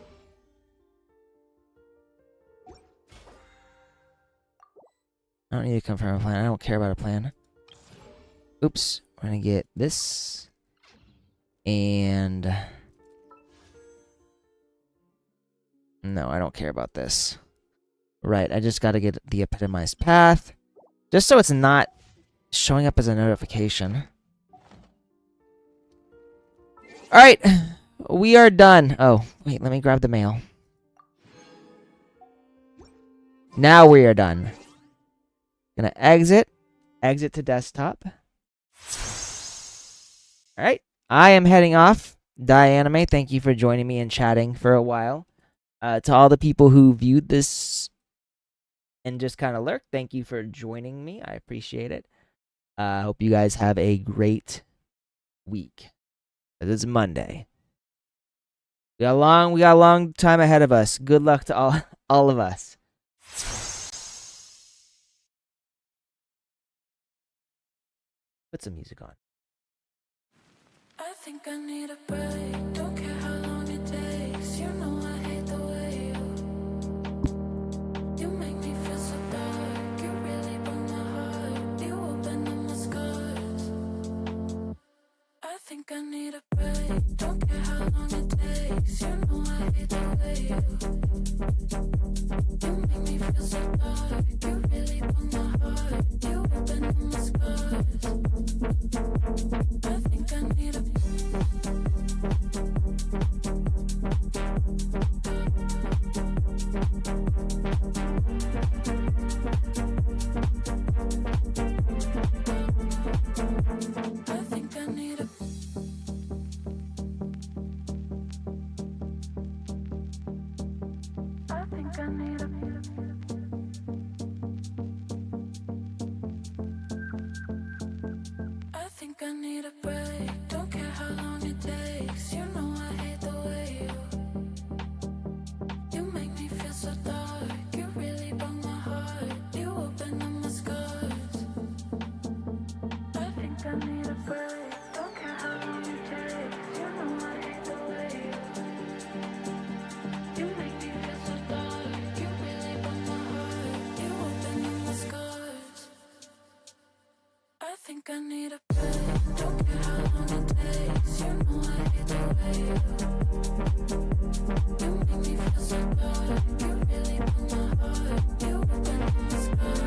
I don't need to confirm a plan. I don't care about a plan. Oops. We're gonna get this. And... no, I don't care about this. Right, I just gotta get the epitomized path. Just so it's not showing up as a notification. Alright, we are done. Oh, wait, let me grab the mail. Now we are done. Gonna exit to desktop. Alright, I am heading off. Dianime, thank you for joining me and chatting for a while. To all the people who viewed this and just kind of lurked, thank you for joining me. I appreciate it. I hope you guys have a great week. It's Monday. We got a long time ahead of us. Good luck to all of us. Put some music on. I think I need a break. Don't care how long it takes. You know I hate the way you make me feel so dark. You really broke my heart. You open up my scars. I think I need a break. Don't care how long it takes. You know I hate the way you make me feel so dark. You really broke my heart. You open up my scars. I think I need a break. think I need a break. Don't care how long it takes. You know I hate the way you make me feel so dark. You really broke my heart. You open up my scars. I think I need a break. Don't care how long it takes. You know I hate the way you make me feel so dark. You really broke my heart. You open up my scars. I think I need a break. Don't care how long it takes. You know I hate the way you make me feel so dark. You really broke my heart. You open up my scars.